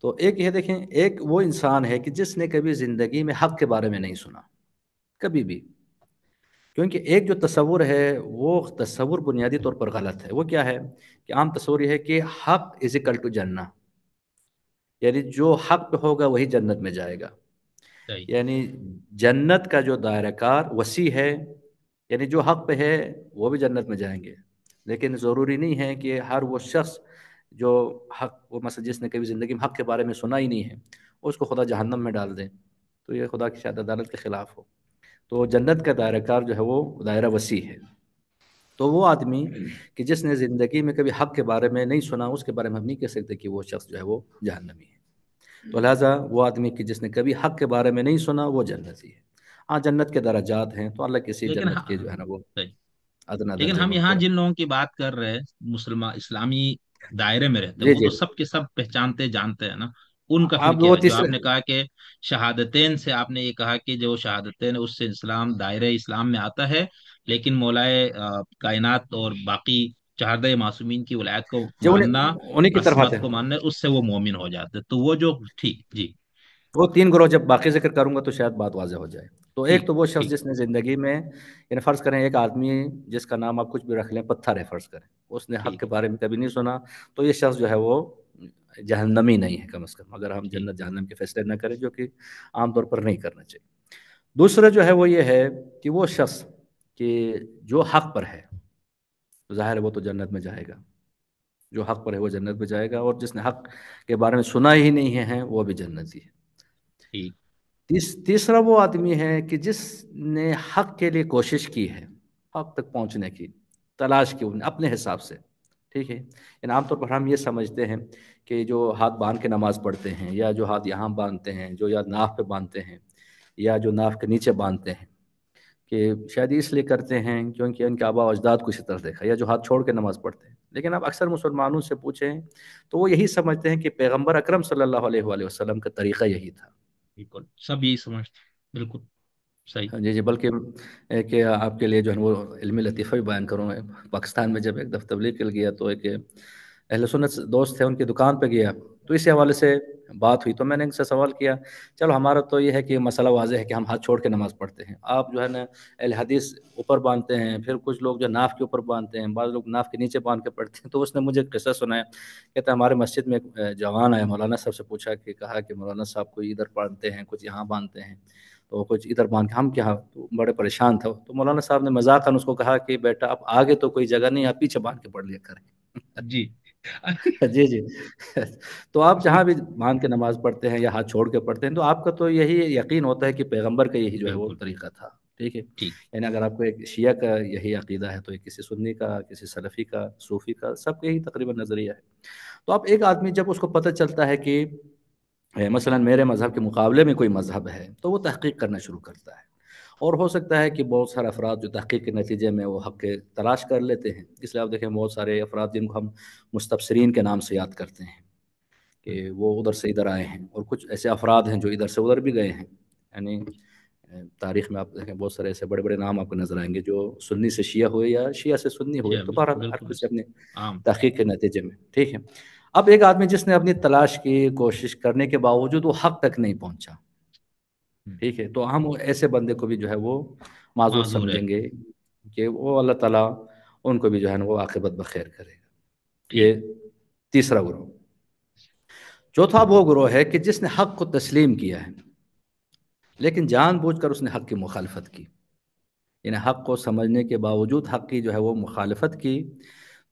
تو ایک یہ دیکھیں، ایک وہ انسان ہے کہ جس نے کبھی زندگی میں حق کے بارے میں نہیں سنا، کبھی بھی، کیونکہ ایک جو تصور ہے وہ تصور بنیادی طور پر غلط ہے۔ وہ کیا ہے کہ عام تصور یہ ہے کہ حق از اکل ٹو جنہ، یعنی جو حق پہ ہوگا وہی جنت میں جائے گا، صحیح یعنی جنت کا جو دائرہ کار وسیع ہے، یعنی جو حق پہ ہے وہ بھی جنت میں جائیں گے، لیکن ضروری نہیں ہے کہ ہر وہ شخص جو حق، وہ مثلا جس نے کبھی زندگی میں حق کے بارے میں سنا ہی نہیں ہے اس کو خدا جہنم میں ڈال دے، تو یہ خدا کی شاید عدالت کے خلاف ہو۔ تو جنت کا دائرہ کار جو ہے وہ دائرہ وسیع ہے۔ تو وہ آدمی کہ جس نے زندگی میں کبھی حق کے بارے میں نہیں سنا، اس کے بارے میں ہم نہیں کہہ سکتے کہ وہ شخص جو ہے وہ جہنمی ہے۔ تو لہٰذا وہ آدمی کہ جس نے کبھی حق کے بارے میں نہیں سنا وہ جنتی ہے۔ ہاں جنت کے درجات ہیں، تو اللہ کسی لیکن جنت کے جو ہے نا وہ صحیح، ادنا لیکن درجے ہم میں ان یہاں کو جن رکھیں۔ لوگوں کی بات کر رہے ہیں مسلمان اسلامی دائرے میں رہتے ہیں جی وہ جی تو سب کے سب پہچانتے جانتے ہیں نا، ان کا پھر اب کیا وہ ہے جو تیسرے، آپ نے کہا کہ شہادتین سے، آپ نے یہ کہا کہ جو شہادتین اس سے اسلام دائرہ اسلام میں آتا ہے، لیکن مولائے کائنات اور باقی چہاردہ معصومین کی ولایت کو جو ماننا، انہیں کی طرف آتے عصمت کو ہیں، ماننا، اس سے وہ مومن ہو جاتے، تو وہ جو ٹھیک جی وہ 3 گروہ جب باقی ذکر کروں گا تو شاید بات واضح ہو جائے۔ تو ایک ٹھیک تو وہ شخص ٹھیک جس نے زندگی میں، یعنی فرض کریں ایک آدمی جس کا نام آپ کچھ بھی رکھ لیں، پتھر ہے فرض کریں، اس نے حق ٹھیک کے بارے میں کبھی نہیں سنا، تو یہ شخص جو ہے وہ جہنمی نہیں ہے کم از کم، اگر ہم ٹھیک جنت جہنم کے فیصلے نہ کریں، جو کہ عام طور پر نہیں کرنا چاہیے۔ دوسرا جو ہے وہ یہ ہے کہ وہ شخص کہ جو حق پر ہے، ظاہر ہے وہ تو جنت میں جائے گا، جو حق پر ہے وہ جنت میں جائے گا، اور جس نے حق کے بارے میں سنا ہی نہیں ہے وہ بھی جنتی ہے۔ ٹھیک تیسرا وہ آدمی ہے کہ جس نے حق کے لیے کوشش کی ہے، حق تک پہنچنے کی تلاش کی اپنے حساب سے، ٹھیک ہے، یعنی عام طور پر ہم یہ سمجھتے ہیں کہ جو ہاتھ باندھ کے نماز پڑھتے ہیں، یا جو ہاتھ یہاں باندھتے ہیں، جو یا ناف پہ باندھتے ہیں، یا جو ناف کے نیچے باندھتے ہیں، کہ شاید اس لیے کرتے ہیں کیونکہ ان کے آبا و اجداد کو اسی طرح دیکھا، یا جو ہاتھ چھوڑ کے نماز پڑھتے ہیں۔ لیکن اب اکثر مسلمانوں سے پوچھیں تو وہ یہی سمجھتے ہیں کہ پیغمبر اکرم صلی اللہ علیہ وآلہ وسلم کا طریقہ یہی تھا۔ بالکل سب یہی سمجھتے ہیں، بالکل صحیح۔ جی جی، بلکہ کہ آپ کے لیے جو ہے وہ علمی لطیفہ بھی بیان کروں میں، پاکستان میں جب ایک دفعہ تبلیغ کے لیے گیا تو ایک اہل سنت دوست تھے، ان کی دکان پہ گیا تو اسی حوالے سے بات ہوئی، تو میں نے ان سے سوال کیا، چلو ہمارا تو یہ ہے کہ مسئلہ واضح ہے کہ ہم ہاتھ چھوڑ کے نماز پڑھتے ہیں، آپ جو ہے نا اہل حدیث اوپر باندھتے ہیں، پھر کچھ لوگ جو ناف کے اوپر باندھتے ہیں، بعض لوگ ناف کے نیچے باندھ کے پڑھتے ہیں۔ تو اس نے مجھے ایک قصہ سنایا، کہتا ہے ہمارے مسجد میں ایک جوان آیا، مولانا صاحب سے پوچھا کہ کہا کہ مولانا صاحب کوئی ادھر باندھتے ہیں، کچھ یہاں باندھتے ہیں، تو کچھ ادھر باندھ کے ہم کیا، تو بڑے پریشان تھا، تو مولانا صاحب نے مذاقاً اس کو کہا کہ بیٹا اب آگے تو کوئی جگہ نہیں، آپ پیچھے باندھ کے پڑھ لیا کریں۔ جی جی جی، تو آپ جہاں بھی باندھ کے نماز پڑھتے ہیں یا ہاتھ چھوڑ کے پڑھتے ہیں تو آپ کا تو یہی یقین ہوتا ہے کہ پیغمبر کا یہی جو ہے وہ بالکل طریقہ تھا، ٹھیک ہے؟ ٹھیک۔ یعنی اگر آپ کو ایک شیعہ کا یہی عقیدہ ہے تو ایک کسی سنی کا، کسی سلفی کا، صوفی کا، سب کا یہی تقریباً نظریہ ہے۔ تو اب ایک آدمی جب اس کو پتہ چلتا ہے کہ مثلا میرے مذہب کے مقابلے میں کوئی مذہب ہے تو وہ تحقیق کرنا شروع کرتا ہے، اور ہو سکتا ہے کہ بہت سارے افراد جو تحقیق کے نتیجے میں وہ حق کے تلاش کر لیتے ہیں، اس لیے آپ دیکھیں بہت سارے افراد جن کو ہم مستبصرین کے نام سے یاد کرتے ہیں کہ وہ ادھر سے ادھر آئے ہیں، اور کچھ ایسے افراد ہیں جو ادھر سے ادھر بھی گئے ہیں، یعنی تاریخ میں آپ دیکھیں بہت سارے ایسے بڑے بڑے نام آپ کو نظر آئیں گے جو سنی سے شیعہ ہوئے یا شیعہ سے سنی ہوئے، تو بالکل بہرحال ہر بالکل کسی اپنے عام۔ تحقیق کے نتیجے میں، ٹھیک ہے؟ اب ایک آدمی جس نے اپنی تلاش کی، کوشش کرنے کے باوجود وہ حق تک نہیں پہنچا، ٹھیک ہے، تو ہم ایسے بندے کو بھی جو ہے وہ معذور معذور ہے۔ سمجھیں گے کہ وہ اللہ تعالیٰ ان کو بھی جو ہے نا وہ عاقبت بخیر کرے گا۔ ٹھیک۔ یہ تیسرا گروہ۔ چوتھا وہ گروہ ہے کہ جس نے حق کو تسلیم کیا ہے لیکن جان بوجھ کر اس نے حق کی مخالفت کی، یعنی حق کو سمجھنے کے باوجود حق کی جو ہے وہ مخالفت کی،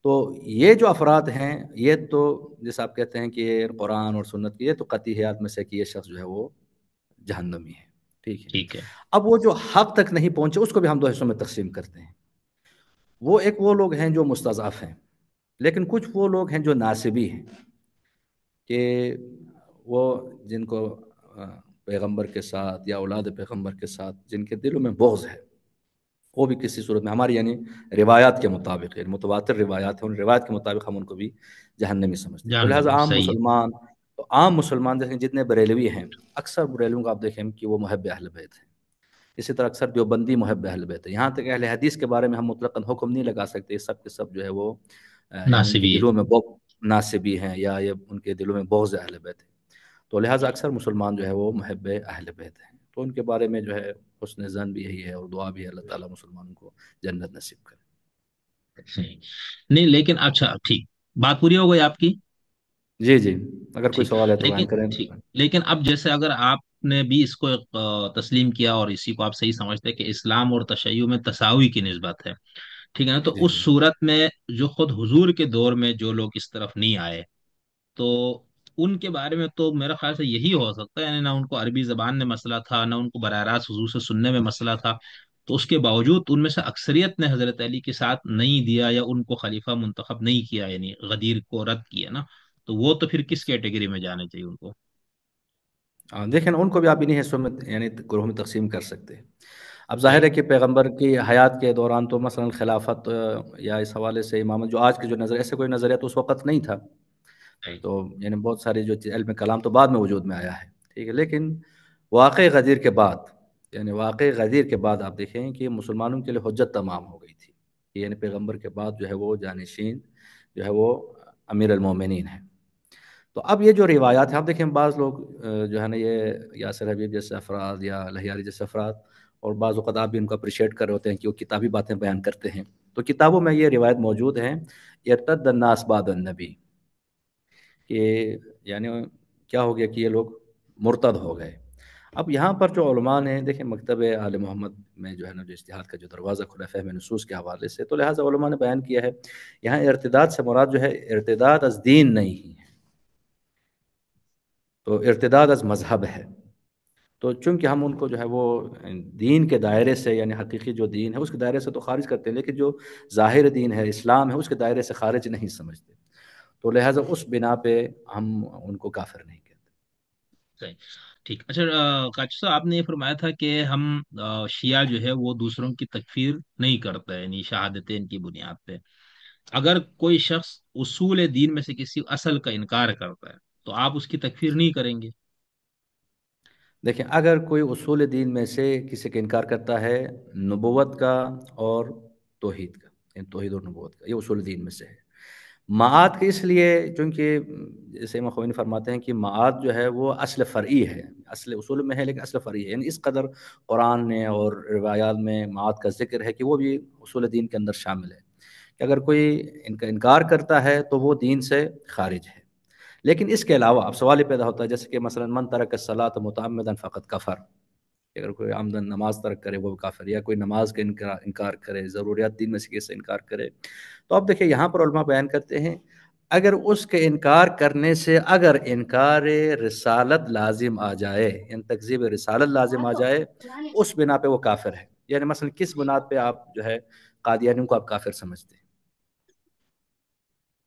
تو یہ جو افراد ہیں یہ تو جیسے آپ کہتے ہیں کہ یہ قرآن اور سنت کی، یہ تو قطعی حیات میں سے کہ یہ شخص جو ہے وہ جہنمی ہے، ٹھیک ہے؟ ٹھیک ہے۔ اب وہ جو حق تک نہیں پہنچے اس کو بھی ہم دو حصوں میں تقسیم کرتے ہیں۔ وہ لوگ ہیں جو مستضعف ہیں، لیکن کچھ وہ لوگ ہیں جو ناصبی ہیں، کہ وہ جن کو پیغمبر کے ساتھ یا اولاد پیغمبر کے ساتھ جن کے دلوں میں بغض ہے، وہ بھی کسی صورت میں ہماری یعنی روایات کے مطابق، یعنی متواتر روایات ہیں، ان روایات کے مطابق ہم ان کو بھی جہنمی سمجھتے ہیں۔ تو جہنم لہٰذا میں عام صحیح ہے۔ مسلمان، تو عام مسلمان دیکھیں جتنے بریلوی ہیں، اکثر بریلویوں کو آپ دیکھیں کہ وہ محب اہل بیت ہیں، اسی طرح اکثر دیوبندی محب اہل بیت ہیں، یہاں تک اہل حدیث کے بارے میں ہم مطلقاً حکم نہیں لگا سکتے، سب کے سب جو ہے وہ یعنی ان کے ناصبی ہے۔ دلوں میں بغض ناصبی ہیں، یا یہ ان کے دلوں میں بغض اہل بیت ہے، تو لہٰذا اکثر مسلمان جو ہے وہ محب اہل بیت ہیں، تو ان کے بارے میں جو ہے حسن ظن بھی یہی ہے، اور دعا بھی ہے اللہ تعالیٰ مسلمانوں کو جنت نصیب کرے۔ صحیح۔ نہیں لیکن اچھا ٹھیک، بات پوری ہو گئی آپ کی؟ جی جی، اگر کوئی ٹھیک سوال ہے تو لیکن بیان کریں۔ ٹھیک لیکن اب جیسے اگر آپ نے بھی اس کو تسلیم کیا اور اسی کو آپ صحیح سمجھتے ہیں کہ اسلام اور تشیع میں تساوی کی نسبت ہے، ٹھیک ہے نا، تو جی اس جی، صورت میں جو خود حضور کے دور میں جو لوگ اس طرف نہیں آئے، تو ان کے بارے میں تو میرا خیال سے یہی ہو سکتا ہے، یعنی نہ ان کو عربی زبان میں مسئلہ تھا، نہ ان کو براہ راست حضور سے سننے میں مسئلہ تھا، تو اس کے باوجود ان میں سے اکثریت نے حضرت علی کے ساتھ نہیں دیا یا ان کو خلیفہ منتخب نہیں کیا، یعنی غدیر کو رد کیا نا، تو وہ تو پھر کس کیٹیگری میں جانے چاہیے ان کو؟ دیکھیں نا، ان کو بھی آپ انہیں حصوں میں یعنی گروہ میں تقسیم کر سکتے ہیں۔ اب ظاہر صحیح ہے کہ پیغمبر کی حیات کے دوران تو مثلا خلافت یا اس حوالے سے امامت جو آج کے جو نظر، ایسے کوئی نظریہ تو اس وقت نہیں تھا، صحیح۔ تو یعنی بہت ساری جو علم کلام تو بعد میں وجود میں آیا ہے، ٹھیک ہے، لیکن واقع غدیر کے بعد، یعنی واقع غدیر کے بعد آپ دیکھیں کہ مسلمانوں کے لیے حجت تمام ہو گئی تھی، کہ یعنی پیغمبر کے بعد جو ہے وہ جانشین جو ہے وہ امیر المومنین ہے۔ تو اب یہ جو روایات ہیں آپ دیکھیں، بعض لوگ جو ہے نا یہ یاسر حبیب جیسے افراد یا لہیاری جیسے افراد، اور بعض اوقات آپ بھی ان کو اپریشیٹ کر رہے ہوتے ہیں کہ وہ کتابی باتیں بیان کرتے ہیں، تو کتابوں میں یہ روایت موجود ہے، ارتد الناس بعد النبی، کہ یعنی کیا ہو گیا کہ یہ لوگ مرتد ہو گئے۔ اب یہاں پر جو علماء نے دیکھیں مکتب آل محمد میں جو ہے نا جو اجتہاد کا جو دروازہ کھلا فہم نصوص کے حوالے سے، تو لہٰذا علماء نے بیان کیا ہے یہاں ارتداد سے مراد جو ہے ارتداد از دین نہیں ہے، تو ارتداد از مذہب ہے، تو چونکہ ہم ان کو جو ہے وہ دین کے دائرے سے، یعنی حقیقی جو دین ہے اس کے دائرے سے تو خارج کرتے ہیں، لیکن جو ظاہر دین ہے اسلام ہے اس کے دائرے سے خارج نہیں سمجھتے، تو لہٰذا اس بنا پہ ہم ان کو کافر نہیں کہتے۔ صحیح، ٹھیک، اچھا کاچو صاحب، آپ نے یہ فرمایا تھا کہ ہم شیعہ جو ہے وہ دوسروں کی تکفیر نہیں کرتا ہے، یعنی شہادتین کی بنیاد پہ اگر کوئی شخص اصول دین میں سے کسی اصل کا انکار کرتا ہے تو آپ اس کی تکفیر نہیں کریں گے؟ دیکھیں، اگر کوئی اصول دین میں سے کسی کا انکار کرتا ہے، نبوت کا اور توحید کا، یعنی توحید اور نبوت کا، یہ اصول دین میں سے ہے۔ معاد کے اس لیے چونکہ جیسے امام خمینی فرماتے ہیں کہ معاد جو ہے وہ اصل فرعی ہے، اصل اصول میں ہے لیکن اصل فرعی ہے، یعنی اس قدر قرآن نے اور روایات میں معاد کا ذکر ہے کہ وہ بھی اصول دین کے اندر شامل ہے، کہ اگر کوئی ان کا انکار کرتا ہے تو وہ دین سے خارج ہے۔ لیکن اس کے علاوہ اب سوال یہ پیدا ہوتا ہے، جیسے کہ مثلا من ترک الصلاۃ متعمدا فقط کفر، کہ اگر کوئی عمدن نماز ترک کرے وہ کافر، یا کوئی نماز کا انکار کرے، ضروریات دین میں سے کسی سے انکار کرے، تو اب دیکھیں یہاں پر علماء بیان کرتے ہیں، اگر اس کے انکار کرنے سے اگر انکار رسالت لازم آ جائے، یعنی تکذیب رسالت لازم آ جائے، اس بنا پہ وہ کافر ہے۔ یعنی مثلا کس بنیاد پہ آپ جو ہے قادیانیوں کو آپ کافر سمجھتے ہیں؟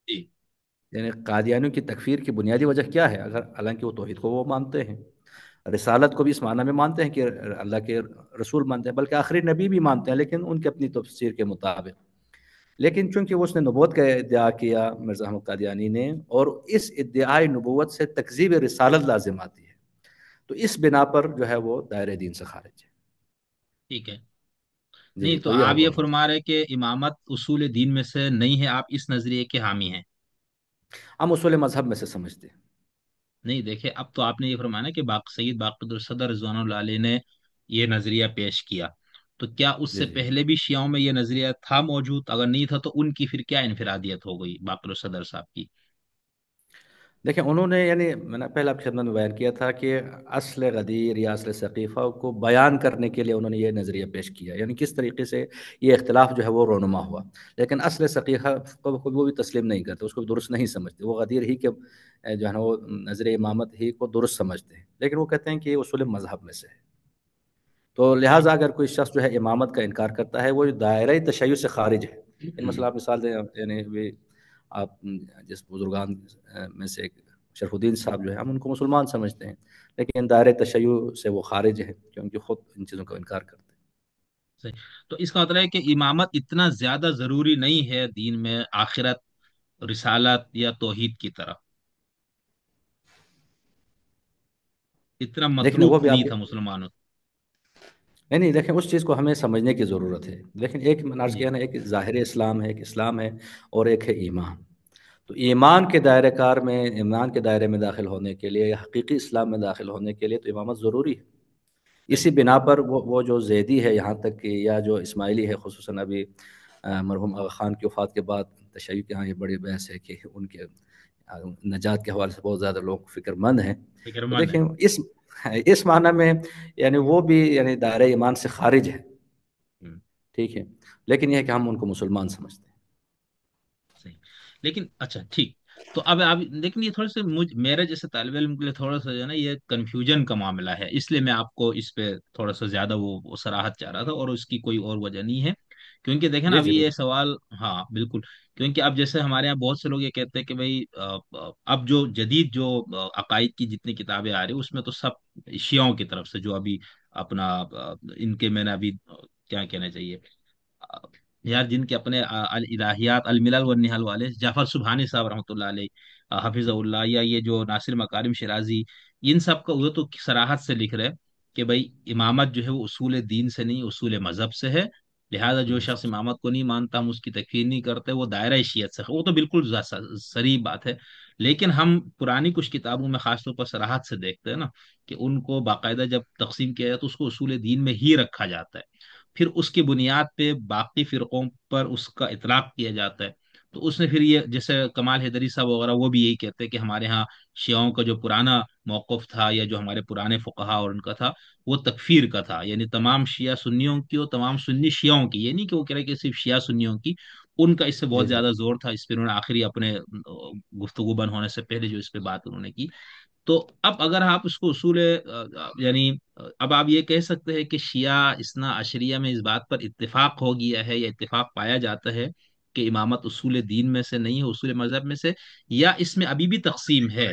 جی، یعنی قادیانیوں کی تکفیر کی بنیادی وجہ کیا ہے؟ اگر حالانکہ وہ توحید کو وہ مانتے ہیں، رسالت کو بھی اس معنی میں مانتے ہیں کہ اللہ کے رسول مانتے ہیں، بلکہ آخری نبی بھی مانتے ہیں لیکن ان کی اپنی تفسیر کے مطابق، لیکن چونکہ اس نے نبوت کا ادعا کیا مرزا احمد قادیانی نے، اور اس ادعائے نبوت سے تکذیب رسالت لازم آتی ہے، تو اس بنا پر جو ہے وہ دائرہ دین سے خارج ہے۔ ٹھیک ہے، جی نہیں جی، تو تو یہ آپ ہم یہ فرماتے ہیں۔ فرما رہے کہ امامت اصول دین میں سے نہیں ہے، آپ اس نظریے کے حامی ہیں؟ ہم اصول مذہب میں سے سمجھتے ہیں۔ نہیں دیکھیں، اب تو آپ نے یہ فرمایا کہ سید باقر الصدر رضوان اللہ علیہ نے یہ نظریہ پیش کیا، تو کیا اس جی سے جی، پہلے بھی شیعوں میں یہ نظریہ تھا موجود؟ اگر نہیں تھا تو ان کی پھر کیا انفرادیت ہو گئی باقر الصدر صاحب کی؟ دیکھیں انہوں نے، یعنی میں نے پہلے آپ کی خدمت میں بیان کیا تھا کہ اصل غدیر یا اصل ثقیفہ کو بیان کرنے کے لیے انہوں نے یہ نظریہ پیش کیا، یعنی کس طریقے سے یہ اختلاف جو ہے وہ رونما ہوا، لیکن اصل ثقیفہ کو وہ بھی تسلیم نہیں کرتے، اس کو بھی درست نہیں سمجھتے، وہ غدیر ہی کے جو ہے نا وہ نظر امامت ہی کو درست سمجھتے ہیں، لیکن وہ کہتے ہیں کہ یہ اصول مذہب میں سے ہے۔ تو صحیح، لہٰذا اگر کوئی شخص جو ہے امامت کا انکار کرتا ہے وہ دائرۂ تشیع سے خارج ہے۔ ان مسئلہ آپ مثال دیں، یعنی بھی آپ جس بزرگان میں سے ایک شرف الدین صاحب جو ہے ہم ان کو مسلمان سمجھتے ہیں، لیکن دائرۂ تشیع سے وہ خارج ہے کیونکہ خود ان چیزوں کا انکار کرتے ہیں۔ صحیح، تو اس کا مطلب ہے کہ امامت اتنا زیادہ ضروری نہیں ہے دین میں، آخرت، رسالت یا توحید کی طرح اتنا لیکن مطلوب وہ بھی آپ نہیں کے، تھا مسلمانوں نہیں دیکھیں اس چیز کو ہمیں سمجھنے کی ضرورت ہے۔ لیکن ایک میں نے عرض جی، کیا نا، ایک ظاہر اسلام ہے، ایک اسلام ہے، اور ایک ہے ایمان۔ تو ایمان کے دائرہ کار میں، ایمان کے دائرے میں داخل ہونے کے لیے یا حقیقی اسلام میں داخل ہونے کے لیے تو امامت ضروری ہے۔ صحیح، اسی بنا پر وہ جو زیدی ہے یہاں تک کہ، یا جو اسماعیلی ہے، خصوصاً ابھی مرحوم آغا خان کی وفات کے بعد تشیع کے یہاں یہ بڑی بحث ہے کہ ان کے نجات کے حوالے سے بہت زیادہ لوگ فکر مند ہیں۔ فکر تو مند ہے۔ دیکھیں اس معنی میں یعنی وہ بھی یعنی دائرہ ایمان سے خارج ہے، ہم، ٹھیک ہے، لیکن یہ ہے کہ ہم ان کو مسلمان سمجھتے ہیں۔ صحیح، لیکن اچھا ٹھیک، تو اب لیکن یہ تھوڑا سا میرے جیسے طالب علم کے لیے تھوڑا سا جو ہے نا یہ کنفیوژن کا معاملہ ہے، اس لیے میں آپ کو اس پہ تھوڑا سا زیادہ وہ صراحت چاہ رہا تھا، اور اس کی کوئی اور وجہ نہیں ہے، کیونکہ دیکھیں نا جی ابھی جی یہ بالکل، سوال، ہاں بالکل، کیونکہ اب جیسے ہمارے یہاں بہت سے لوگ یہ کہتے ہیں کہ بھائی اب جو جدید جو عقائد کی جتنی کتابیں آ رہی ہیں اس میں تو سب شیعوں کی طرف سے جو ابھی اپنا ان کے میں نے ابھی کیا کہنا چاہیے، یار جن کے اپنے الہیات الملل والنحل والے جعفر سبحانی صاحب رحمۃ اللہ علیہ، حفظ اللہ، یا یہ جو ناصر مکارم شیرازی، ان سب کا وہ تو صراحت سے لکھ رہے کہ بھائی امامت جو ہے وہ اصول دین سے نہیں، اصول مذہب سے ہے، لہذا جو جی شخص جی امامت کو نہیں مانتا ہم اس کی تکفیر نہیں کرتے، وہ دائرہ شیعت سے، وہ تو بالکل صریح بات ہے، لیکن ہم پرانی کچھ کتابوں میں خاص طور پر صراحت سے دیکھتے ہیں نا کہ ان کو باقاعدہ جب تقسیم کیا جاتا ہے تو اس کو اصول دین میں ہی رکھا جاتا ہے، پھر اس کی بنیاد پہ باقی فرقوں پر اس کا اطلاق کیا جاتا ہے، تو اس نے پھر یہ جیسے کمال حیدری صاحب وغیرہ وہ بھی یہی کہتے ہیں کہ ہمارے ہاں شیعوں کا جو پرانا موقف تھا یا جو ہمارے پرانے فقہا اور ان کا تھا وہ تکفیر کا تھا، یعنی تمام شیعہ سنیوں کی اور تمام سنی شیعوں کی، یہ نہیں کہ وہ کہہ رہے کہ صرف شیعہ سنیوں کی، ان کا اس سے جی بہت جی زیادہ زور تھا، اس پہ انہوں نے آخری اپنے گفتگو بند ہونے سے پہلے جو اس پہ بات انہوں نے کی، تو اب اگر آپ اس کو اصول یعنی اب آپ یہ کہہ سکتے ہیں کہ شیعہ اثنا عشریہ میں اس بات پر اتفاق ہو گیا ہے یا اتفاق پایا جاتا ہے کہ امامت اصول دین میں سے نہیں ہے، اصول مذہب میں سے، یا اس میں ابھی بھی تقسیم ہے؟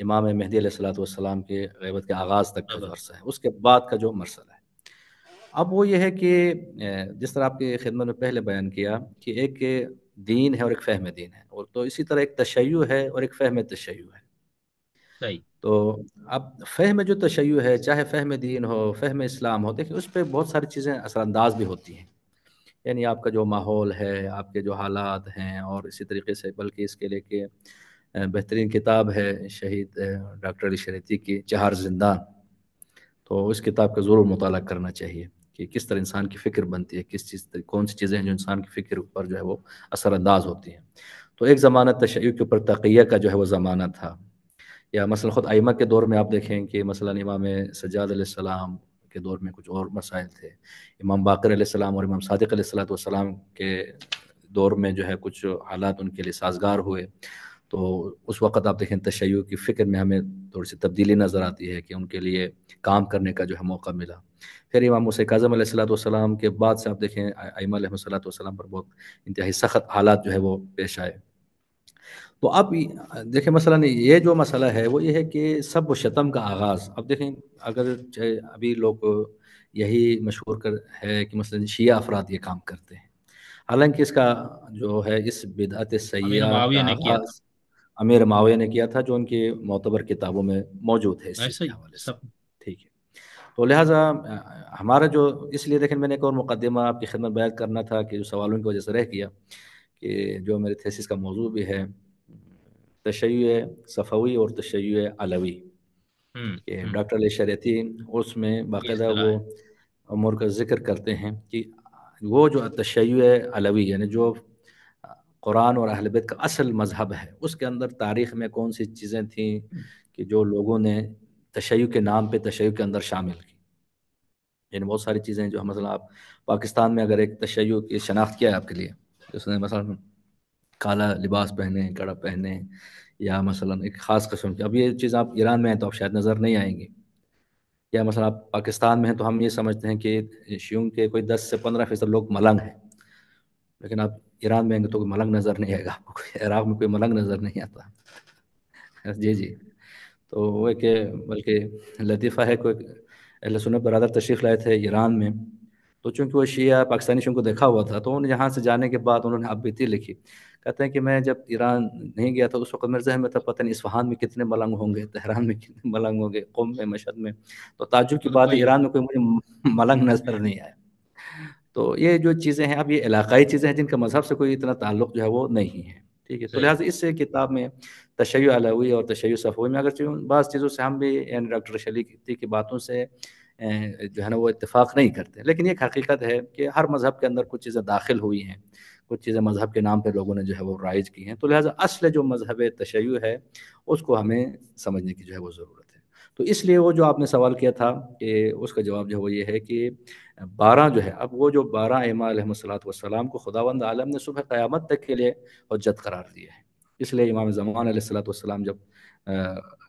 امام مہدی علیہ الصلوۃ والسلام کے غیبت کے آغاز تک کا جو عرصہ ہے، اس کے بعد کا جو مرحلہ ہے۔ اب وہ یہ ہے کہ جس طرح آپ کی خدمت میں پہلے بیان کیا کہ ایک دین ہے اور ایک فہم دین ہے، اور تو اسی طرح ایک تشیع ہے اور ایک فہم تشیع ہے۔ صحیح۔ تو اب فہم جو تشیع ہے، چاہے فہم دین ہو، فہم اسلام ہو، دیکھیں اس پہ بہت ساری چیزیں اثر انداز بھی ہوتی ہیں، یعنی آپ کا جو ماحول ہے، آپ کے جو حالات ہیں، اور اسی طریقے سے بلکہ اس کے لے کے بہترین کتاب ہے شہید ڈاکٹر علی شریعتی کی چہار زندان، تو اس کتاب کا ضرور مطالعہ کرنا چاہیے کہ کس طرح انسان کی فکر بنتی ہے، کس چیز کون سی چیزیں ہیں جو انسان کی فکر پر جو ہے وہ اثر انداز ہوتی ہیں۔ تو ایک زمانہ تشیع کے اوپر تقیہ کا جو ہے وہ زمانہ تھا، یا مثلا خود ائمہ کے دور میں آپ دیکھیں کہ مثلا امام سجاد علیہ السلام کے دور میں کچھ اور مسائل تھے، امام باقر علیہ السلام اور امام صادق علیہ السلام کے دور میں جو ہے کچھ حالات ان کے لیے سازگار ہوئے، تو اس وقت آپ دیکھیں تشیع کی فکر میں ہمیں تھوڑی سی تبدیلی نظر آتی ہے کہ ان کے لیے کام کرنے کا جو ہے موقع ملا۔ پھر امام موسیٰ کاظم علیہ السلام کے بعد سے آپ دیکھیں ائمہ علیہ السلام پر بہت انتہائی سخت حالات جو ہے وہ پیش آئے۔ تو اب دیکھیں مثلا یہ جو مسئلہ ہے وہ یہ ہے کہ سب و شتم کا آغاز، اب دیکھیں اگر ابھی لوگ یہی مشہور ہے کہ مثلا شیعہ افراد یہ کام کرتے ہیں، حالانکہ اس کا جو ہے اس بدعت امیر سیئہ کا معاویہ نے کیا تھا، آغاز امیر معاویہ نے کیا تھا، جو ان کی معتبر کتابوں میں موجود ہے اس چیز ایسا کے ہی حوالے سے۔ سب۔ ٹھیک ہے، تو لہٰذا ہمارا جو اس لیے دیکھیں میں نے ایک اور مقدمہ آپ کی خدمت بیان کرنا تھا کہ جو سوالوں کی وجہ سے رہ گیا، کہ جو میرے تھیسس کا موضوع بھی ہے تشیع صفوی اور تشیع علوی، ہوں کہ ہوں ڈاکٹر علی شریعتی اس میں یہ باقاعدہ اصطلاح وہ ہے۔ امور کا ذکر کرتے ہیں کہ وہ جو تشیع علوی یعنی جو قرآن اور اہل بیت کا اصل مذہب ہے، اس کے اندر تاریخ میں کون سی چیزیں تھیں کہ جو لوگوں نے تشیع کے نام پہ تشیع کے اندر شامل کی، یعنی بہت ساری چیزیں جو مثلا آپ پاکستان میں اگر ایک تشیع کی شناخت کیا ہے آپ کے لیے، اس نے مثلا کالا لباس پہنے، کڑا پہنے، یا مثلا ایک خاص قسم کی، اب یہ چیز آپ ایران میں ہیں تو آپ شاید نظر نہیں آئیں گی، یا مثلا آپ پاکستان میں ہیں تو ہم یہ سمجھتے ہیں کہ شیعوں کے کوئی 10 سے 15% لوگ ملنگ ہیں، لیکن آپ ایران میں آئیں گے تو کوئی ملنگ نظر نہیں آئے گا آپ کو، عراق میں کوئی ملنگ نظر نہیں آتا۔ جی جی، تو وہ کہ بلکہ لطیفہ ہے، کوئی اہل سنت برادر تشریف لائے تھے ایران میں، تو چونکہ وہ شیعہ پاکستانی شیعوں کو دیکھا ہوا تھا، تو یہاں سے جانے کے بعد انہوں نے آپ بیتی لکھی، کہتے ہیں کہ میں جب ایران نہیں گیا تھا اس وقت میرے ذہن میں تھا پتہ نہیں اصفہان میں کتنے ملنگ ہوں گے، تہران میں کتنے ملنگ ہوں گے، قم میں، مشہد میں، تو تعجب کی تو بات ہے کوئی ایران میں کوئی مجھے ملنگ نظر نہیں آیا۔ تو یہ جو چیزیں ہیں اب یہ علاقائی چیزیں ہیں جن کا مذہب سے کوئی اتنا تعلق جو ہے وہ نہیں ہے، ٹھیک ہے، تو صحیح۔ لہٰذا اس سے کتاب میں تشیع علوی اور تشیع صفوی میں اگرچہ بعض چیزوں سے ہم بھی یعنی ڈاکٹر شریعتی کی باتوں سے جو ہے نا وہ اتفاق نہیں کرتے، لیکن یہ ایک حقیقت ہے کہ ہر مذہب کے اندر کچھ چیزیں داخل ہوئی ہیں، کچھ چیزیں مذہب کے نام پہ لوگوں نے جو ہے وہ رائج کی ہیں، تو لہٰذا اصل جو مذہب تشیع ہے اس کو ہمیں سمجھنے کی جو ہے وہ ضرورت ہے۔ تو اس لیے وہ جو آپ نے سوال کیا تھا کہ اس کا جواب جو ہے وہ یہ ہے کہ 12 جو ہے، اب وہ جو 12 ائمہ علیہ الصلوۃ والسلام کو خداوند عالم نے صبح قیامت تک کے لیے حجت قرار دیا ہے، اس لیے امام زمان علیہ الصلوۃ والسلام جب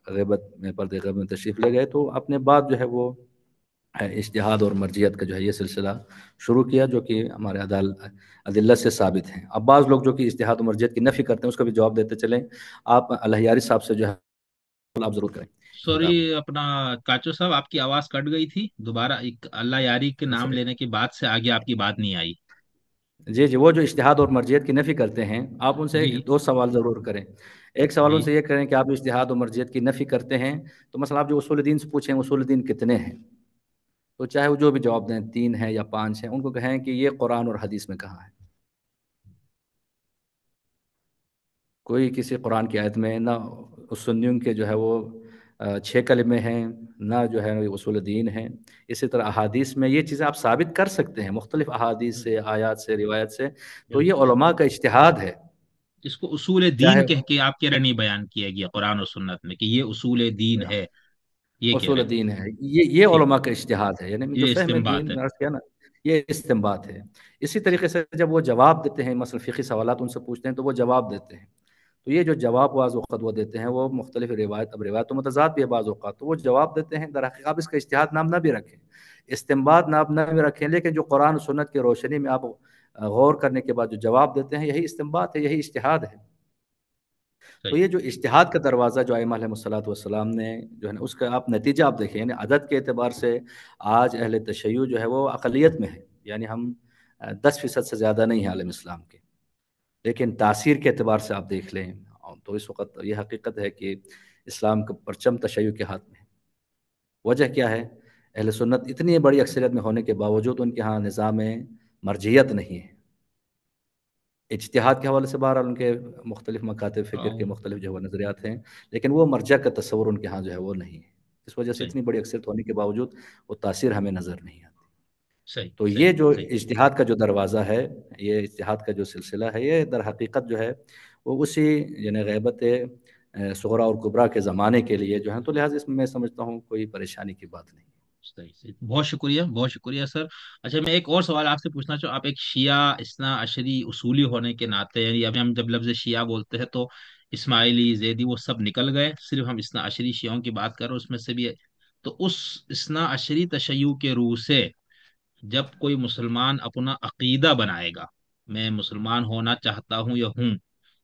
غیبت میں پردے غیب میں تشریف لے گئے تو اپنے بعد جو ہے وہ اجتہاد اور مرجیت کا جو ہے یہ سلسلہ شروع کیا، جو کہ ہمارے عدلت سے ثابت ہیں۔ اب بعض لوگ جو کہ اجتہاد و مرجیت کی نفی کرتے ہیں اس کا بھی جواب دیتے چلیں، آپ الہیاری صاحب سے جو ہے آپ ضرور کریں سوری، کتاب۔ اپنا کاچو صاحب آپ کی آواز کٹ گئی تھی، دوبارہ ایک اللہ یاری کے نام اچھا لینے کے بعد سے آگے آپ کی بات نہیں آئی۔ جی جی، وہ جو اجتہاد اور مرجیت کی نفی کرتے ہیں آپ ان سے جی 2 سوال ضرور کریں۔ ایک سوال ان جی، سے یہ کریں کہ آپ اجتہاد و مرجیت کی نفی کرتے ہیں، تو مثلا آپ جو اصول دین سے پوچھیں اصول دین کتنے ہیں، تو چاہے وہ جو بھی جواب دیں 3 ہیں یا 5 ہیں، ان کو کہیں کہ یہ قرآن اور حدیث میں کہاں ہے، کوئی کسی قرآن کی آیت میں نہ، سنیوں کے جو ہے وہ 6 کلمے ہیں، نہ جو ہے اصول دین ہیں، اسی طرح احادیث میں یہ چیزیں آپ ثابت کر سکتے ہیں مختلف احادیث سے، آیات سے، روایت سے، تو یہ بالکل۔ علماء کا اجتہاد ہے، اس کو اصول دین چاہے کہہ کے آپ کہہ رہے نہیں بیان کیا گیا قرآن اور سنت میں کہ یہ اصول دین ہے، یہ کہہ رہے اصول ہیں۔ دین ہے، یہ ٹھیک، علماء کا اجتہاد ہے، یعنی جو یہ فہم استنباط دین ہے۔ میں عرض کیا نا، یہ استنباط ہے۔ اسی طریقے سے جب وہ جواب دیتے ہیں مثلا فقہی سوالات ان سے پوچھتے ہیں تو وہ جواب دیتے ہیں، تو یہ جو جواب بعض اوقات وہ دیتے ہیں وہ مختلف روایت، اب روایت تو متضاد بھی ہے بعض اوقات، تو وہ جواب دیتے ہیں، در حقیقت آپ اس کا اجتہاد نام نہ بھی رکھیں، استنباط نام نہ بھی رکھیں، لیکن جو قرآن و سنت کی روشنی میں آپ غور کرنے کے بعد جو جواب دیتے ہیں یہی استنباط ہے، یہی اجتہاد ہے۔ تو صحیح یہ جو اجتہاد کا دروازہ جو ائمہ علیہ الصلوۃ والسلام نے جو ہے نا، اس کا آپ نتیجہ آپ دیکھیں، یعنی عدد کے اعتبار سے آج اہل تشیع جو ہے وہ اقلیت میں ہے، یعنی ہم 10% سے زیادہ نہیں ہیں عالم اسلام کے، لیکن تاثیر کے اعتبار سے آپ دیکھ لیں تو اس وقت یہ حقیقت ہے کہ اسلام کا پرچم تشیع کے ہاتھ میں ہے۔ وجہ کیا ہے؟ اہل سنت اتنی بڑی اکثریت میں ہونے کے باوجود ان کے ہاں نظام مرجعیت نہیں ہے۔ اجتہاد کے حوالے سے بہرحال ان کے مختلف مکاتب فکر کے آؤ، مختلف جو ہے وہ نظریات ہیں، لیکن وہ مرجع کا تصور ان کے ہاں جو ہے وہ نہیں ہے، اس وجہ سے صحیح اتنی بڑی اکثریت ہونے کے باوجود وہ تاثیر ہمیں نظر نہیں آتی۔ صحیح تو صحیح یہ جو صحیح اجتہاد کا جو دروازہ ہے، یہ اجتہاد کا جو سلسلہ ہے، یہ در حقیقت جو ہے وہ اسی یعنی غیبت صغریٰ اور کبریٰ کے زمانے کے لیے جو ہے، تو لہٰذا اس میں سمجھتا ہوں کوئی پریشانی کی بات نہیں۔ صحیح صحیح، بہت شکریہ بہت شکریہ سر۔ اچھا، میں ایک اور سوال آپ سے پوچھنا چاہوں، آپ ایک شیعہ اثنا عشری اصولی ہونے کے ناطے، یعنی ابھی ہم جب لفظ شیعہ بولتے ہیں تو اسماعیلی زیدی وہ سب نکل گئے، صرف ہم اثنا عشری شیعوں کی بات کر رہے ہیں، اس میں سے بھی تو اس اثنا عشری تشیع کے روح سے جب کوئی مسلمان اپنا عقیدہ بنائے گا، میں مسلمان ہونا چاہتا ہوں یا ہوں،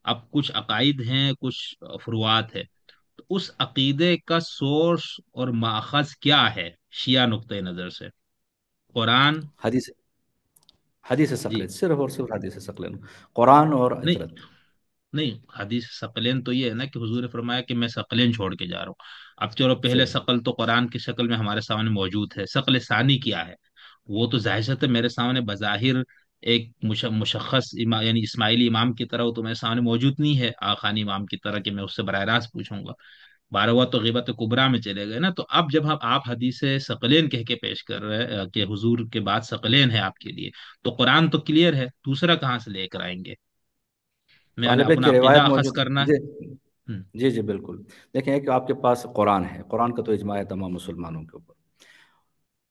اب کچھ عقائد ہیں کچھ فروعات ہے، تو اس عقیدے کا سورس اور ماخذ کیا ہے شیعہ نقطۂ نظر سے؟ قرآن؟ حدیث حدیث جی، ثقلین، صرف اور صرف حدیث ثقلین، قرآن اور نہیں اطرت۔ نہیں، حدیث ثقلین تو یہ ہے نا کہ حضور نے فرمایا کہ میں ثقلین چھوڑ کے جا رہا ہوں۔ اب چلو، پہلے صحیح، ثقل تو قرآن کی شکل میں ہمارے سامنے موجود ہے، ثقل ثانی کیا ہے؟ وہ تو ظاہر سی بات ہے میرے سامنے بظاہر ایک مشخص یعنی اسماعیلی امام کی طرح وہ تو میرے سامنے موجود نہیں ہے، آخانی امام کی طرح کہ میں اس سے براہ راست پوچھوں گا، بارہ ہوا تو غیبت کبرا میں چلے گئے نا۔ تو اب جب آپ حدیث ثقلین کہہ کے پیش کر رہے ہیں کہ حضور کے بعد ثقلین ہے آپ کے لیے، تو قرآن تو کلیئر ہے، دوسرا کہاں سے لے کر آئیں گے؟ تو میں نے اہل بیت اپنا کی عقیدہ روایت اخذ موجود کرنا جی، ہے۔ جی جی بالکل۔ دیکھیں، ایک آپ کے پاس قرآن ہے، قرآن کا تو اجماع ہے تمام مسلمانوں کے اوپر۔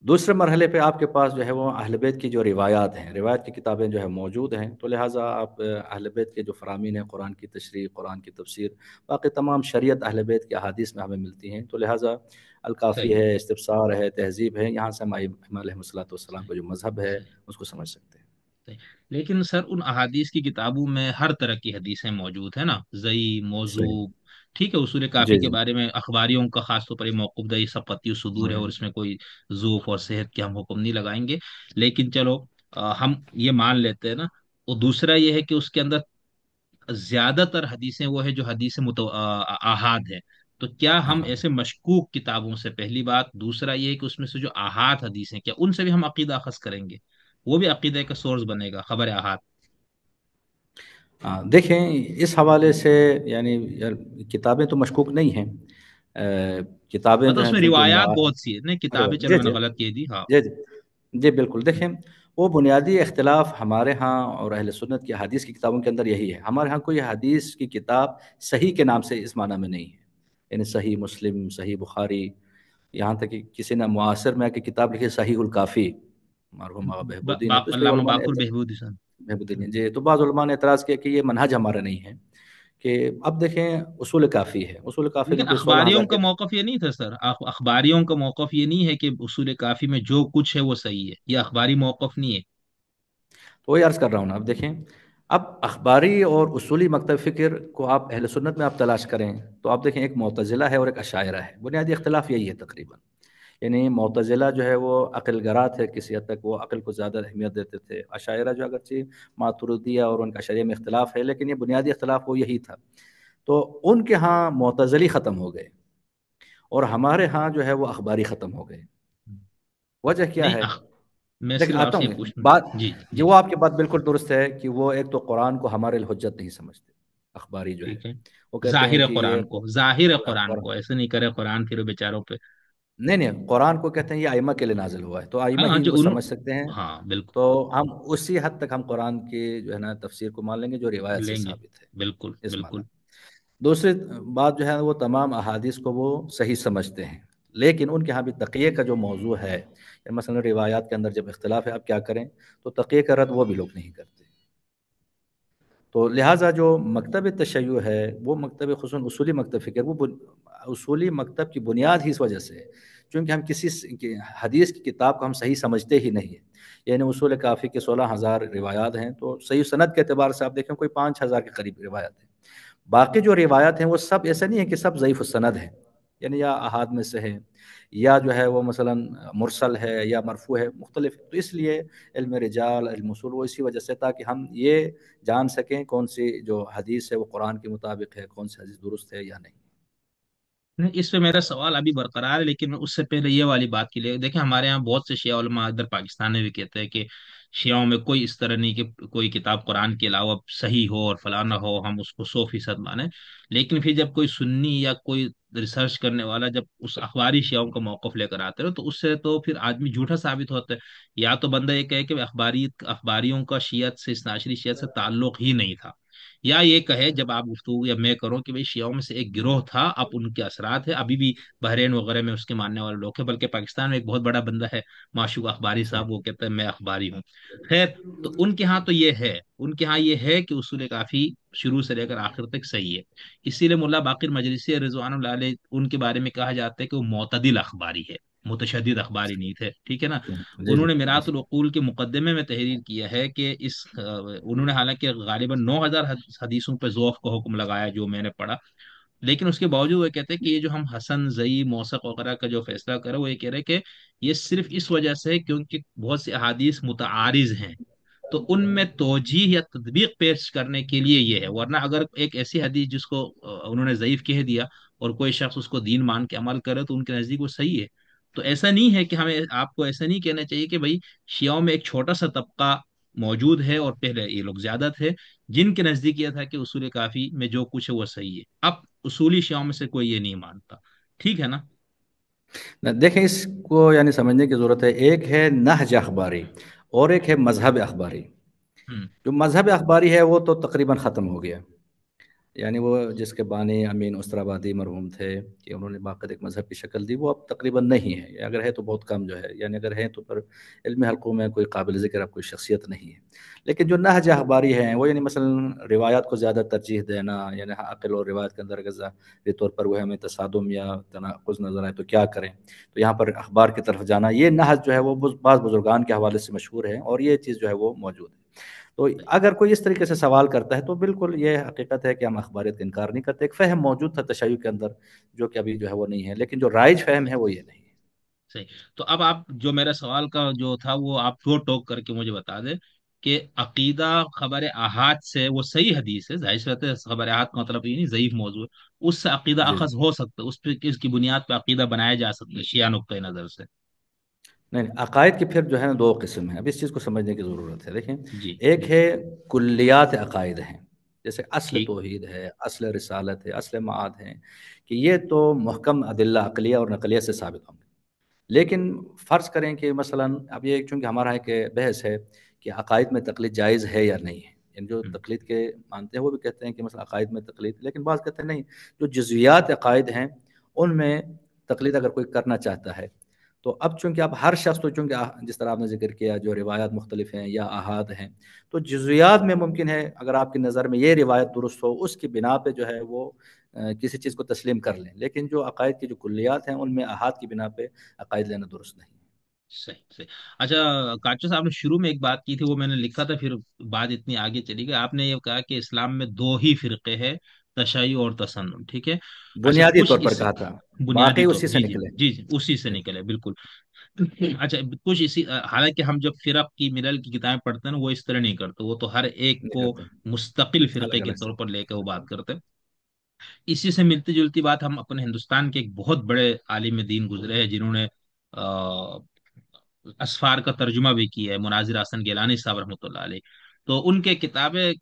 دوسرے مرحلے پہ آپ کے پاس جو ہے وہ اہل بیت کی جو روایات ہیں، روایت کی کتابیں جو ہے موجود ہیں، تو لہٰذا آپ اہل بیت کے جو فرامین ہیں، قرآن کی تشریح، قرآن کی تفسیر، باقی تمام شریعت اہل بیت کے احادیث میں ہمیں ملتی ہیں، تو لہٰذا الکافی صحیح ہے، استفسار ہے، تہذیب ہے، یہاں سے ہم امام علیہ الصلوۃ والسلام کا جو مذہب ہے صحیح اس کو سمجھ سکتے ہیں۔ صحیح۔ لیکن سر ان احادیث کی کتابوں میں ہر طرح کی حدیثیں موجود ہیں نا، ضعیف، صحیح، موضوع، ٹھیک ہے، اصول کافی جی کے جی، بارے میں اخباریوں کا خاص طور پر یہ موقف دہی سب پتی صدور ہے، جی اور اس میں کوئی ذوف اور صحت کے ہم حکم نہیں لگائیں گے، لیکن چلو ہم یہ مان لیتے ہیں نا۔ اور دوسرا یہ ہے کہ اس کے اندر زیادہ تر حدیثیں وہ ہے جو حدیث آحاد ہے، تو کیا ہم ہاں۔ ایسے مشکوک کتابوں سے، پہلی بات، دوسرا یہ ہے کہ اس میں سے جو آحاد حدیثیں کیا ان سے بھی ہم عقیدہ اخذ کریں گے؟ وہ بھی عقیدہ کا سورس بنے گا، خبر احاد؟ ہاں دیکھیں، اس حوالے سے یعنی یار کتابیں تو مشکوک نہیں ہیں، کتابیں مطلب جو اس ہیں میں چونکہ روایات بہت سی ہے، نہیں کتابیں، چلو جی میں نے جی غلط کہہ دی، ہاں۔ جی جی جی بالکل۔ دیکھیں، وہ بنیادی اختلاف ہمارے ہاں اور اہل سنت کی حدیث کی کتابوں کے اندر یہی ہے، ہمارے ہاں کوئی حدیث کی کتاب صحیح کے نام سے اس معنی میں نہیں ہے، یعنی صحیح مسلم، صحیح بخاری، یہاں تک کہ کسی نے معاصر میں آ کے کتاب لکھی صحیح الکافی، مرحوم آقا بہبودی نے، تو اس پہ علامہ علماء نے باقر بہبود حسن۔ بہبودی جی، تو بعض علماء نے اعتراض کیا کہ یہ منہج ہمارا نہیں ہے، کہ اب دیکھیں اصول کافی ہے، اصول کافی میں لیکن کوئی 16,000 اخباریوں کا موقف یہ نہیں تھا سر، اخباریوں کا موقف یہ نہیں ہے کہ اصول کافی میں جو کچھ ہے وہ صحیح ہے، یہ اخباری موقف نہیں ہے۔ تو وہی عرض کر رہا ہوں نا، اب دیکھیں، اب اخباری اور اصولی مکتب فکر کو آپ اہل سنت میں آپ تلاش کریں تو آپ دیکھیں ایک معتزلہ ہے اور ایک اشاعرہ ہے، بنیادی اختلاف یہی ہے تقریباً، یعنی معتزلہ جو ہے وہ عقل گرا تھے، کسی حد تک وہ عقل کو زیادہ اہمیت دیتے تھے، اشاعرہ جو اگرچہ ماتریدیہ اور ان کا اشعریہ میں اختلاف ہے، لیکن یہ بنیادی اختلاف وہ یہی تھا، تو ان کے ہاں معتزلی ختم ہو گئے اور ہمارے ہاں جو ہے وہ اخباری ختم ہو گئے۔ وجہ کیا نہیں ہے؟ میں دیکھ صرف آپ آتا سے یہ ہوں پوچھنا، بات، جی جی، جو وہ آپ کی بات بالکل درست ہے کہ وہ ایک تو قرآن کو ہمارے الحجت نہیں سمجھتے، اخباری جو ہے ٹھیک ہے، وہ کہتے ہیں ظاہر کہ یہ قرآن کو، ظاہر قرآن قرآن، کو ایسے نہیں کرے قرآن پھر بیچاروں پہ۔ نہیں نہیں، قرآن کو کہتے ہیں یہ ائمہ کے لیے نازل ہوا ہے، تو ائمہ ہاں ہی ان جو کو سمجھ سکتے ہیں، ہاں بالکل، تو ہم اسی حد تک ہم قرآن کی جو ہے نا تفسیر کو مان لیں گے جو روایت سے لیں گے، ثابت ہے، بالکل اس معنی بالکل۔ میں۔ دوسری بات جو ہے وہ تمام احادیث کو وہ صحیح سمجھتے ہیں، لیکن ان کے ہاں بھی تقیہ کا جو موضوع ہے، مثلا روایات کے اندر جب اختلاف ہے اب کیا کریں، تو تقیہ کا رد وہ بھی لوگ نہیں کرتے، تو لہٰذا جو مکتب تشیع ہے وہ مکتب خصوصاً اصولی مکتب فکر، وہ اصولی مکتب کی بنیاد ہی اس وجہ سے ہے چونکہ ہم کسی حدیث کی کتاب کو ہم صحیح سمجھتے ہی نہیں ہیں، یعنی اصول کافی کے 16,000 روایات ہیں، تو صحیح سند کے اعتبار سے آپ دیکھیں کوئی 5,000 کے قریب روایت ہیں، باقی جو روایات ہیں وہ سب ایسا نہیں ہے کہ سب ضعیف السند ہیں، یعنی یا احاد میں سے ہے، یا جو ہے وہ مثلا مرسل ہے یا مرفوع ہے، مختلف ہے۔ تو اس لیے علم رجال، علم اصول، وہ اسی وجہ سے تاکہ ہم یہ جان سکیں کون سی جو حدیث ہے وہ قرآن کے مطابق ہے، کون سی حدیث درست ہے یا نہیں۔ نہیں، اس پہ میرا سوال ابھی برقرار ہے، لیکن اس سے پہلے یہ والی بات کے لیے دیکھیں، ہمارے یہاں بہت سے شیعہ علماء ادھر پاکستان میں بھی کہتے ہیں کہ شیعوں میں کوئی اس طرح نہیں کہ کوئی کتاب قرآن کے علاوہ صحیح ہو اور فلاں نہ ہو، ہم اس کو 100% مانیں۔ لیکن پھر جب کوئی سنی یا کوئی ریسرچ کرنے والا جب اس اخباری شیعوں کا موقف لے کر آتے ہیں تو اس سے تو پھر آدمی جھوٹا ثابت ہوتا ہے۔ یا تو بندہ یہ کہے کہ اخباریوں کا شیعت سے، اثناعشری شیعت سے تعلق ہی نہیں تھا، یا یہ کہے جب آپ گفتگو یا میں کروں کہ بھئی شیعوں میں سے ایک گروہ تھا، اب ان کے اثرات ہیں، ابھی بھی بحرین وغیرہ میں اس کے ماننے والے لوگ ہیں، بلکہ پاکستان میں ایک بہت بڑا بندہ ہے معشوق اخباری صحیح۔ صاحب، وہ کہتا ہے میں اخباری ہوں۔ خیر، تو ان کے ہاں تو یہ ہے، ان کے ہاں یہ ہے کہ اصول کافی شروع سے لے کر آخر تک صحیح ہے۔ اسی لیے ملا باقر مجلسی رضوان اللہ علیہ ان کے بارے میں کہا جاتا ہے کہ وہ معتدل اخباری ہے، متشدد اخباری نہیں تھے، ٹھیک ہے نا۔ جی انہوں جی نے جی میرات جی۔ العقول کے مقدمے میں تحریر کیا ہے کہ انہوں نے حالانکہ غالباً 9,000 حدیثوں پہ ذوف کا حکم لگایا جو میں نے پڑھا، لیکن اس کے باوجود وہ کہتے ہیں کہ یہ جو ہم حسن، ضعیف، موثق وغیرہ کا جو فیصلہ کرے، وہ یہ کہہ رہے کہ یہ صرف اس وجہ سے ہے کیونکہ بہت سی احادیث متعارض ہیں، تو ان میں توجیہ یا تطبیق پیش کرنے کے لیے یہ ہے، ورنہ اگر ایک ایسی حدیث جس کو انہوں نے ضعیف کہہ دیا اور کوئی شخص اس کو دین مان کے عمل کرے تو ان کے نزدیک وہ صحیح ہے۔ تو ایسا نہیں ہے کہ ہمیں آپ کو ایسا نہیں کہنا چاہیے کہ بھائی شیعوں میں ایک چھوٹا سا طبقہ موجود ہے اور پہلے یہ لوگ زیادہ تھے جن کے نزدیک یہ تھا کہ اصول کافی میں جو کچھ ہے وہ صحیح ہے، اب اصولی شیعوں میں سے کوئی یہ نہیں مانتا، ٹھیک ہے نا۔ دیکھیں اس کو یعنی سمجھنے کی ضرورت ہے، ایک ہے نہج اخباری اور ایک ہے مذہب اخباری۔ ہوں جو مذہب اخباری ہے وہ تو تقریباً ختم ہو گیا، یعنی وہ جس کے بانی امین اسرابادی مرحوم تھے کہ انہوں نے باقاعدہ ایک مذہب کی شکل دی، وہ اب تقریباً نہیں ہے، یا اگر ہے تو بہت کم جو ہے، یعنی اگر ہے تو پر علم حلقوں میں کوئی قابل ذکر اب کوئی شخصیت نہیں ہے۔ لیکن جو نہج اخباری ہیں وہ یعنی مثلا روایات کو زیادہ ترجیح دینا، یعنی عقل اور روایت کے اندر اگر ظاہری طور پر وہ ہمیں تصادم یا تناقض نظر آئے تو کیا کریں، تو یہاں پر اخبار کی طرف جانا، یہ نہج جو ہے وہ بعض بزرگان کے حوالے سے مشہور ہے اور یہ چیز جو ہے وہ موجود ہے۔ تو اگر کوئی اس طریقے سے سوال کرتا ہے تو بالکل یہ حقیقت ہے کہ ہم اخباریت کا انکار نہیں کرتے، ایک فہم موجود تھا تشیع کے اندر جو کہ ابھی جو ہے وہ نہیں ہے، لیکن جو رائج فہم ہے وہ یہ نہیں ہے۔ صحیح۔ تو اب آپ جو میرا سوال کا جو تھا وہ آپ دو ٹوک کر کے مجھے بتا دیں کہ عقیدہ خبر احاد سے وہ صحیح حدیث ہے، ظاہر سی بات ہے خبر احاد کا مطلب یہ نہیں ضعیف موضوع ہے، اس سے عقیدہ جی اخذ ہو سکتا ہے، اس پہ کس کی بنیاد پہ عقیدہ بنایا جا سکتا ہے شیعہ نقطۂ نظر سے؟ نہیں نہیں، عقائد کی پھر جو ہے نا دو قسم ہیں، اب اس چیز کو سمجھنے کی ضرورت ہے۔ دیکھیں، جی ایک جی، ہے کلیات عقائد ہیں، جیسے اصل ٹھیک۔ توحید ہے، اصل رسالت ہے، اصل معاد ہے، کہ یہ تو محکم ادلہ عقلیہ اور نقلیہ سے ثابت ہوں گے۔ لیکن فرض کریں کہ مثلا اب یہ چونکہ ہمارا ہے کہ بحث ہے کہ عقائد میں تقلید جائز ہے یا نہیں ہے، یعنی جو ہوں، تقلید کے مانتے ہیں وہ بھی کہتے ہیں کہ مثلا عقائد میں تقلید، لیکن بعض کہتے ہیں نہیں، جو جزویات عقائد ہیں ان میں تقلید اگر کوئی کرنا چاہتا ہے تو اب چونکہ اب ہر شخص تو چونکہ جس طرح آپ نے ذکر کیا جو روایات مختلف ہیں یا احاد ہیں، تو جزویات میں ممکن ہے اگر آپ کی نظر میں یہ روایت درست ہو اس کی بنا پہ جو ہے وہ کسی چیز کو تسلیم کر لیں، لیکن جو عقائد کی جو کلیات ہیں ان میں احاد کی بنا پہ عقائد لینا درست نہیں ہے۔ صحیح صحیح۔ اچھا کاچو صاحب نے شروع میں ایک بات کی تھی وہ میں نے لکھا تھا، پھر بات اتنی آگے چلی گئی، آپ نے یہ کہا کہ اسلام میں دو ہی فرقے ہیں، تشیع اور تسنن، ٹھیک ہے۔ اچھا بنیادی کچھ طور پر اس کہا تھا، باقی بنیادی طور اسی سے جی جی نکلے۔ جی جی اسی سے جی نکلے بالکل۔ اچھا کچھ اسی حالانکہ ہم جب فرق کی ملل کی کتابیں پڑھتے ہیں نا وہ اس طرح نہیں کرتے، وہ تو ہر ایک نہیں کو کرتے، مستقل فرقے الگ کے الگ سے۔ طور پر لے کے وہ بات کرتے ہیں۔ اسی سے ملتی جلتی بات ہم اپنے ہندوستان کے ایک بہت بڑے عالم دین گزرے ہیں جنہوں نے اسفار کا ترجمہ بھی کیا ہے، مناظر حسن گیلانی صاحب رحمۃ اللہ علیہ، تو ان کے کتابیں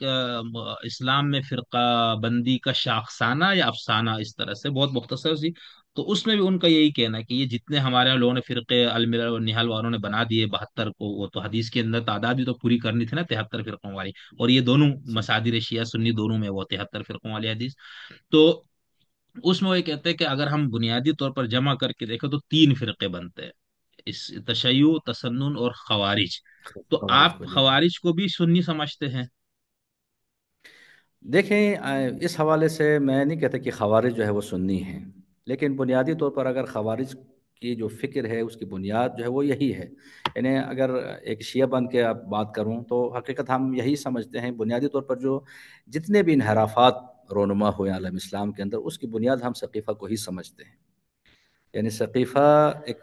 اسلام میں فرقہ بندی کا شاخسانہ یا افسانہ، اس طرح سے بہت مختصر سی، تو اس میں بھی ان کا یہی کہنا ہے کہ یہ جتنے ہمارے یہاں لوگوں نے فرقے الملل اور نہال والوں نے بنا دیے 72 کو، وہ تو حدیث کے اندر تعداد بھی تو پوری کرنی تھی نا 73 فرقوں والی، اور یہ دونوں مسادر شیعہ سنی دونوں میں وہ 73 فرقوں والی حدیث، تو اس میں وہ یہ کہتے ہیں کہ اگر ہم بنیادی طور پر جمع کر کے دیکھیں تو تین فرقے بنتے ہیں، اس تشیع، تسنن اور خوارج۔ تو خوارج آپ کو، جی جی۔ خوارج کو بھی سنی سمجھتے ہیں؟ دیکھیں اس حوالے سے میں نہیں کہتا کہ خوارج جو ہے وہ سنی ہیں، لیکن بنیادی طور پر اگر خوارج کی جو فکر ہے اس کی بنیاد جو ہے وہ یہی ہے، یعنی اگر ایک شیعہ بن کے آپ بات کروں تو حقیقت ہم یہی سمجھتے ہیں بنیادی طور پر جو جتنے بھی انحرافات رونما ہوئے عالم اسلام کے اندر، اس کی بنیاد ہم ثقیفہ کو ہی سمجھتے ہیں. یعنی ثقیفہ ایک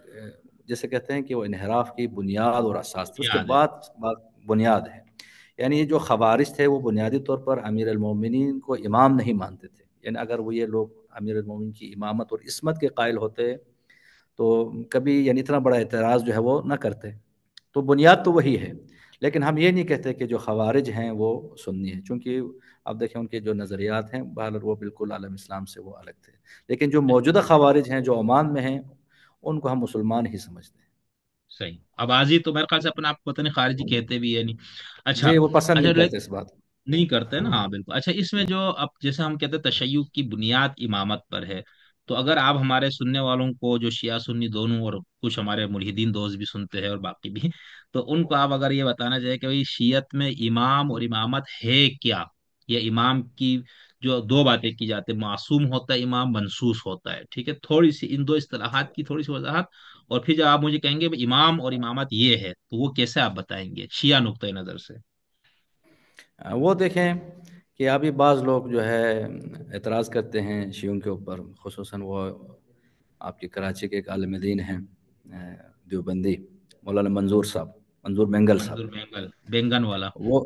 جیسے کہتے ہیں کہ وہ انحراف کی بنیاد اور اساس تھی، اس کے یاد ہے. بعد بنیاد ہے. یعنی یہ جو خوارج تھے وہ بنیادی طور پر امیر المومنین کو امام نہیں مانتے تھے. یعنی اگر وہ یہ لوگ امیر المومنین کی امامت اور عصمت کے قائل ہوتے تو کبھی یعنی اتنا بڑا اعتراض جو ہے وہ نہ کرتے. تو بنیاد تو وہی ہے. لیکن ہم یہ نہیں کہتے کہ جو خوارج ہیں وہ سنی ہیں، چونکہ اب دیکھیں ان کے جو نظریات ہیں بہرحال وہ بالکل عالم اسلام سے وہ الگ تھے. لیکن جو موجودہ خوارج ہیں جو عمان میں ہیں ان کو ہم مسلمان ہی سمجھتے ہیں. صحیح. آبازی تو میرے خیال سے اپنے آپ کو پتہ نہیں خارجی کہتے بھی ہے نہیں. اچھا. جی وہ پسند اچھا نہیں کرتے اس بات کو. نہیں کرتے نا، ہاں بالکل. اچھا، اس میں جو اب جیسے ہم کہتے ہیں تشیع کی بنیاد امامت پر ہے، تو اگر آپ ہمارے سننے والوں کو جو شیعہ سنی دونوں، اور کچھ ہمارے ملحدین دوست بھی سنتے ہیں اور باقی بھی، تو ان کو آپ اگر یہ بتانا چاہے کہ بھائی شیعت میں امام اور امامت ہے کیا، یا امام کی جو دو باتیں کی جاتی ہیں، معصوم ہوتا ہے امام، منصوص ہوتا ہے، ٹھیک ہے، تھوڑی سی ان دو اصطلاحات کی تھوڑی سی وضاحت. اور پھر جب آپ مجھے کہیں گے بھائی امام اور امامت یہ ہے، تو وہ کیسے آپ بتائیں گے شیعہ نقطۂ نظر سے؟ وہ دیکھیں کہ ابھی بعض لوگ جو ہے اعتراض کرتے ہیں شیعوں کے اوپر، خصوصاً وہ آپ کے کراچی کے ایک عالم دین ہیں دیوبندی، مولانا منظور صاحب، منظور مینگل صاحب. منظور بینگل، بینگن والا. وہ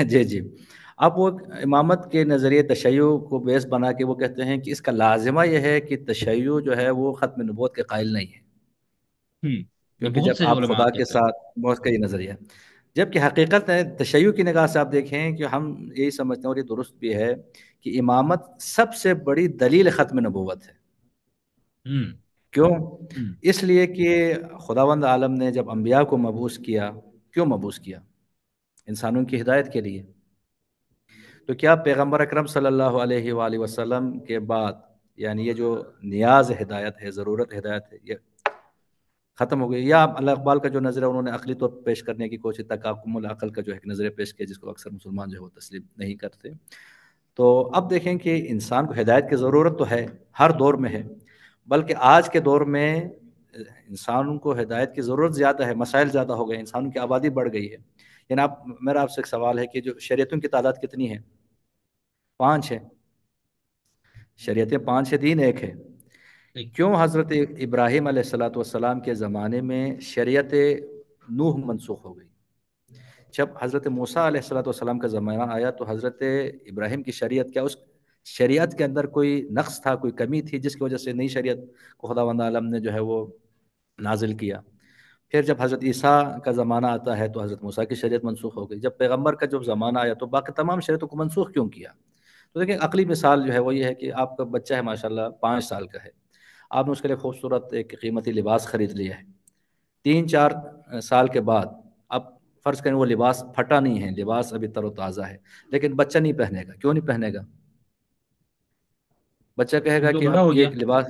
جی جی. اب وہ امامت کے نظریے تشیع کو بیس بنا کے وہ کہتے ہیں کہ اس کا لازمہ یہ ہے کہ تشیع جو ہے وہ ختم نبوت کے قائل نہیں ہے، یہ کیونکہ بہت جب سے آپ علماء خدا کے کہتے ہیں. ساتھ بہت کئی نظریہ. جبکہ حقیقت ہے تشیع کی نگاہ سے آپ دیکھیں کہ ہم یہی سمجھتے ہیں اور یہ درست بھی ہے کہ امامت سب سے بڑی دلیل ختم نبوت ہے. ہوں. کیوں؟ ہوں. اس لیے کہ خداوند عالم نے جب انبیاء کو مبعوث کیا، کیوں مبعوث کیا؟ انسانوں کی ہدایت کے لیے. تو کیا پیغمبر اکرم صلی اللہ علیہ وآلہ وسلم کے بعد یعنی یہ جو نیاز ہدایت ہے، ضرورت ہدایت ہے، یہ ختم ہو گئی؟ یا اللہ اقبال کا جو نظریہ انہوں نے عقلی طور پر پیش کرنے کی کوشش، تکاکم العقل کا جو ایک نظریہ پیش کیا جس کو اکثر مسلمان جو ہے وہ تسلیم نہیں کرتے. تو اب دیکھیں کہ انسان کو ہدایت کی ضرورت تو ہے، ہر دور میں ہے، بلکہ آج کے دور میں انسانوں کو ہدایت کی ضرورت زیادہ ہے، مسائل زیادہ ہو گئے، انسانوں کی آبادی بڑھ گئی ہے. یعنی میرا آپ سے ایک سوال ہے کہ جو شریعتوں کی تعداد کتنی ہے؟ 5 ہے. شریعتیں 5 ہے، دین ایک ہے. صحیح. کیوں حضرت ابراہیم علیہ الصلاۃ والسلام کے زمانے میں شریعت نوح منسوخ ہو گئی؟ جب حضرت موسیٰ علیہ الصلاۃ والسلام کا زمانہ آیا تو حضرت ابراہیم کی شریعت، کیا اس شریعت کے اندر کوئی نقص تھا، کوئی کمی تھی جس کی وجہ سے نئی شریعت کو خداوند عالم نے جو ہے وہ نازل کیا؟ پھر جب حضرت عیسیٰ کا زمانہ آتا ہے تو حضرت موسیٰ کی شریعت منسوخ ہو گئی. جب پیغمبر کا جب زمانہ آیا تو باقی تمام شریعتوں کو منسوخ کیوں کیا؟ تو دیکھیں عقلی مثال جو ہے وہ یہ ہے کہ آپ کا بچہ ہے ماشاءاللہ 5 سال کا ہے، آپ نے اس کے لیے خوبصورت ایک قیمتی لباس خرید لیا ہے. 3 4 سال کے بعد اب فرض کریں وہ لباس پھٹا نہیں ہے، لباس ابھی تر و تازہ ہے، لیکن بچہ نہیں پہنے گا. کیوں نہیں پہنے گا؟ بچہ کہے گا تو کہ بڑا اب ہو گیا. یہ لباس،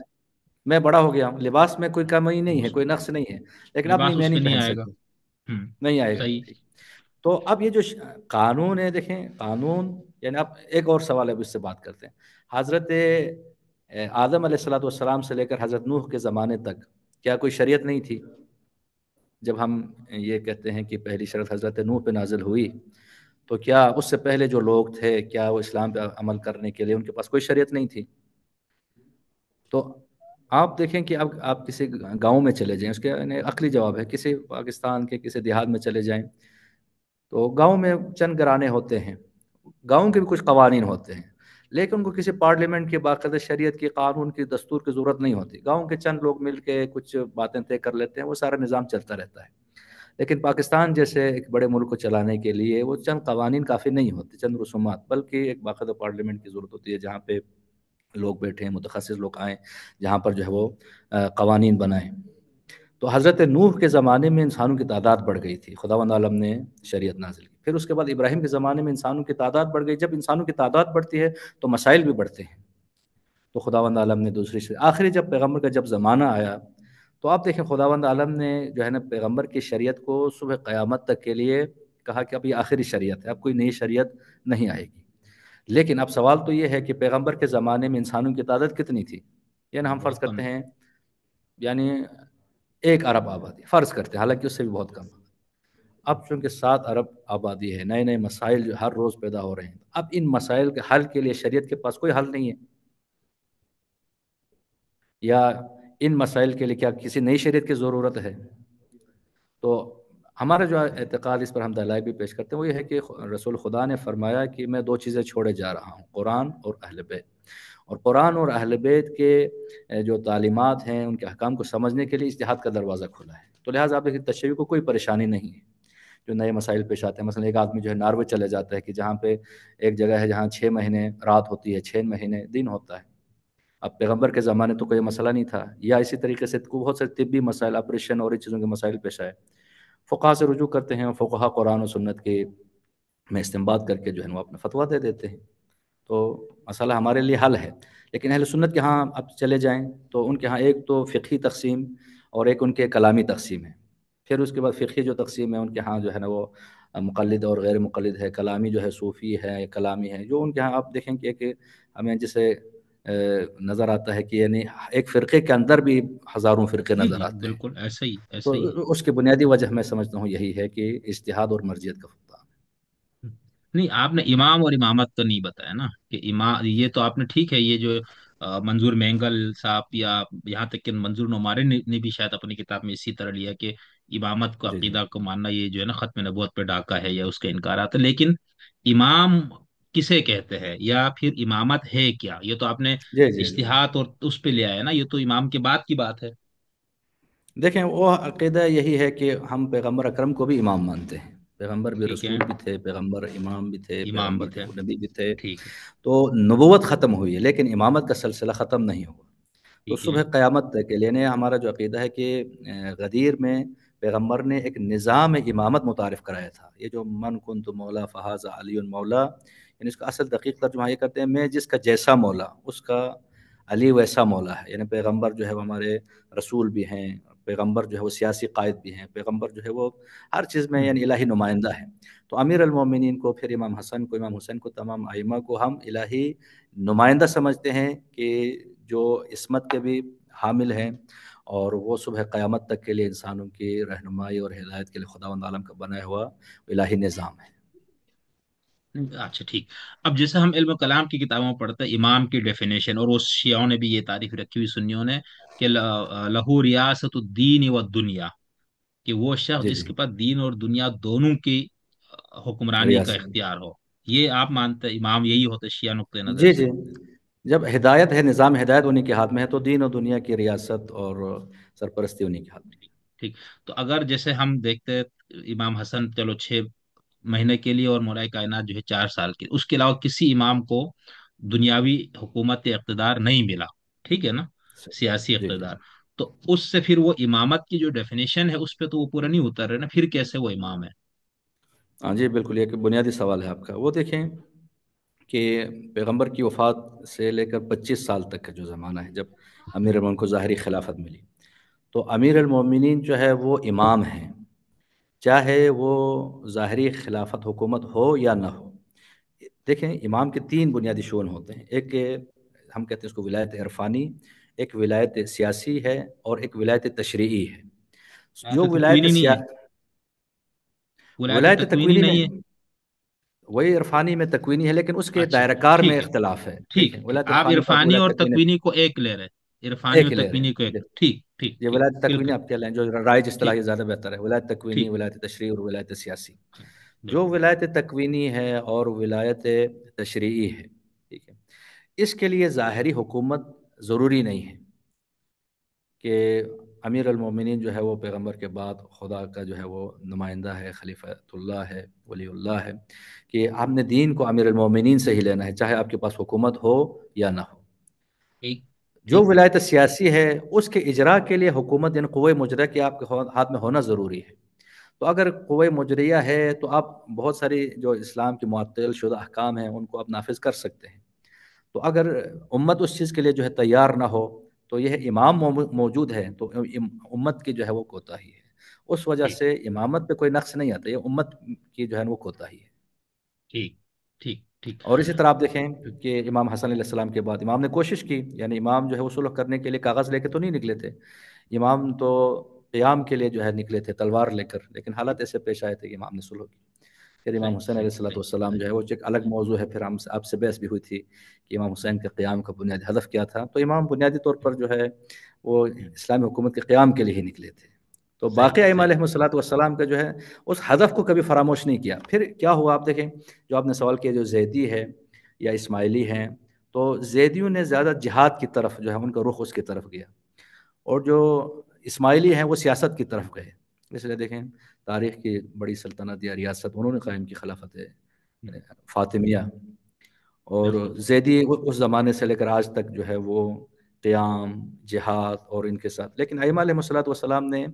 میں بڑا ہو گیا ہوں، لباس میں کوئی کمی نہیں ہے، کوئی نقص نہیں ہے، لیکن اب نہیں، لباس میں اس پہ نہیں نہیں پہن آئے گا. سکتا. ہوں. نہیں آئے گا. صحیح. ٹھیک. تو اب یہ جو قانون ہے، دیکھیں قانون یعنی اب ایک اور سوال ہے، اب اس سے بات کرتے ہیں. حضرت آدم علیہ الصلاۃ والسلام سے لے کر حضرت نوح کے زمانے تک کیا کوئی شریعت نہیں تھی؟ جب ہم یہ کہتے ہیں کہ پہلی شرط حضرت نوح پہ نازل ہوئی تو کیا اس سے پہلے جو لوگ تھے کیا وہ اسلام پہ عمل کرنے کے لیے ان کے پاس کوئی شریعت نہیں تھی؟ تو آپ دیکھیں کہ اب آپ کسی گاؤں میں چلے جائیں، اس کے یعنی عقلی جواب ہے، کسی پاکستان کے کسی دیہات میں چلے جائیں تو گاؤں میں چند گھرانے ہوتے ہیں، گاؤں کے بھی کچھ قوانین ہوتے ہیں، لیکن ان کو کسی پارلیمنٹ کی باقاعدہ شریعت کی، قانون کی، دستور کی ضرورت نہیں ہوتی. گاؤں کے چند لوگ مل کے کچھ باتیں طے کر لیتے ہیں، وہ سارا نظام چلتا رہتا ہے. لیکن پاکستان جیسے ایک بڑے ملک کو چلانے کے لیے وہ چند قوانین کافی نہیں ہوتے، چند رسومات، بلکہ ایک باقاعدہ پارلیمنٹ کی ضرورت ہوتی ہے جہاں پہ لوگ بیٹھیں، متخصص لوگ آئیں، جہاں پر جو ہے وہ قوانین بنائیں. تو حضرت نوح کے زمانے میں انسانوں کی تعداد بڑھ گئی تھی، خداوند عالم نے شریعت نازل کی. پھر اس کے بعد ابراہیم کے زمانے میں انسانوں کی تعداد بڑھ گئی. جب انسانوں کی تعداد بڑھتی ہے تو مسائل بھی بڑھتے ہیں. تو خداوند عالم نے دوسری شریعت، آخری جب پیغمبر کا جب زمانہ آیا تو آپ دیکھیں خداوند عالم نے جو ہے نا پیغمبر کی شریعت کو صبح قیامت تک کے لیے کہا کہ اب یہ آخری شریعت ہے، اب کوئی نئی شریعت نہیں آئے گی. لیکن اب سوال تو یہ ہے کہ پیغمبر کے زمانے میں انسانوں کی تعداد کتنی تھی؟ یعنی ہم فرض بہت کم کرتے ہے. ہیں یعنی 1 ارب آبادی فرض کرتے ہیں، حالانکہ اس سے بھی بہت کم. اب چونکہ 7 ارب آبادی ہے، نئے نئے مسائل جو ہر روز پیدا ہو رہے ہیں، اب ان مسائل کے حل کے لیے شریعت کے پاس کوئی حل نہیں ہے، یا ان مسائل کے لیے کیا کسی نئی شریعت کی ضرورت ہے؟ تو ہمارا جو اعتقاد، اس پر ہم دلائل بھی پیش کرتے ہیں، وہ یہ ہے کہ رسول خدا نے فرمایا کہ میں 2 چیزیں چھوڑے جا رہا ہوں، قرآن اور اہل بیت، اور قرآن اور اہل بیت کے جو تعلیمات ہیں، ان کے احکام کو سمجھنے کے لیے اجتہاد کا دروازہ کھلا ہے۔ تو لہٰذا آپ دیکھیں تشیع کو کوئی پریشانی نہیں ہے جو نئے مسائل پیش آتے ہیں۔ مثلا ایک آدمی جو ہے ناروے چلے جاتا ہے، کہ جہاں پہ ایک جگہ ہے جہاں 6 مہینے رات ہوتی ہے، 6 مہینے دن ہوتا ہے۔ اب پیغمبر کے زمانے تو کوئی مسئلہ نہیں تھا، یا اسی طریقے سے بہت سے طبی مسائل، آپریشن اور ان چیزوں کے مسائل پیش آئے، فقہا سے رجوع کرتے ہیں، فقہا قرآن و سنت کے میں استنباط کر کے جو ہے وہ اپنا فتویٰ دے دیتے ہیں، تو مسئلہ ہمارے لیے حل ہے۔ لیکن اہل سنت کے ہاں اب چلے جائیں تو ان کے ہاں ایک تو فقہی تقسیم اور ایک ان کے کلامی تقسیم ہے۔ پھر اس کے بعد فقہی جو تقسیم ہے ان کے ہاں جو ہے نا وہ مقلد اور غیر مقلد ہے، کلامی جو ہے صوفی ہے، کلامی ہے، جو ان کے ہاں آپ دیکھیں کہ ہمیں جسے نظر آتا ہے کہ یعنی ایک فرقے کے اندر بھی ہزاروں فرقے جی نظر جی آتے ہیں۔ بالکل ایسا ہی تو ایسا ہی ہے۔ اس کی بنیادی وجہ میں سمجھتا ہوں یہی ہے کہ اجتہاد اور مرجیت کا فقدان نہیں، آپ نے امام اور امامت کا نہیں بتایا نا کہ امام، یہ تو آپ نے ٹھیک ہے، یہ جو منظور مینگل صاحب یا یہاں تک کہ منظور نعماری نے بھی شاید اپنی کتاب میں اسی طرح لیا کہ امامت کو ہے۔ جی جی عقیدہ کو ماننا یہ جو ہے نا ختم نبوت پہ ڈاکہ ہے یا اس کا انکارات ہے، لیکن امام کسے کہتے ہیں یا پھر امامت ہے کیا؟ یہ تو آپ نے جی جی جی اشتہاد اور اس پہ لیا ہے نا، یہ تو امام کے بعد کی بات ہے۔ دیکھیں وہ عقیدہ یہی ہے کہ ہم پیغمبر اکرم کو بھی امام مانتے ہیں، پیغمبر بھی ٹھیک ہے، رسول بھی تھے، پیغمبر امام بھی تھے، امام بھی پیغمبر کے تھے، نبی بھی تھے۔ ٹھیک ہے، تو نبوت ختم ہوئی ہے لیکن امامت کا سلسلہ ختم نہیں ہوا۔ تو ٹھیک ہے، صبح قیامت تک کے لیے ہمارا جو عقیدہ ہے کہ غدیر میں پیغمبر نے ایک نظام امامت متعارف کرایا تھا۔ یہ جو من کنت مولا فہذا علی مولا، یعنی اس کا اصل دقیق ترجمہ یہ کرتے ہیں، میں جس کا جیسا مولا اس کا علی ویسا مولا ہے۔ یعنی پیغمبر جو ہے وہ ہمارے رسول بھی ہیں، پیغمبر جو ہے وہ سیاسی قائد بھی ہیں، پیغمبر جو ہے وہ ہر چیز میں ہوں، یعنی الہی نمائندہ ہے۔ تو امیر المومنین کو، پھر امام حسن کو، امام حسین کو، تمام ائمہ کو ہم الہی نمائندہ سمجھتے ہیں کہ جو عصمت کے بھی حامل ہیں، اور وہ صبح قیامت تک کے لیے انسانوں کی رہنمائی اور ہدایت کے لیے خداوند عالم کا بنایا ہوا الہی نظام ہے۔ اچھا ٹھیک۔ اب جیسے ہم علم کلام کی کتابوں میں پڑھتے ہیں امام کی ڈیفینیشن، اور وہ شیعوں نے بھی یہ تعریف رکھی ہوئی سنیوں نے کہ لہو ریاست الدین و دنیا، کہ وہ شخص جی جس جی کے پاس دین اور دنیا دونوں کی حکمرانی کا ریاست، اختیار ہو، یہ آپ مانتے ہیں امام یہی ہوتے شیعہ نقطۂ نظر جی سے؟ جی، جب ہدایت ہے، نظام ہدایت انہی کے ہاتھ میں ہے، تو دین و دنیا کی ریاست اور سرپرستی انہی کے ہاتھ میں ٹھیک ٹھیک۔ تو اگر جیسے ہم دیکھتے ہیں امام حسن چلو 6 مہینے کے لیے اور مولا کائنات جو ہے 4 سال کے، اس کے علاوہ کسی امام کو دنیاوی حکومت اقتدار نہیں ملا، ٹھیک ہے نا، ہے۔ سیاسی جی جی اقتدار، تو اس سے پھر وہ امامت کی جو ڈیفینیشن ہے اس پہ تو وہ پورا نہیں اتر رہے نا، پھر کیسے وہ امام ہے؟ ہاں جی بالکل، یہ ایک بنیادی سوال ہے آپ کا۔ وہ دیکھیں کہ پیغمبر کی وفات سے لے کر 25 سال تک کا جو زمانہ ہے، جب امیر المومنین کو ظاہری خلافت ملی، تو امیر المومنین جو ہے وہ امام ہیں، چاہے وہ ظاہری خلافت حکومت ہو یا نہ ہو۔ دیکھیں امام کے 3 بنیادی شون ہوتے ہیں، ایک ہم کہتے ہیں اس کو ولایت عرفانی، ایک ولایت سیاسی ہے، اور ایک ولایت تشریعی ہے۔ تو جو تکوینی نہیں ہے؟ ولایت ولایت تکوینی تکوینی میں، نہیں ہے؟ وہی عرفانی میں تکوینی ہے، لیکن اس کے اچھا دائرہ کار میں ٹھیک ہے، اختلاف ہے۔ ٹھیک دیکھیں ٹھیک، ولایت آپ عرفانی کو، آپ عرفانی ولایت اور تکوینی تکوینی کو ایک لے رہے، عرفانی ایک اور ہی لے رہے تکوینی کو ایک، ہیں۔ ٹھیک ٹھیک یہ ٹھیک، ولایت پھر تکوینی آپ کہہ لیں، جو رائج اصطلاح ٹھیک یہ زیادہ بہتر ہے، ولایت تکوینی، ٹھیک ولایت تشریعی اور ولایت سیاسی۔ ٹھیک، جو بالکل ولایت تکوینی ہے اور ولایت تشریعی ہے، ٹھیک ہے، اس کے لیے ظاہری حکومت ضروری نہیں ہے کہ امیر المومنین جو ہے وہ پیغمبر کے بعد خدا کا جو ہے وہ نمائندہ ہے، خلیفۃ اللہ ہے، ولی اللہ ہے، کہ آپ نے دین کو امیر المومنین سے ہی لینا ہے، چاہے آپ کے پاس حکومت ہو یا نہ ہو۔ ٹھیک جو ٹھیک، ولایت سیاسی ہے اس کے اجرا کے لیے حکومت یعنی قوہ مجریہ کی آپ کے ہاتھ میں ہونا ضروری ہے۔ تو اگر قوہ مجریہ ہے تو آپ بہت ساری جو اسلام کی معطل شدہ احکام ہیں ان کو آپ نافذ کر سکتے ہیں۔ تو اگر امت اس چیز کے لیے جو ہے تیار نہ ہو، تو یہ امام موجود ہے تو امت کی جو ہے وہ کوتاہی ہے، اس وجہ ٹھیک سے امامت پہ کوئی نقص نہیں آتا، یہ امت کی جو ہے وہ کوتاہی ہے۔ ٹھیک ٹھیک ٹھیک، اور اسی طرح آپ دیکھیں کہ امام حسن علیہ السلام کے بعد امام نے کوشش کی، یعنی امام جو ہے وہ صلح کرنے کے لیے کاغذ لے کے تو نہیں نکلے تھے، امام تو قیام کے لیے جو ہے نکلے تھے تلوار لے کر، لیکن حالات ایسے پیش آئے تھے کہ امام نے صلح کی۔ پھر امام صحیح حسین علیہ صحیح الصلوۃ صحیح والسلام جو صحیح ہے وہ ایک الگ موضوع ہے، پھر ہم سے آپ سے بحث بھی ہوئی تھی کہ امام حسین کے قیام کا بنیادی ہدف کیا تھا۔ تو امام بنیادی طور پر جو ہے وہ ہم، اسلامی حکومت کے قیام کے لیے ہی نکلے تھے۔ تو صحیح باقی ائمہ صحیح علیہ الصلوۃ والسلام کا جو ہے اس ہدف کو کبھی فراموش نہیں کیا۔ پھر کیا ہوا آپ دیکھیں، جو آپ نے سوال کیا جو زیدی ہے یا اسماعیلی ہیں، تو زیدیوں نے زیادہ جہاد کی طرف جو ہے ان کا رخ اس کی طرف گیا، اور جو اسماعیلی ہیں وہ سیاست کی طرف گئے۔ اس لیے دیکھیں تاریخ کی بڑی سلطنت یا ریاست انہوں نے قائم کی، خلافت ہم، فاطمیہ، اور بالکل زیدی اس زمانے سے لے کر آج تک جو ہے وہ قیام، جہاد اور ان کے ساتھ۔ لیکن ائمہ علیہ الصلوۃ والسلام نے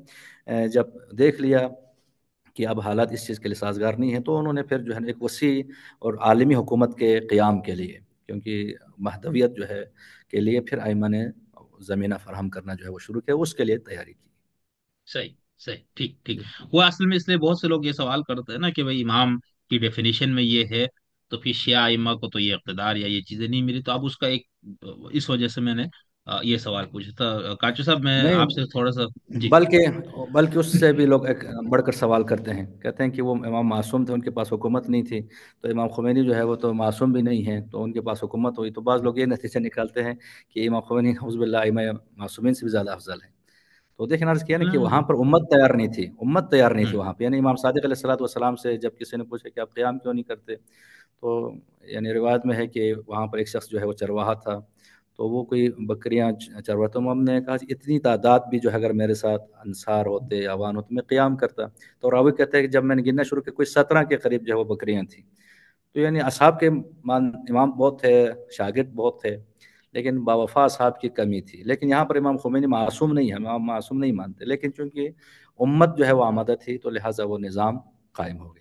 جب دیکھ لیا کہ اب حالات اس چیز کے لیے سازگار نہیں ہیں، تو انہوں نے پھر جو ہے نا ایک وسیع اور عالمی حکومت کے قیام کے لیے، کیونکہ مہدویت جو ہے کے لیے پھر ائمہ نے زمینہ فراہم کرنا جو ہے وہ شروع کیا، اس کے لیے تیاری کی۔ صحیح صحیح ٹھیک ٹھیک۔ جی وہ اصل میں اس لیے بہت سے لوگ یہ سوال کرتے ہیں نا کہ بھائی امام کی ڈیفینیشن میں یہ ہے، تو پھر شیعہ ائمہ کو تو یہ اقتدار یا یہ چیزیں نہیں ملی، تو اب اس کا ایک اس وجہ سے میں نے یہ سوال پوچھا تھا کاچو صاحب، میں نہیں، آپ سے تھوڑا سا جی بلکہ بلکہ اس سے بھی لوگ ایک بڑھ کر سوال کرتے ہیں، کہتے ہیں کہ وہ امام معصوم تھے، ان کے پاس حکومت نہیں تھی، تو امام خمینی جو ہے وہ تو معصوم بھی نہیں ہے، تو ان کے پاس حکومت ہوئی، تو بعض لوگ یہ نتیجہ نکالتے ہیں کہ امام خمینی نعوذ باللہ ائمہ معصومین سے بھی زیادہ افضل ہیں۔ تو دیکھیں عرض کیا نا کہ وہاں ہاں پر امت تیار نہیں تھی، امت تیار نہیں تھی ہوں وہاں پہ، یعنی امام صادق علیہ الصلوۃ والسلام سے جب کسی نے پوچھا کہ آپ قیام کیوں نہیں کرتے، تو یعنی روایت میں ہے کہ وہاں پر ایک شخص جو ہے وہ چرواہا تھا، تو وہ کوئی بکریاں چرواتا، تو ہم نے کہا کہ اتنی تعداد بھی جو ہے اگر میرے ساتھ انصار ہوتے، عوان ہوتے، میں قیام کرتا۔ تو راوی کہتے ہیں کہ جب میں نے گننا شروع کیا کوئی 17 کے قریب جو ہے وہ بکریاں تھیں۔ تو یعنی اصحاب کے امام بہت تھے، شاگرد بہت تھے، لیکن باوفا اصحاب کی کمی تھی۔ لیکن یہاں پر امام خمینی معصوم نہیں ہے، امام معصوم نہیں مانتے، لیکن چونکہ امت جو ہے وہ آمادہ تھی، تو لہٰذا وہ نظام قائم ہو گیا۔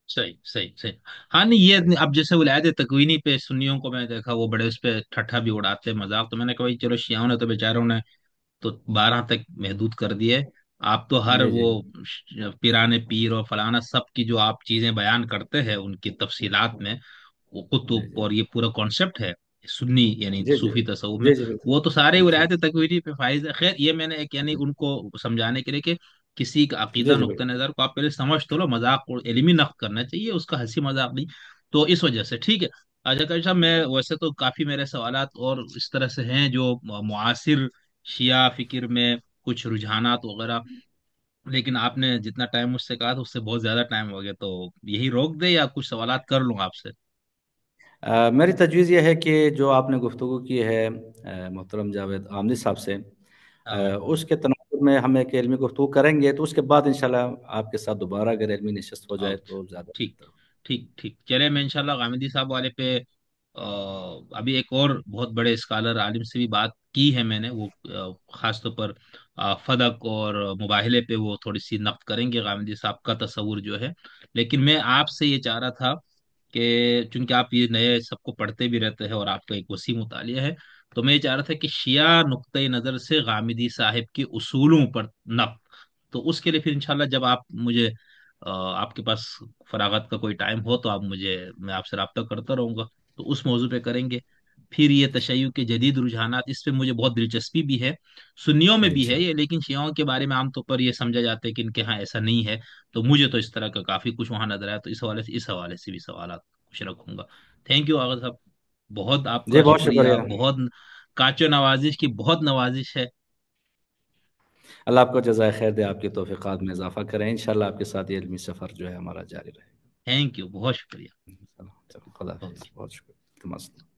صحیح صحیح صحیح۔ ہاں نہیں یہ اب جیسے ولایت تکوینی پہ سنیوں کو میں دیکھا وہ بڑے اس پہ ٹھٹھا بھی اڑاتے ہیں، مذاق، تو میں نے کہا بھائی چلو شیعوں نے تو بیچاروں نے تو 12 تک محدود کر دیے، آپ تو ہر جی جی وہ پیران پیر اور فلانا سب کی جو آپ چیزیں بیان کرتے ہیں ان کی تفصیلات میں، وہ جی قطب جی اور یہ پورا کانسیپٹ ہے سنی یعنی جی جی صوفی تصوف میں، جی جی بالکل وہ تو سارے جی ولایت تکوینی پہ فائز ہے۔ خیر یہ میں نے ایک یعنی جی ان کو سمجھانے کے لیے کہ کسی کا جی عقیدہ جی نقطہ بالکل نظر کو آپ پہلے سمجھ تو لو، مذاق اور علمی نقد کرنا چاہیے، اس کا ہنسی مذاق نہیں، تو اس وجہ سے ٹھیک ہے۔ اچھا کبھی صاحب، میں ویسے تو کافی میرے سوالات اور اس طرح سے ہیں جو معاصر شیعہ فکر میں کچھ رجحانات وغیرہ، لیکن آپ نے جتنا ٹائم مجھ سے کہا تھا اس سے بہت زیادہ ٹائم ہو گیا، تو یہی روک دے یا کچھ سوالات کر لوں آپ سے؟ میری تجویز یہ ہے کہ جو آپ نے گفتگو کی ہے محترم جاوید آمدی صاحب سے، ہاں اس کے تناظر میں ہم ایک علمی گفتگو کریں گے، تو اس کے بعد انشاءاللہ آپ کے ساتھ دوبارہ اگر علمی نشست ہو جائے اوکے، تو زیادہ ٹھیک بہتر ہو۔ ٹھیک ٹھیک، چلے میں انشاءاللہ غامدی صاحب والے پہ ابھی ایک اور بہت بڑے اسکالر عالم سے بھی بات کی ہے میں نے، وہ خاص طور پر فدق اور مباہلے پہ وہ تھوڑی سی نقد کریں گے غامدی صاحب کا تصور جو ہے، لیکن میں آپ سے یہ چاہ رہا تھا کہ چونکہ آپ یہ نئے سب کو پڑھتے بھی رہتے ہیں اور آپ کا ایک وسیع مطالعہ ہے، تو میں یہ چاہ رہا تھا کہ شیعہ نقطۂ نظر سے غامدی صاحب کے اصولوں پر نقد، تو اس کے لیے پھر انشاءاللہ جب آپ مجھے آپ کے پاس فراغت کا کوئی ٹائم ہو تو آپ مجھے، میں آپ سے رابطہ کرتا رہوں گا، تو اس موضوع پہ کریں گے۔ پھر یہ تشیع کے جدید رجحانات، اس پہ مجھے بہت دلچسپی بھی ہے، سنیوں میں بھی ہے انشاءاللہ یہ، لیکن شیعوں کے بارے میں عام طور پر یہ سمجھا جاتا ہے کہ ان کے ہاں ایسا نہیں ہے، تو مجھے تو اس طرح کا کافی کچھ وہاں نظر آیا، تو اس حوالے سے بھی سوالات کچھ رکھوں گا۔ تھینک یو آغا صاحب، بہت آپ جی کا بہت شکریہ، شکریہ۔ بہت کانچو نوازش کی بہت نوازش ہے۔ اللہ آپ کو جزائے خیر دے، آپ کے توفیقات میں اضافہ کریں، انشاءاللہ آپ کے ساتھ یہ علمی سفر جو ہے ہمارا جاری رہے تھینک یو، بہت شکریہ۔ گا۔ خدا حافظ، اوکے۔ بہت شکریہ، نمستے۔